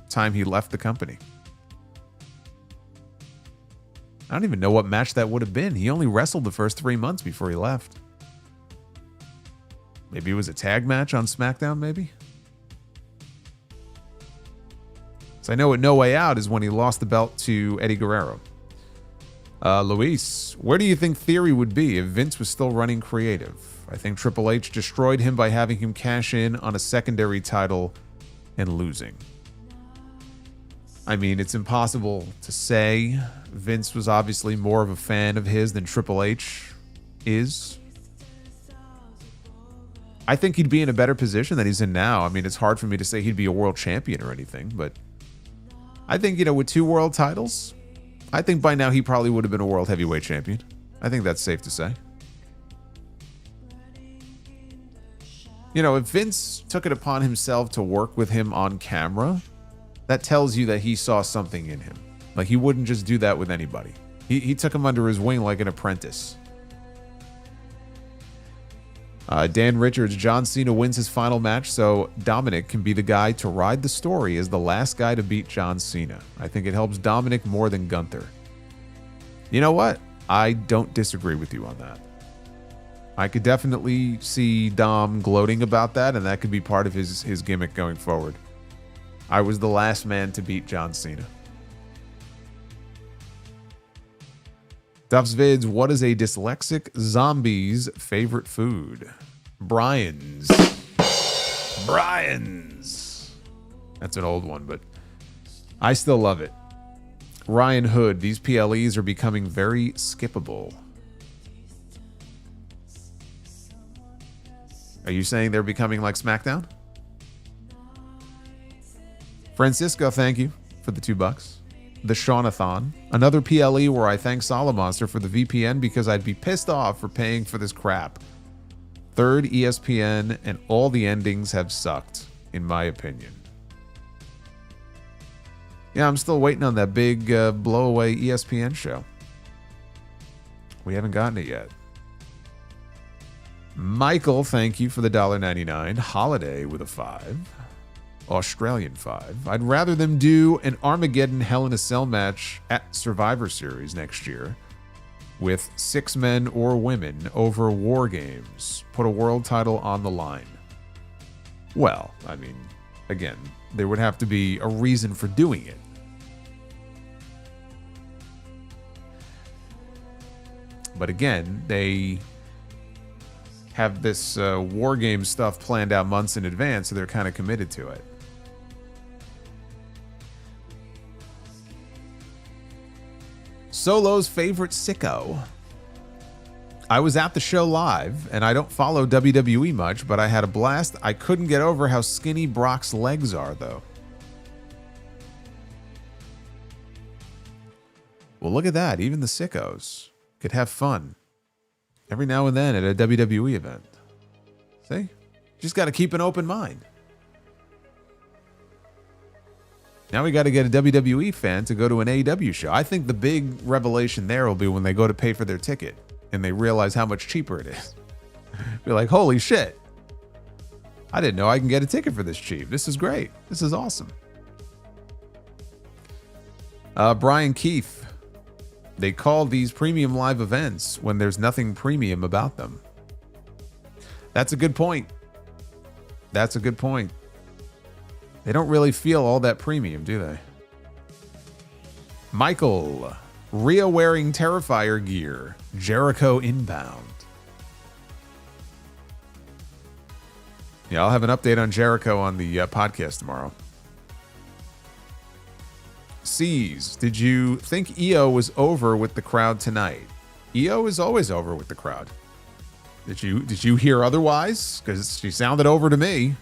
time he left the company. I don't even know what match that would have been. He only wrestled the first 3 months before he left. Maybe it was a tag match on SmackDown, maybe? So I know at No Way Out is when he lost the belt to Eddie Guerrero. Luis, where do you think Theory would be if Vince was still running creative? I think Triple H destroyed him by having him cash in on a secondary title and losing. I mean, it's impossible to say. Vince was obviously more of a fan of his than Triple H is. I think he'd be in a better position than he's in now. I mean, it's hard for me to say he'd be a world champion or anything, but I think, with 2 world titles, I think by now he probably would have been a world heavyweight champion. I think that's safe to say. If Vince took it upon himself to work with him on camera, that tells you that he saw something in him. Like, he wouldn't just do that with anybody. He took him under his wing like an apprentice. Dan Richards, John Cena wins his final match, so Dominik can be the guy to ride the story as the last guy to beat John Cena. I think it helps Dominik more than Gunther. You know what? I don't disagree with you on that. I could definitely see Dom gloating about that, and that could be part of his gimmick going forward. I was the last man to beat John Cena. Duff's Vids, what is a dyslexic zombie's favorite food? Brian's. That's an old one, but I still love it. Ryan Hood, these PLEs are becoming very skippable. Are you saying they're becoming like SmackDown? Francisco, thank you for the $2. The Shaunathon, another PLE where I thank Solomonster for the VPN because I'd be pissed off for paying for this crap. Third ESPN, and all the endings have sucked, in my opinion. Yeah, I'm still waiting on that big blowaway ESPN show. We haven't gotten it yet. Michael, thank you for the $1.99. Holiday with a 5. Australian 5. I'd rather them do an Armageddon Hell in a Cell match at Survivor Series next year with 6 men or women over War Games. Put a world title on the line. Well, I mean, again, there would have to be a reason for doing it. But again, they have this War Games stuff planned out months in advance, so they're kind of committed to it. Solo's favorite sicko. I was at the show live, and I don't follow WWE much, but I had a blast. I couldn't get over how skinny Brock's legs are, though. Well, look at that. Even the sickos could have fun every now and then at a WWE event. See? Just got to keep an open mind. Now we got to get a WWE fan to go to an AEW show. I think the big revelation there will be when they go to pay for their ticket and they realize how much cheaper it is. Be like, holy shit. I didn't know I can get a ticket for this cheap. This is great. This is awesome. Brian Keith. They call these premium live events when there's nothing premium about them. That's a good point. That's a good point. They don't really feel all that premium, do they? Michael, Rhea wearing Terrifier gear. Jericho inbound. Yeah, I'll have an update on Jericho on the podcast tomorrow. C's, did you think EO was over with the crowd tonight? EO is always over with the crowd. Did you hear otherwise? Because she sounded over to me.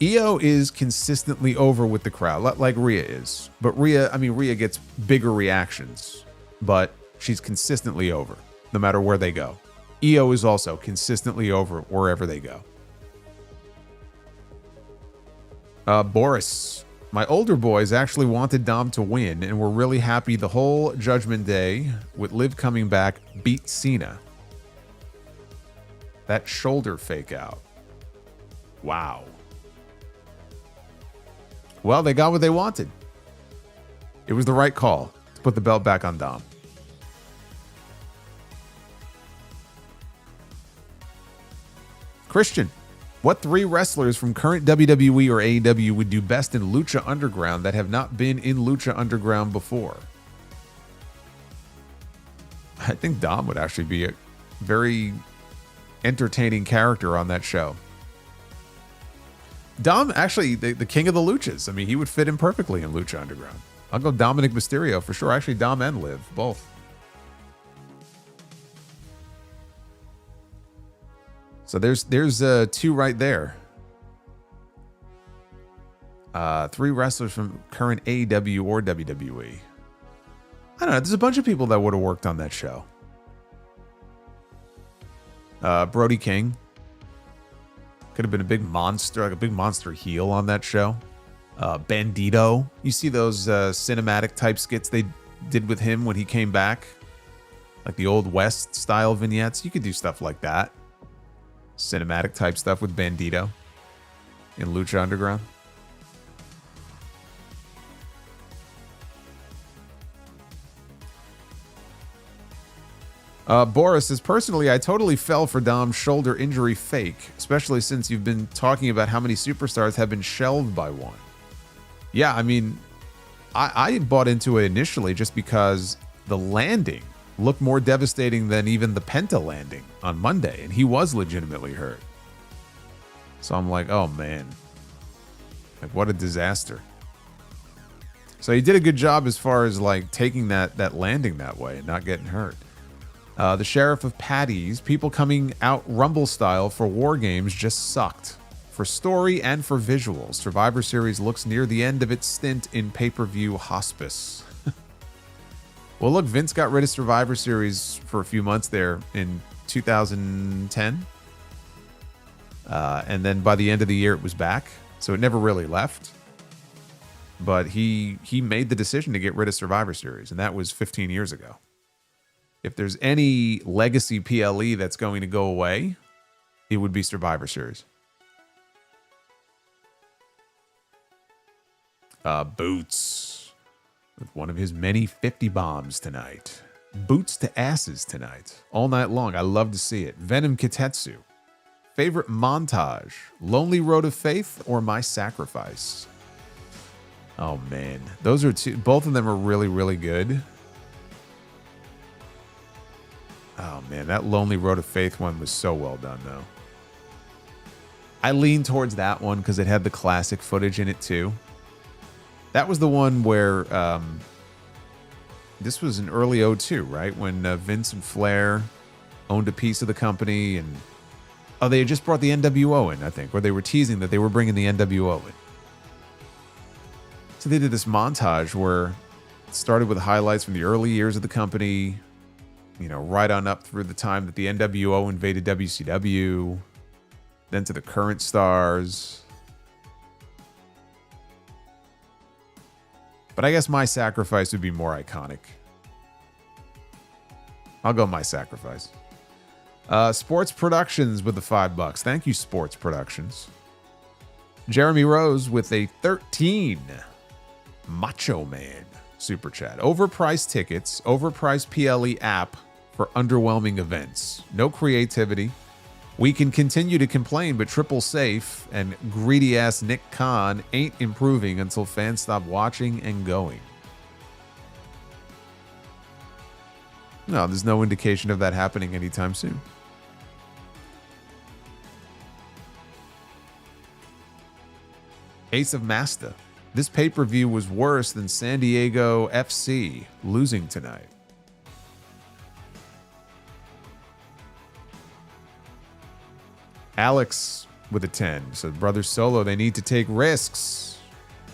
EO is consistently over with the crowd, like Rhea is. But Rhea gets bigger reactions, but she's consistently over, no matter where they go. EO is also consistently over wherever they go. Boris, my older boys actually wanted Dom to win and were really happy the whole Judgment Day, with Liv coming back, beat Cena. That shoulder fake out. Wow. Well, they got what they wanted. It was the right call to put the belt back on Dom. Christian, what 3 wrestlers from current WWE or AEW would do best in Lucha Underground that have not been in Lucha Underground before? I think Dom would actually be a very entertaining character on that show. Dom, actually, the king of the Luchas. I mean, he would fit in perfectly in Lucha Underground. I'll go Dominik Mysterio for sure. Actually, Dom and Liv, both. So there's 2 right there. 3 wrestlers from current AEW or WWE. I don't know. There's a bunch of people that would have worked on that show. Brody King. Could have been a big monster, like a big monster heel on that show. Bandito. You see those cinematic type skits they did with him when he came back? Like the Old West style vignettes. You could do stuff like that. Cinematic type stuff with Bandito in Lucha Underground. Boris says, personally, I totally fell for Dom's shoulder injury fake, especially since you've been talking about how many superstars have been shelved by one. Yeah, I mean, I bought into it initially just because the landing looked more devastating than even the Penta landing on Monday, and he was legitimately hurt. So I'm like, oh man, like what a disaster. So he did a good job as far as like taking that landing that way and not getting hurt. The Sheriff of Patties, people coming out Rumble style for War Games just sucked. For story and for visuals, Survivor Series looks near the end of its stint in pay-per-view hospice. Well, look, Vince got rid of Survivor Series for a few months there in 2010. And then by the end of the year, it was back. So it never really left. But he made the decision to get rid of Survivor Series, and that was 15 years ago. If there's any legacy PLE that's going to go away, it would be Survivor Series. Boots with one of his many 50 bombs tonight. Boots to asses tonight. All night long. I love to see it. Venom Kitetsu. Favorite montage. Lonely Road of Faith or My Sacrifice? Oh man. Those are two. Both of them are really, really good. Oh man, that Lonely Road of Faith one was so well done though. I lean towards that one because it had the classic footage in it too. That was the one where this was in early 2002, right? When Vince and Flair owned a piece of the company, and they had just brought the NWO in, I think, where they were teasing that they were bringing the NWO in. So they did this montage where it started with highlights from the early years of the company, you know, right on up through the time that the NWO invaded WCW, then to the current stars. But I guess My Sacrifice would be more iconic. I'll go My Sacrifice. Sports Productions with the $5. Thank you, Sports Productions. Jeremy Rose with a 13. Macho Man Super Chat. Overpriced tickets, overpriced PLE app for underwhelming events. No creativity. We can continue to complain, but Triple Safe and greedy-ass Nick Khan ain't improving until fans stop watching and going. No, there's no indication of that happening anytime soon. Ace of Masta. This pay-per-view was worse than San Diego FC losing tonight. Alex with a 10 said, Brother Solo, they need to take risks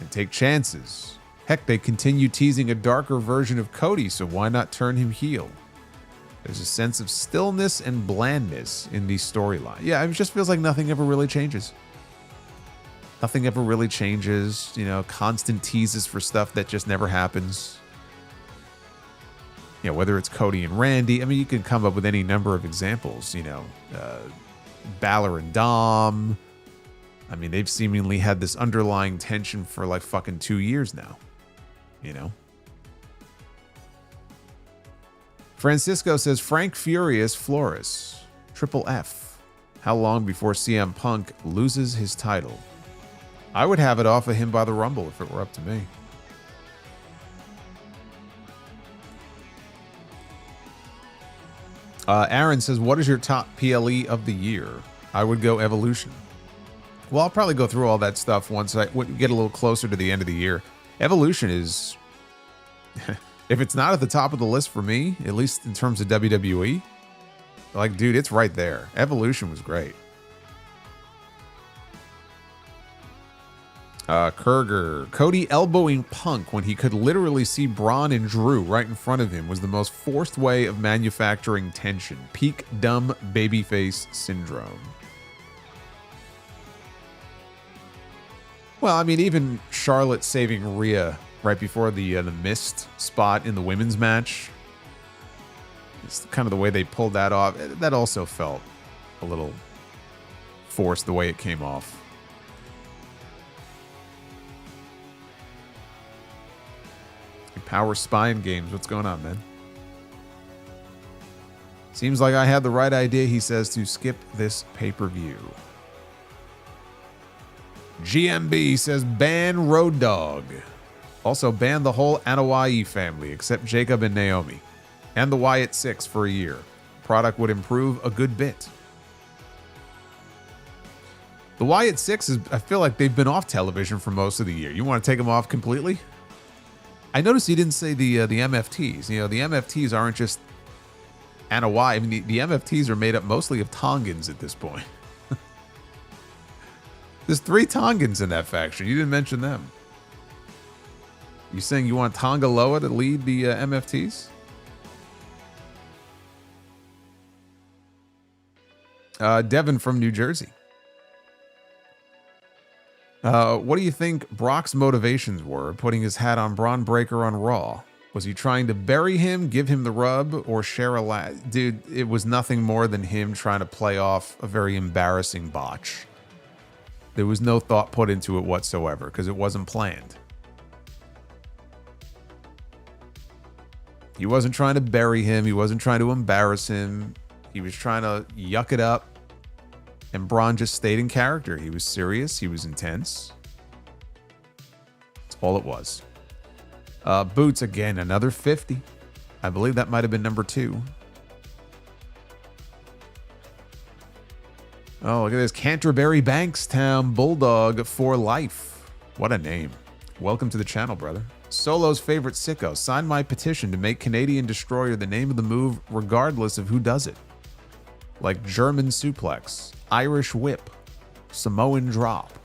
and take chances. Heck, they continue teasing a darker version of Cody, so why not turn him heel? There's a sense of stillness and blandness in these storylines. Yeah, it just feels like nothing ever really changes. Nothing ever really changes. You know, constant teases for stuff that just never happens. You know, whether it's Cody and Randy. I mean, you can come up with any number of examples, you know. Balor and Dom. I mean, they've seemingly had this underlying tension for like fucking 2 years now. You know? Francisco says, Frank Furious Flores. Triple F. How long before CM Punk loses his title? I would have it off of him by the Rumble if it were up to me. Aaron says, what is your top PLE of the year? I would go Evolution. Well, I'll probably go through all that stuff once I get a little closer to the end of the year. Evolution is, if it's not at the top of the list for me, at least in terms of WWE, like, dude, it's right there. Evolution was great. Kurger. Cody elbowing Punk when he could literally see Braun and Drew right in front of him was the most forced way of manufacturing tension. Peak dumb babyface syndrome. Well, I mean, even Charlotte saving Rhea right before the mist spot in the women's match. It's kind of the way they pulled that off. That also felt a little forced the way it came off. Power Spine Games. What's going on, man? Seems like I had the right idea, he says, to skip this pay-per-view. GMB says ban Road Dogg. Also ban the whole KAAAIIRRRIII family except Jacob and Naomi. And the Wyatt Six for a year. Product would improve a good bit. The Wyatt Six is, I feel like they've been off television for most of the year. You want to take them off completely? I noticed you didn't say the MFTs. You know, the MFTs aren't just KAAAIIRRRIII. I mean, the MFTs are made up mostly of Tongans at this point. There's 3 Tongans in that faction. You didn't mention them. You saying you want Tonga Loa to lead the MFTs? Devin from New Jersey. What do you think Brock's motivations were putting his hat on Braun Breaker on Raw? Was he trying to bury him, give him the rub, or share a laugh? Dude, it was nothing more than him trying to play off a very embarrassing botch. There was no thought put into it whatsoever because it wasn't planned. He wasn't trying to bury him. He wasn't trying to embarrass him. He was trying to yuck it up. And Braun just stayed in character. He was serious. He was intense. That's all it was. Boots, again, another 50. I believe that might have been number 2. Oh, look at this. Canterbury Bankstown Bulldog for life. What a name. Welcome to the channel, brother. Solo's favorite sicko. Sign my petition to make Canadian Destroyer the name of the move regardless of who does it. Like German suplex, Irish whip, Samoan drop.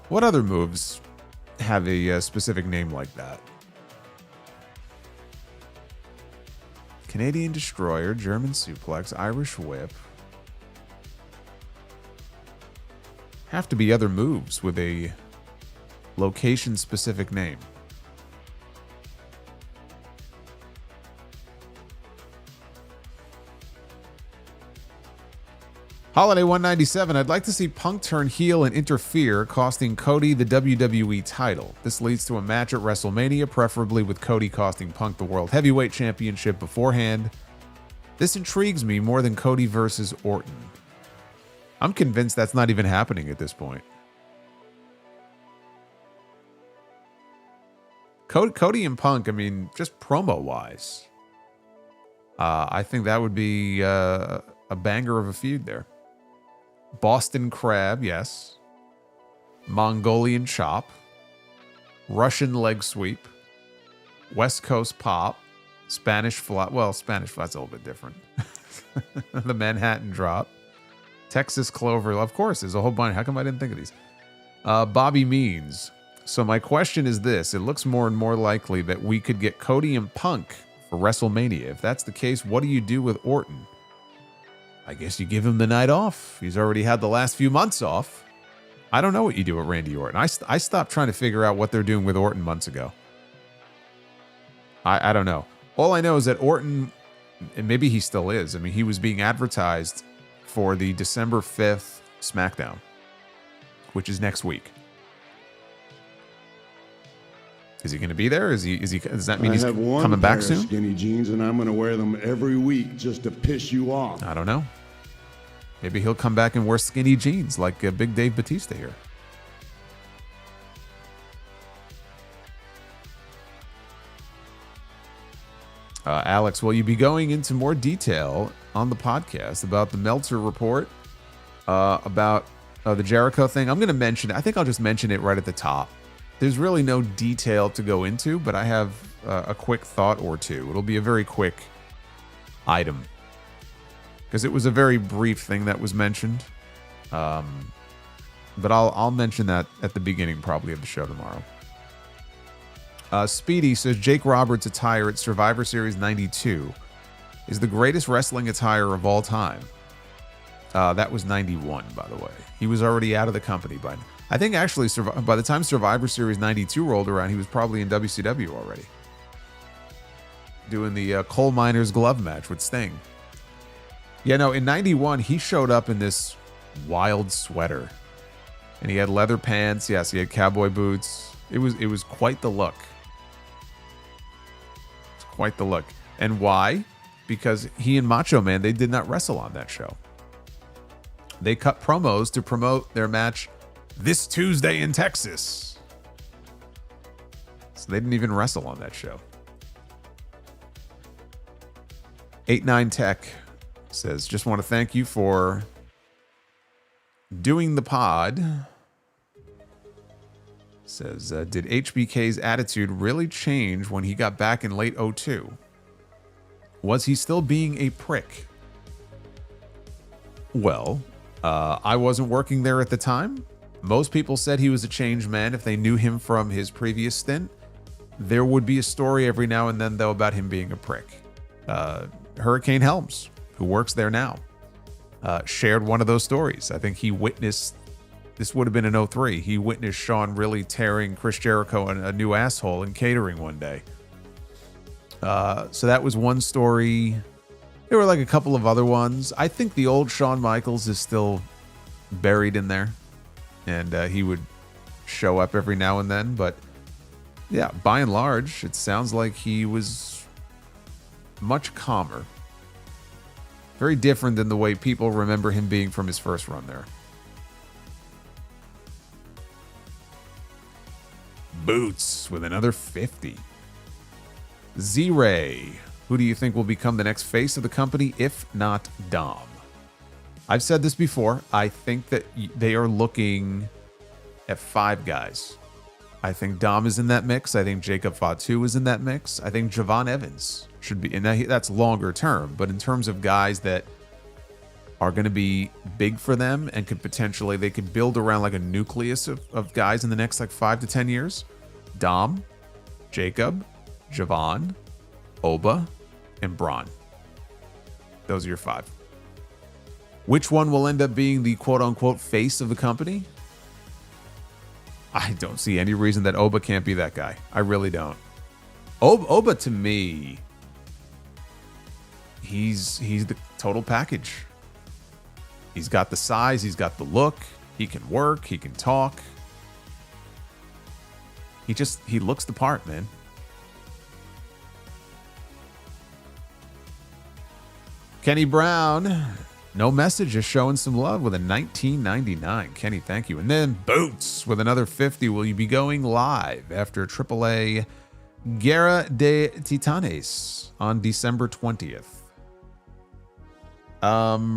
What other moves have a specific name like that? Canadian Destroyer, German suplex, Irish whip. Have to be other moves with a location-specific name. Holiday 197, I'd like to see Punk turn heel and interfere, costing Cody the WWE title. This leads to a match at WrestleMania, preferably with Cody costing Punk the World Heavyweight Championship beforehand. This intrigues me more than Cody versus Orton. I'm convinced that's not even happening at this point. Cody and Punk, I mean, just promo-wise, I think that would be a banger of a feud there. Boston Crab, yes. Mongolian Chop. Russian Leg Sweep. West Coast Pop. Spanish Fly. Well, Spanish Fly's a little bit different. The Manhattan Drop. Texas Clover. Of course, there's a whole bunch. How come I didn't think of these? Bobby Means. So my question is this. It looks more and more likely that we could get Cody and Punk for WrestleMania. If that's the case, what do you do with Orton? I guess you give him the night off. He's already had the last few months off. I don't know what you do with Randy Orton. I stopped trying to figure out what they're doing with Orton months ago. I don't know. All I know is that Orton, and maybe he still is, I mean, he was being advertised for the December 5th SmackDown, which is next week. Is he going to be there? Does that mean he's coming back soon? I have one pair of skinny jeans, and I'm going to wear them every week just to piss you off. I don't know. Maybe he'll come back and wear skinny jeans like Big Dave Batista here. Alex, will you be going into more detail on the podcast about the Meltzer report, about the Jericho thing? I'm going to mention it. I think I'll just mention it right at the top. There's really no detail to go into, but I have a quick thought or two. It'll be a very quick item because it was a very brief thing that was mentioned. But I'll mention that at the beginning probably of the show tomorrow. Speedy says Jake Roberts' attire at Survivor Series 92 is the greatest wrestling attire of all time. That was 91, by the way. He was already out of the company by now. I think actually by the time Survivor Series 92 rolled around, he was probably in WCW already. Doing the coal miner's glove match with Sting. Yeah, no, in 91, he showed up in this wild sweater. And he had leather pants. Yes, he had cowboy boots. It was quite the look. It's quite the look. And why? Because he and Macho Man, they did not wrestle on that show. They cut promos to promote their match this Tuesday in Texas. So they didn't even wrestle on that show. 89 Tech says, just want to thank you for doing the pod. Says, did HBK's attitude really change when he got back in late 02? Was he still being a prick? Well, I wasn't working there at the time. Most people said he was a changed man if they knew him from his previous stint. There would be a story every now and then, though, about him being a prick. Hurricane Helms, who works there now, shared one of those stories. I think he witnessed, this would have been in 03, he witnessed Shawn really tearing Chris Jericho a new asshole in catering one day. So that was one story. There were like a couple of other ones. I think the old Shawn Michaels is still buried in there. And he would show up every now and then. But yeah, by and large, it sounds like he was much calmer. Very different than the way people remember him being from his first run there. Boots with another 50. Z-Ray. Who do you think will become the next face of the company, if not Dom? I've said this before. I think that they are looking at 5 guys. I think Dom is in that mix. I think Jacob Fatu is in that mix. I think Javon Evans should be, and that's longer term. But in terms of guys that are going to be big for them and they could build around like a nucleus of guys in the next like 5 to 10 years. Dom, Jacob, Javon, Oba, and Braun. Those are your 5. Which one will end up being the quote-unquote face of the company? I don't see any reason that Oba can't be that guy. I really don't. Oba, to me, he's the total package. He's got the size. He's got the look. He can work. He can talk. He looks the part, man. Kenny Brown, no message, just showing some love with a 1999. Kenny, thank you. And then Boots with another 50. Will you be going live after AAA Guerra de Titanes on December 20th.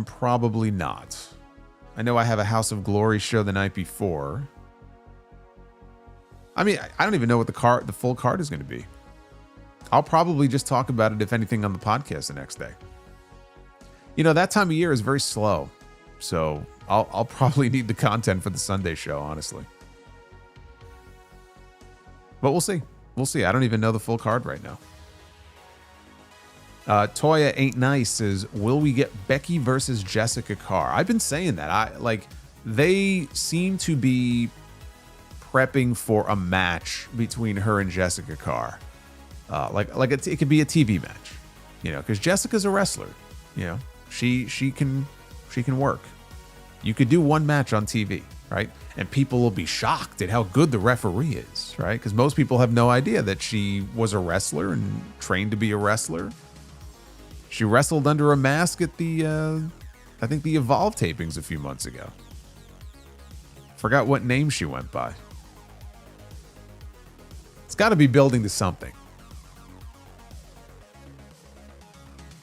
Probably not. I know I have a House of Glory show the night before. I mean, I don't even know what the full card is going to be. I'll probably just talk about it, if anything, on the podcast the next day. You know, that time of year is very slow. So I'll probably need the content for the Sunday show, honestly. But we'll see. We'll see. I don't even know the full card right now. Toya Ain't Nice says, will we get Becky versus Jessica Carr? I've been saying that. They seem to be prepping for a match between her and Jessica Carr. It could be a TV match, you know, because Jessica's a wrestler. You know, she can work. You could do one match on TV, right? And people will be shocked at how good the referee is, right? Because most people have no idea that she was a wrestler and trained to be a wrestler. She wrestled under a mask at the, I think the Evolve tapings a few months ago. Forgot what name she went by. It's got to be building to something.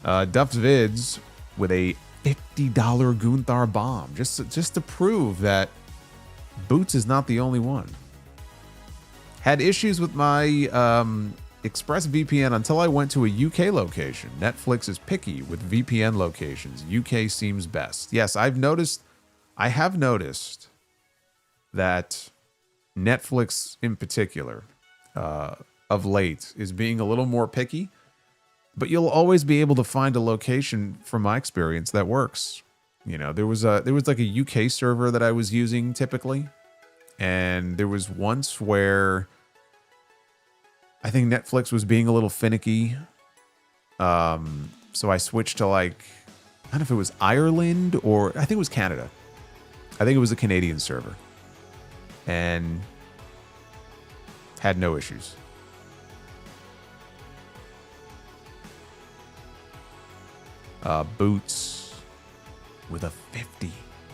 Duff's Vids with a $50 Gunther bomb, just to prove that Boots is not the only one. Had issues with my ExpressVPN until I went to a UK location. Netflix is picky with VPN locations. UK seems best. Yes, I have noticed that Netflix in particular, of late, is being a little more picky. But you'll always be able to find a location, from my experience, that works. You know, there was like a UK server that I was using typically, and there was once where I think Netflix was being a little finicky. So I switched to, like, I don't know if it was Ireland or I think it was Canada. I think it was a Canadian server, and had no issues. Boots with a 50.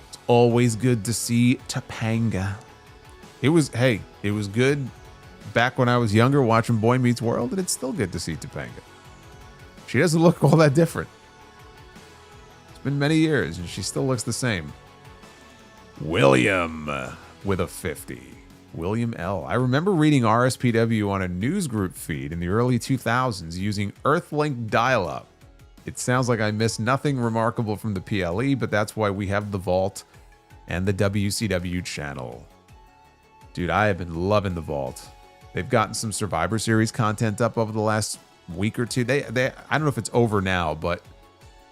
It's always good to see Topanga. It was good back when I was younger watching Boy Meets World, and it's still good to see Topanga. She doesn't look all that different. It's been many years, and she still looks the same. William with a 50. William L. I remember reading RSPW on a news group feed in the early 2000s using Earthlink dial-up. It sounds like I missed nothing remarkable from the PLE, but that's why we have the Vault and the WCW channel. Dude, I have been loving the Vault. They've gotten some Survivor Series content up over the last week or two. They I don't know if it's over now, but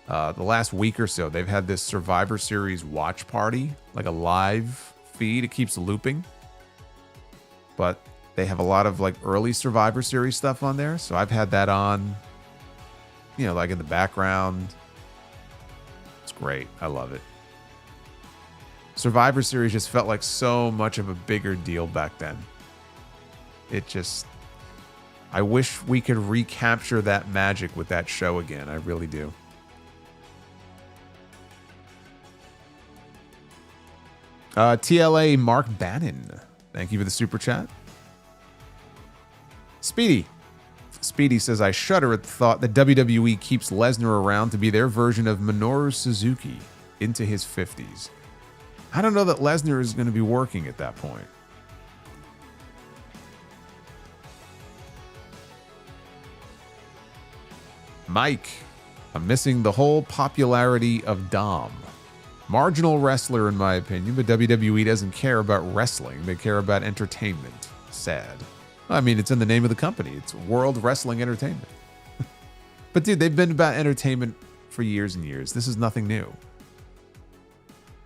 the last week or so, they've had this Survivor Series watch party, like a live feed. It keeps looping. But they have a lot of, like, early Survivor Series stuff on there. So I've had that on, you know, like in the background. It's great. I love it. Survivor Series just felt like so much of a bigger deal back then. I wish we could recapture that magic with that show again. I really do. TLA Mark Bannon. Thank you for the super chat. Speedy says, I shudder at the thought that WWE keeps Lesnar around to be their version of Minoru Suzuki into his 50s. I don't know that Lesnar is going to be working at that point. Mike, I'm missing the whole popularity of Dom. Marginal wrestler, in my opinion, but WWE doesn't care about wrestling. They care about entertainment. Sad. I mean, it's in the name of the company. It's World Wrestling Entertainment. But dude, they've been about entertainment for years and years. This is nothing new.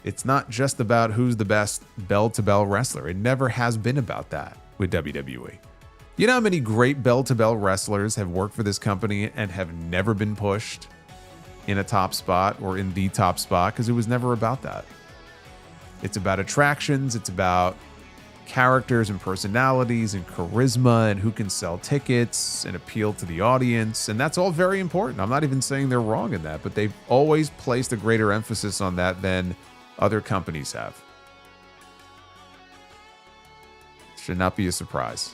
It's not just about who's the best bell-to-bell wrestler. It never has been about that with WWE. You know how many great bell-to-bell wrestlers have worked for this company and have never been pushed in a top spot or in the top spot? Because it was never about that. It's about attractions. It's about characters and personalities and charisma and who can sell tickets and appeal to the audience. And that's all very important. I'm not even saying they're wrong in that, but they've always placed a greater emphasis on that than other companies have. Should not be a surprise.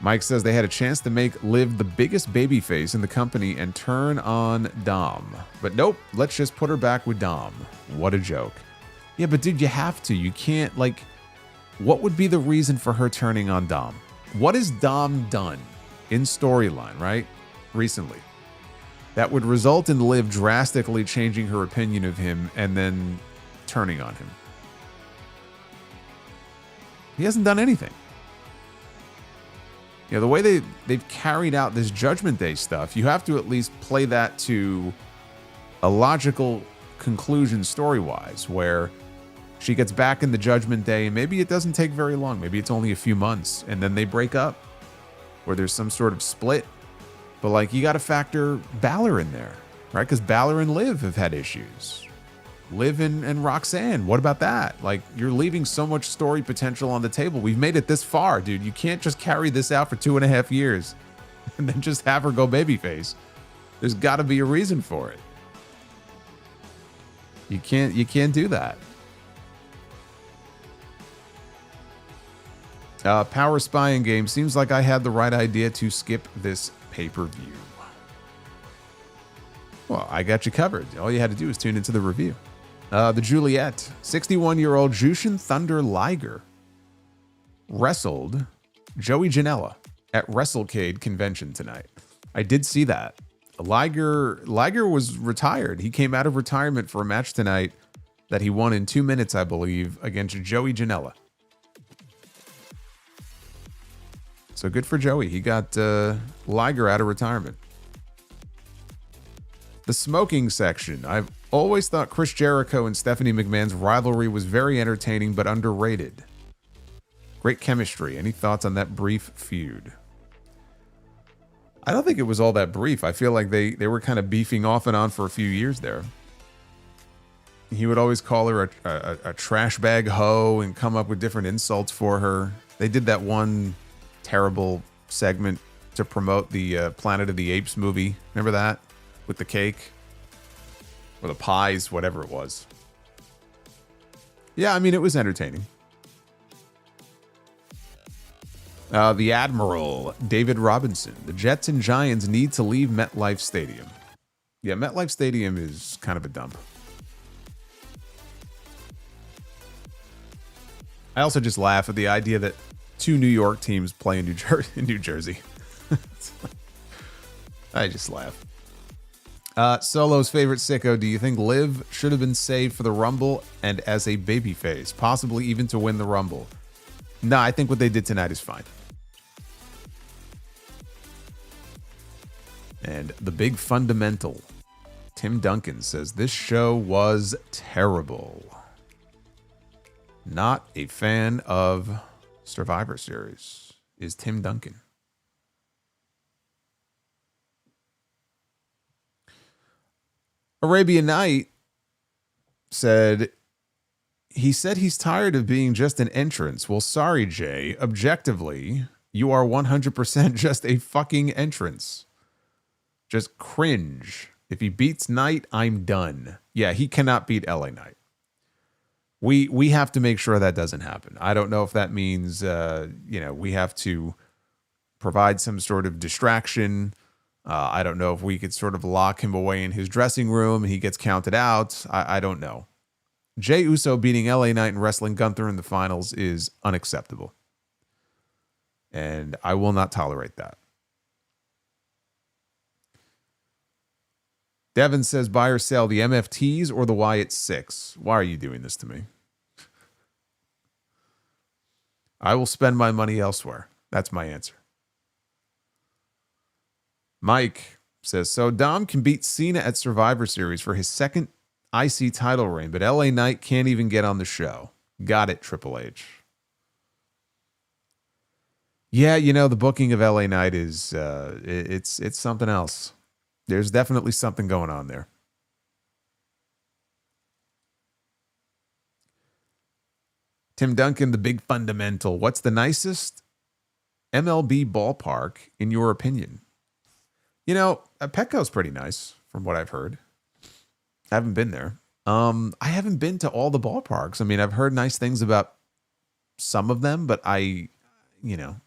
Mike says they had a chance to make Liv the biggest babyface in the company and turn on Dom. But nope, let's just put her back with Dom. What a joke. Yeah, but dude, you have to. You can't, like, what would be the reason for her turning on Dom? What has Dom done in storyline, right, recently, that would result in Liv drastically changing her opinion of him and then turning on him? He hasn't done anything. You know, the way they've carried out this Judgment Day stuff, you have to at least play that to a logical conclusion story-wise, where she gets back in the Judgment Day, and maybe it doesn't take very long. Maybe it's only a few months, and then they break up, or there's some sort of split. But, like, you got to factor Balor in there, right? Because Balor and Liv have had issues. Liv and Roxanne, what about that? Like, you're leaving so much story potential on the table. We've made it this far, dude. You can't just carry this out for 2.5 years and then just have her go babyface. There's got to be a reason for it. You can't do that. Power Spying Game. Seems like I had the right idea to skip this pay-per-view. Well, I got you covered. All you had to do is tune into the review. The Juliet, 61-year-old Jushin Thunder Liger wrestled Joey Janela at WrestleCade convention tonight. I did see that. Liger was retired. He came out of retirement for a match tonight that he won in 2 minutes, I believe, against Joey Janela. So good for Joey. He got Liger out of retirement. The smoking section. I've always thought Chris Jericho and Stephanie McMahon's rivalry was very entertaining but underrated. Great chemistry. Any thoughts on that brief feud? I don't think it was all that brief. I feel like they were kind of beefing off and on for a few years there. He would always call her a trash bag hoe and come up with different insults for her. They did that one terrible segment to promote the Planet of the Apes movie. Remember that? With the cake or the pies, whatever it was. Yeah, I mean, it was entertaining. The Admiral, David Robinson. The Jets and Giants need to leave MetLife Stadium. Yeah, MetLife Stadium is kind of a dump. I also just laugh at the idea that 2 New York teams play in New Jersey. I just laugh. Solo's favorite sicko. Do you think Liv should have been saved for the Rumble and as a babyface, possibly even to win the Rumble? No, I think what they did tonight is fine. And the big fundamental, Tim Duncan says this show was terrible. Not a fan of Survivor Series is Tim Duncan. Arabian Night said he's tired of being just an entrance. Well, sorry, Jay. Objectively, you are 100% just a fucking entrance. Just cringe. If he beats Knight, I'm done. Yeah, he cannot beat LA Knight. We have to make sure that doesn't happen. I don't know if that means, we have to provide some sort of distraction. I don't know if we could sort of lock him away in his dressing room and he gets counted out. I don't know. Jey Uso beating LA Knight and wrestling Gunther in the finals is unacceptable. And I will not tolerate that. Devin says, buy or sell the MFTs or the Wyatt 6. Why are you doing this to me? I will spend my money elsewhere. That's my answer. Mike says, so Dom can beat Cena at Survivor Series for his second IC title reign, but LA Knight can't even get on the show. Got it, Triple H. Yeah, the booking of LA Knight is, it's something else. There's definitely something going on there. Tim Duncan, the big fundamental. What's the nicest MLB ballpark in your opinion? Petco's pretty nice from what I've heard. I haven't been there. I haven't been to all the ballparks. I mean, I've heard nice things about some of them, but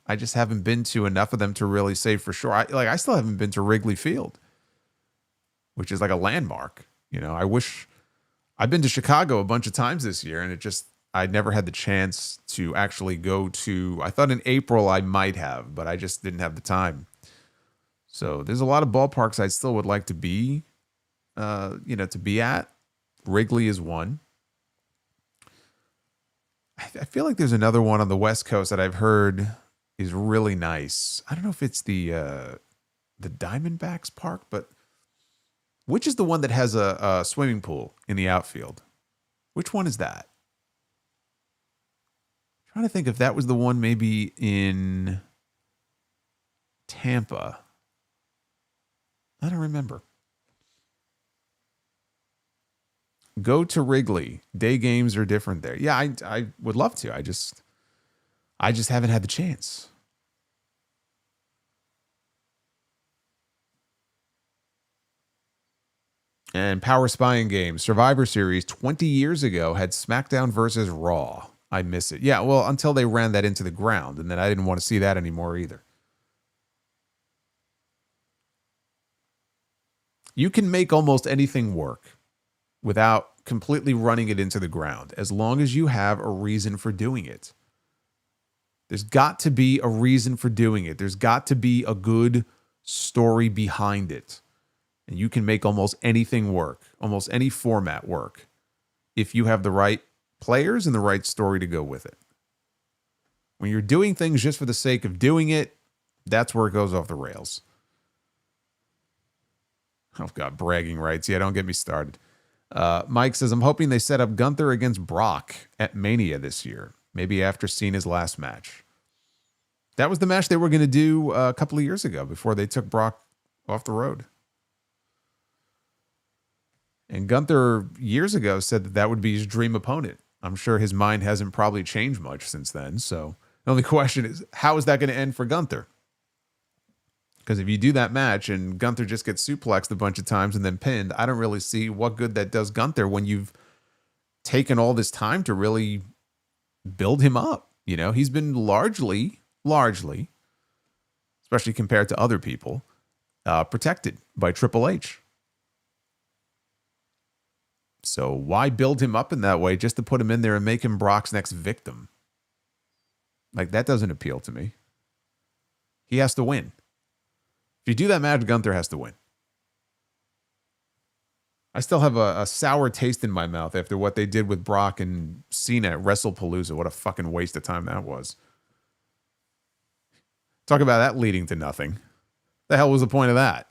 I just haven't been to enough of them to really say for sure. I still haven't been to Wrigley Field, which is like a landmark. I wish I've been to Chicago a bunch of times this year, and I'd never had the chance to actually go to. I thought in April I might have, but I just didn't have the time. So there's a lot of ballparks I still would like to be, to be at. Wrigley is one. I feel like there's another one on the West Coast that I've heard is really nice. I don't know if it's the Diamondbacks Park, but which is the one that has a swimming pool in the outfield? Which one is that? I'm trying to think if that was the one maybe in Tampa. I don't remember. Go to Wrigley. Day games are different there. Yeah, I would love to. I just haven't had the chance. And Power Spying Games, Survivor Series 20 years ago had SmackDown versus Raw. I miss it. Yeah, well, until they ran that into the ground, and then I didn't want to see that anymore either. You can make almost anything work without completely running it into the ground, as long as you have a reason for doing it. There's got to be a reason for doing it. There's got to be a good story behind it. And you can make almost anything work, almost any format work, if you have the right players and the right story to go with it. When you're doing things just for the sake of doing it, that's where it goes off the rails. Oh, God, bragging rights. Yeah, don't get me started. Mike says, I'm hoping they set up Gunther against Brock at Mania this year, maybe after Cena's last match. That was the match they were going to do a couple of years ago before they took Brock off the road. And Gunther years ago said that would be his dream opponent. I'm sure his mind hasn't probably changed much since then. So the only question is, how is that going to end for Gunther? Because if you do that match and Gunther just gets suplexed a bunch of times and then pinned, I don't really see what good that does Gunther when you've taken all this time to really build him up. He's been largely, especially compared to other people, protected by Triple H. So why build him up in that way just to put him in there and make him Brock's next victim? Like, that doesn't appeal to me. He has to win. If you do that match, Gunther has to win. I still have a sour taste in my mouth after what they did with Brock and Cena at WrestlePalooza. What a fucking waste of time that was. Talk about that leading to nothing. The hell was the point of that?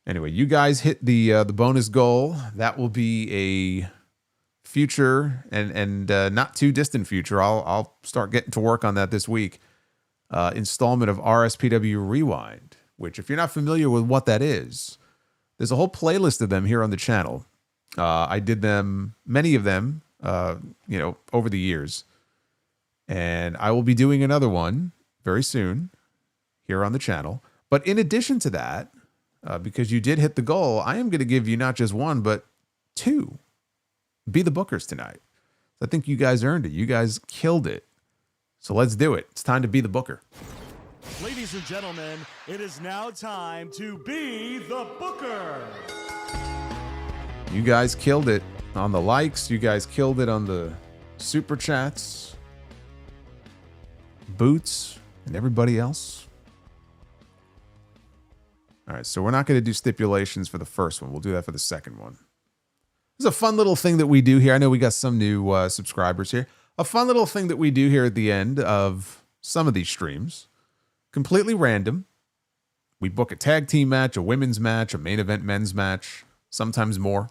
Anyway, you guys hit the bonus goal. That will be a future and not too distant future. I'll start getting to work on that this week. Installment of RSPW Rewind, which, if you're not familiar with what that is, there's a whole playlist of them here on the channel. I did them, many of them, over the years, and I will be doing another one very soon here on the channel. But in addition to that, because you did hit the goal, I am going to give you not just one, but two Be the Bookers tonight. I think you guys earned it. You guys killed it. So let's do it. It's time to be the Booker. Ladies and gentlemen, it is now time to be the Booker. You guys killed it on the likes. You guys killed it on the super chats. Boots and everybody else. All right, so we're not going to do stipulations for the first one. We'll do that for the second one. This is a fun little thing that we do here. I know we got some new subscribers here. A fun little thing that we do here at the end of some of these streams. Completely random. We book a tag team match, a women's match, a main event men's match, sometimes more.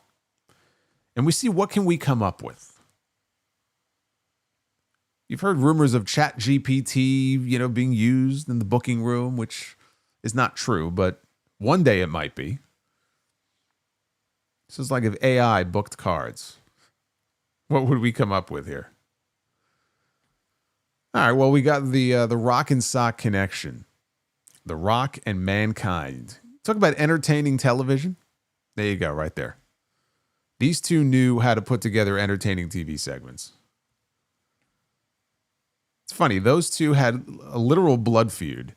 And we see what can we come up with. You've heard rumors of ChatGPT, being used in the booking room, which is not true, but one day it might be. This is like if AI booked cards. What would we come up with here? All right, well, we got the Rock and Sock connection. The Rock and Mankind. Talk about entertaining television. There you go, right there. These two knew how to put together entertaining TV segments. It's funny, those two had a literal blood feud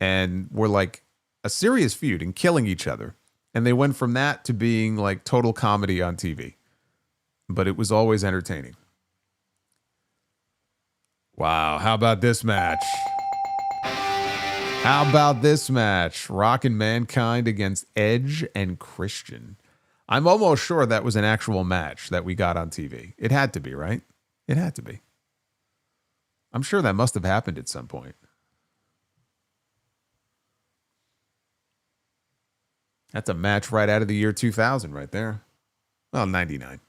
and were like a serious feud and killing each other. And they went from that to being like total comedy on TV. But it was always entertaining. Wow, how about this match? How about this match? Rockin' Mankind against Edge and Christian. I'm almost sure that was an actual match that we got on TV. It had to be, right? It had to be. I'm sure that must have happened at some point. That's a match right out of the year 2000 right there. Well, 99.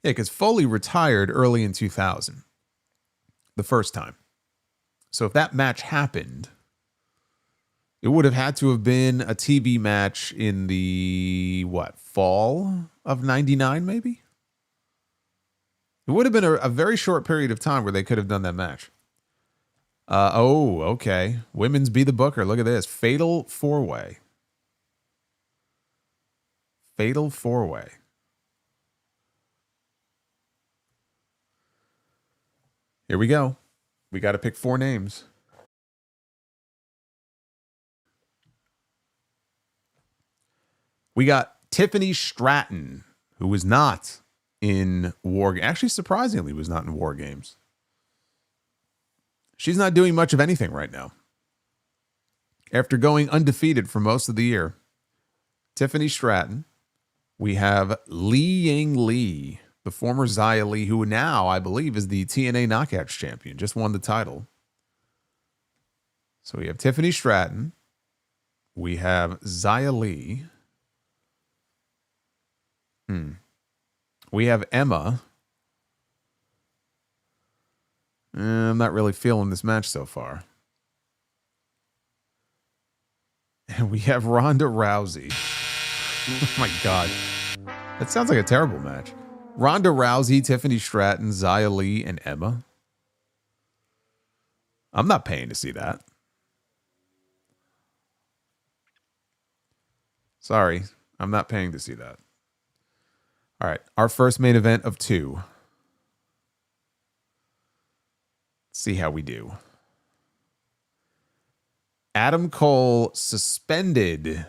Yeah, because Foley retired early in 2000. The first time. So if that match happened, it would have had to have been a TV match in the, fall of 99 maybe? It would have been a very short period of time where they could have done that match. Okay. Women's Be the Booker. Look at this. Fatal 4-way. Fatal 4-way. Here we go. We got to pick 4 names. We got Tiffany Stratton, who was not in War Games. Actually, surprisingly, was not in War Games. She's not doing much of anything right now. After going undefeated for most of the year, Tiffany Stratton. We have Li Ying Lee, the former Xia Li, who now, I believe, is the TNA Knockouts champion. Just won the title. So we have Tiffany Stratton. We have Xia Li. We have Emma. I'm not really feeling this match so far. And we have Ronda Rousey. Oh my God. That sounds like a terrible match. Ronda Rousey, Tiffany Stratton, Xia Li, and Emma. I'm not paying to see that. Sorry, I'm not paying to see that. All right, our first main event of 2. Let's see how we do. Adam Cole suspended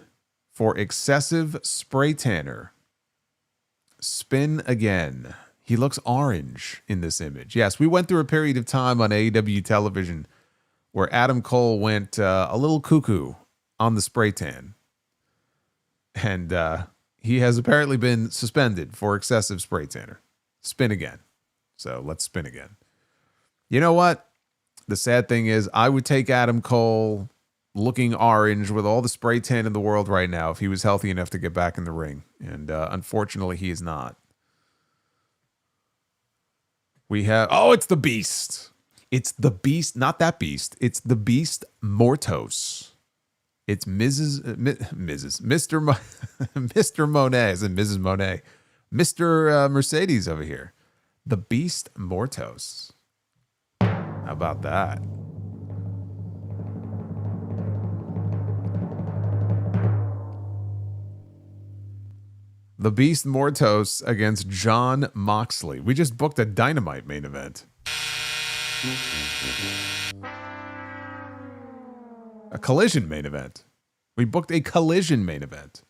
for excessive spray tanner. Spin again. He looks orange in this image. Yes, we went through a period of time on AEW television where Adam Cole went a little cuckoo on the spray tan. And he has apparently been suspended for excessive spray tanner. Spin again. So let's spin again. You know what? The sad thing is I would take Adam Cole looking orange with all the spray tan in the world right now if he was healthy enough to get back in the ring. And unfortunately, he is not. We have... Oh, it's the Beast. It's the Beast. Not that Beast. It's the Beast Mortos. It's Mr. Monet, and Mrs. Monet. Mr. Mercedes over here. The Beast Mortos. How about that? The Beast Mortos against Jon Moxley. We just booked a Dynamite main event. A Collision main event. We booked a Collision main event.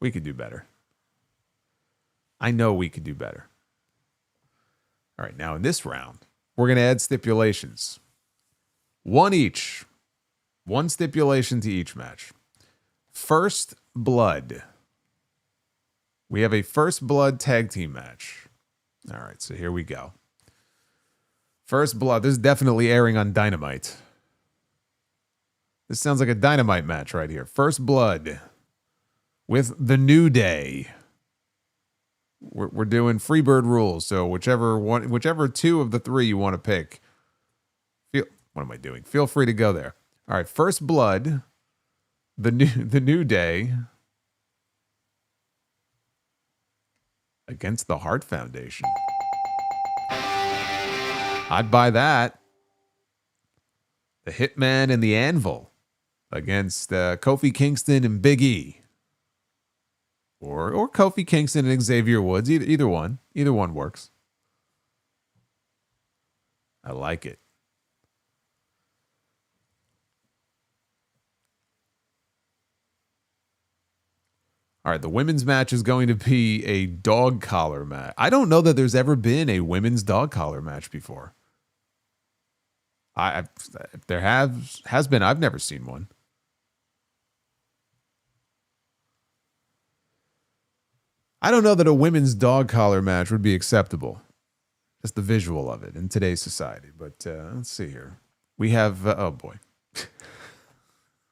We could do better. I know we could do better. All right, now in this round, we're going to add stipulations. 1 each. 1 stipulation to each match. First blood. We have a first blood tag team match. All right, so here we go. First blood. This is definitely airing on Dynamite. This sounds like a Dynamite match right here. First blood with the New Day. We're doing Freebird rules, so whichever 2 of the 3 you want to pick. What am I doing? Feel free to go there. All right, first blood, the New Day against the Hart Foundation. I'd buy that. The Hitman and the Anvil against Kofi Kingston and Big E. Or Kofi Kingston and Xavier Woods. Either one. Either one works. I like it. All right, the women's match is going to be a dog collar match. I don't know that there's ever been a women's dog collar match before. If there has been, I've never seen one. I don't know that a women's dog collar match would be acceptable. Just the visual of it in today's society. But let's see here. We have, oh boy.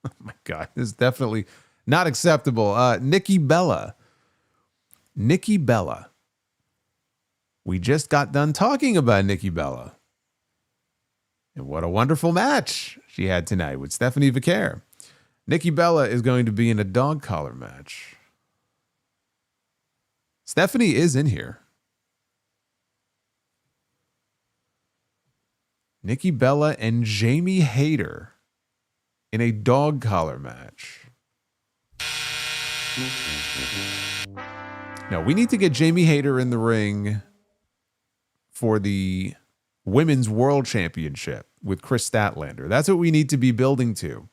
Oh my God, this is definitely not acceptable. Nikki Bella. Nikki Bella. We just got done talking about Nikki Bella. And what a wonderful match she had tonight with Stephanie Vaquer. Nikki Bella is going to be in a dog collar match. Stephanie is in here. Nikki Bella and Jamie Hayter in a dog collar match. No, we need to get Jamie Hayter in the ring for the Women's World Championship with Chris Statlander. That's what we need to be building to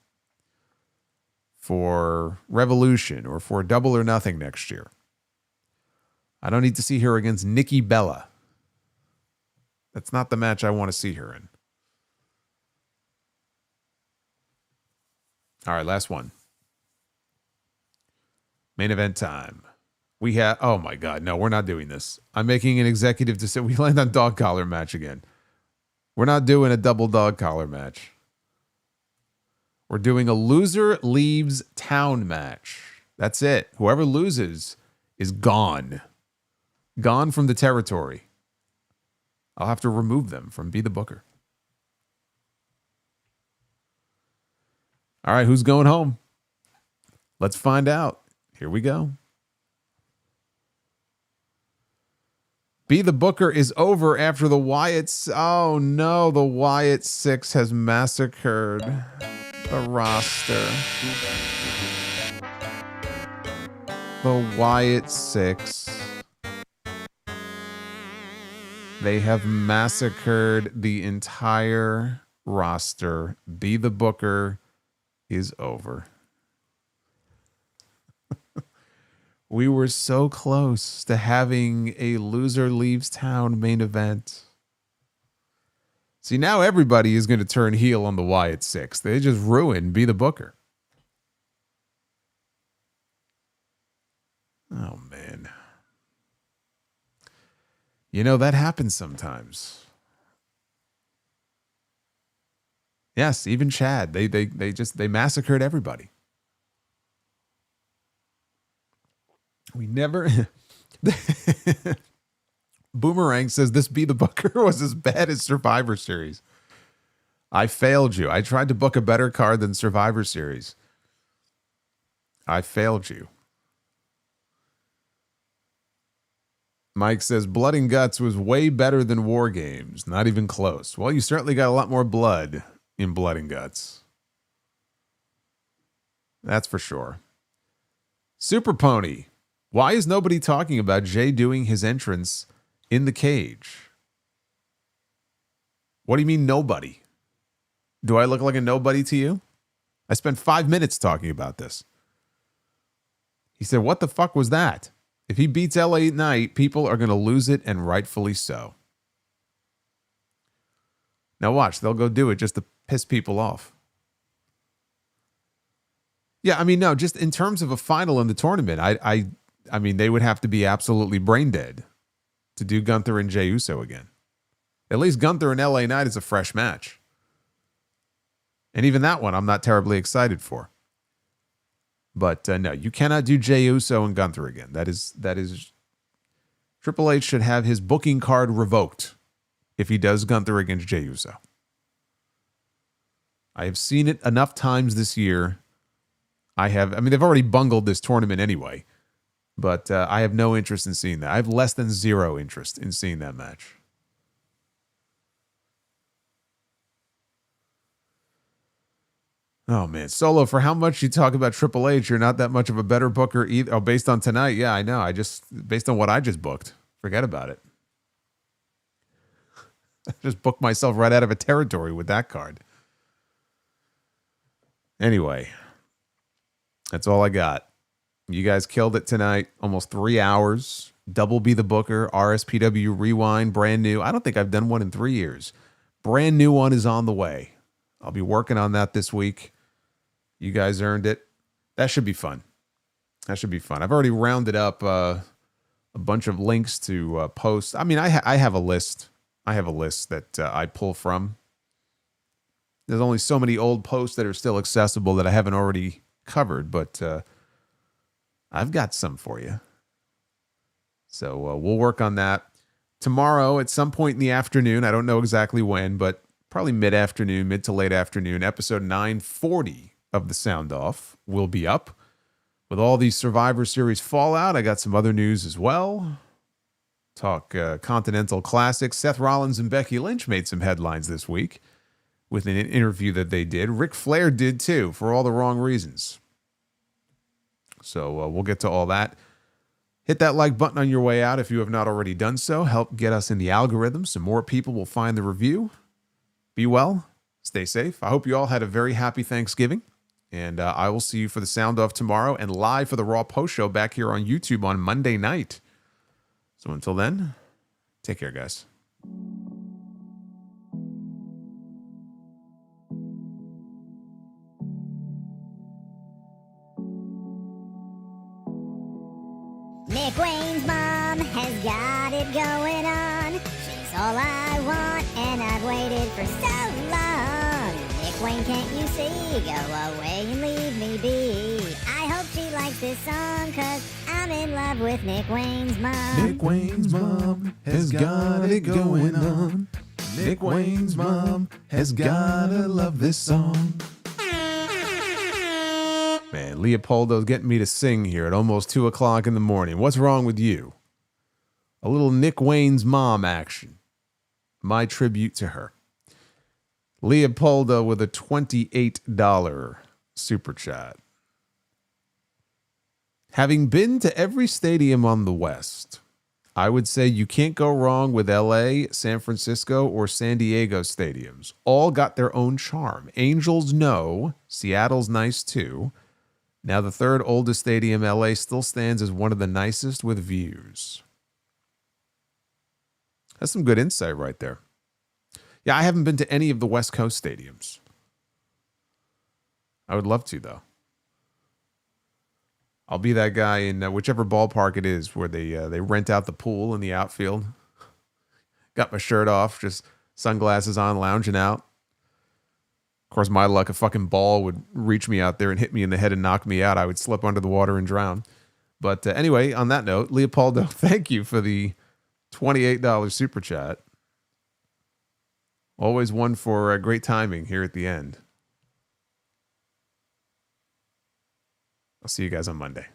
for Revolution or for Double or Nothing next year. I don't need to see her against Nikki Bella. That's not the match I want to see her in. All right, last one. Main event time. We have, oh my God, no, we're not doing this. I'm making an executive decision. We land on dog collar match again. We're not doing a double dog collar match. We're doing a loser leaves town match. That's it. Whoever loses is gone. Gone from the territory. I'll have to remove them from Be the Booker. All right, who's going home? Let's find out. Here we go. Be the Booker is over after the Wyatts. Oh no, the Wyatt Six has massacred the roster. The Wyatt Six. They have massacred the entire roster. Be the Booker is over. We were so close to having a loser leaves town main event. See, now everybody is going to turn heel on the Wyatt Six. They just ruined Be the Booker. Oh, man. You know, that happens sometimes. Yes, even Chad. They massacred everybody. We never... Boomerang says this Be the Booker was as bad as Survivor Series. I failed you. I tried to book a better card than Survivor Series. I failed you. Mike says Blood and Guts was way better than War Games. Not even close. Well, you certainly got a lot more blood in Blood and Guts. That's for sure. Super Pony. Why is nobody talking about Jay doing his entrance in the cage? What do you mean nobody? Do I look like a nobody to you? I spent 5 minutes talking about this. He said, what the fuck was that? If he beats LA Knight, people are going to lose it, and rightfully so. Now watch, they'll go do it just to piss people off. Yeah, I mean, no, just in terms of a final in the tournament, I mean, they would have to be absolutely brain dead to do Gunther and Jey Uso again. At least Gunther and LA Knight is a fresh match. And even that one, I'm not terribly excited for. But no, you cannot do Jey Uso and Gunther again. That is Triple H should have his booking card revoked if he does Gunther against Jey Uso. I have seen it enough times this year. I mean, they've already bungled this tournament anyway, but I have no interest in seeing that. I have less than zero interest in seeing that match. Oh, man. Solo, for how much you talk about Triple H, you're not that much of a better booker either. Oh, based on tonight? Yeah, I know. Based on what I just booked. Forget about it. I just booked myself right out of a territory with that card. Anyway, that's all I got. You guys killed it tonight. Almost 3 hours. Double Be the Booker, RSPW Rewind, brand new. I don't think I've done one in 3 years. Brand new one is on the way. I'll be working on that this week. You guys earned it. That should be fun. That should be fun. I've already rounded up a bunch of links to post. I mean, I have a list. I have a list that I pull from. There's only so many old posts that are still accessible that I haven't already covered, but I've got some for you. So we'll work on that. Tomorrow at some point in the afternoon, I don't know exactly when, but probably mid-afternoon, mid to late afternoon, episode 940 of The Sound Off will be up. With all these Survivor Series fallout, I got some other news as well. Talk Continental Classics. Seth Rollins and Becky Lynch made some headlines this week with an interview that they did. Ric Flair did too, for all the wrong reasons. So we'll get to all that. Hit that like button on your way out if you have not already done so. Help get us in the algorithm so more people will find the review. Be well. Stay safe. I hope you all had a very happy Thanksgiving. And I will see you for the Sound Off tomorrow and live for the Raw Post Show back here on YouTube on Monday night. So until then, take care, guys. Nick Wayne's mom has got it going on. She's all I want, and I've waited for so long. Nick Wayne, can't you see? Go away and leave me be. I hope she likes this song, cause I'm in love with Nick Wayne's mom. Nick Wayne's mom has got it going on. Nick Wayne's mom has gotta love this song. Man, Leopoldo's getting me to sing here at almost 2 o'clock in the morning. What's wrong with you? A little Nick Wayne's mom action. My tribute to her. Leopoldo with a $28 super chat. Having been to every stadium on the West, I would say you can't go wrong with LA, San Francisco, or San Diego stadiums. All got their own charm. Angels, no. Seattle's nice too. Now the third oldest stadium, LA, still stands as one of the nicest with views. That's some good insight right there. Yeah, I haven't been to any of the West Coast stadiums. I would love to, though. I'll be that guy in whichever ballpark it is where they rent out the pool in the outfield. Got my shirt off, just sunglasses on, lounging out. Of course, my luck, a fucking ball would reach me out there and hit me in the head and knock me out. I would slip under the water and drown. But anyway, on that note, Leopoldo, thank you for the $28 super chat. Always one for great timing here at the end. I'll see you guys on Monday.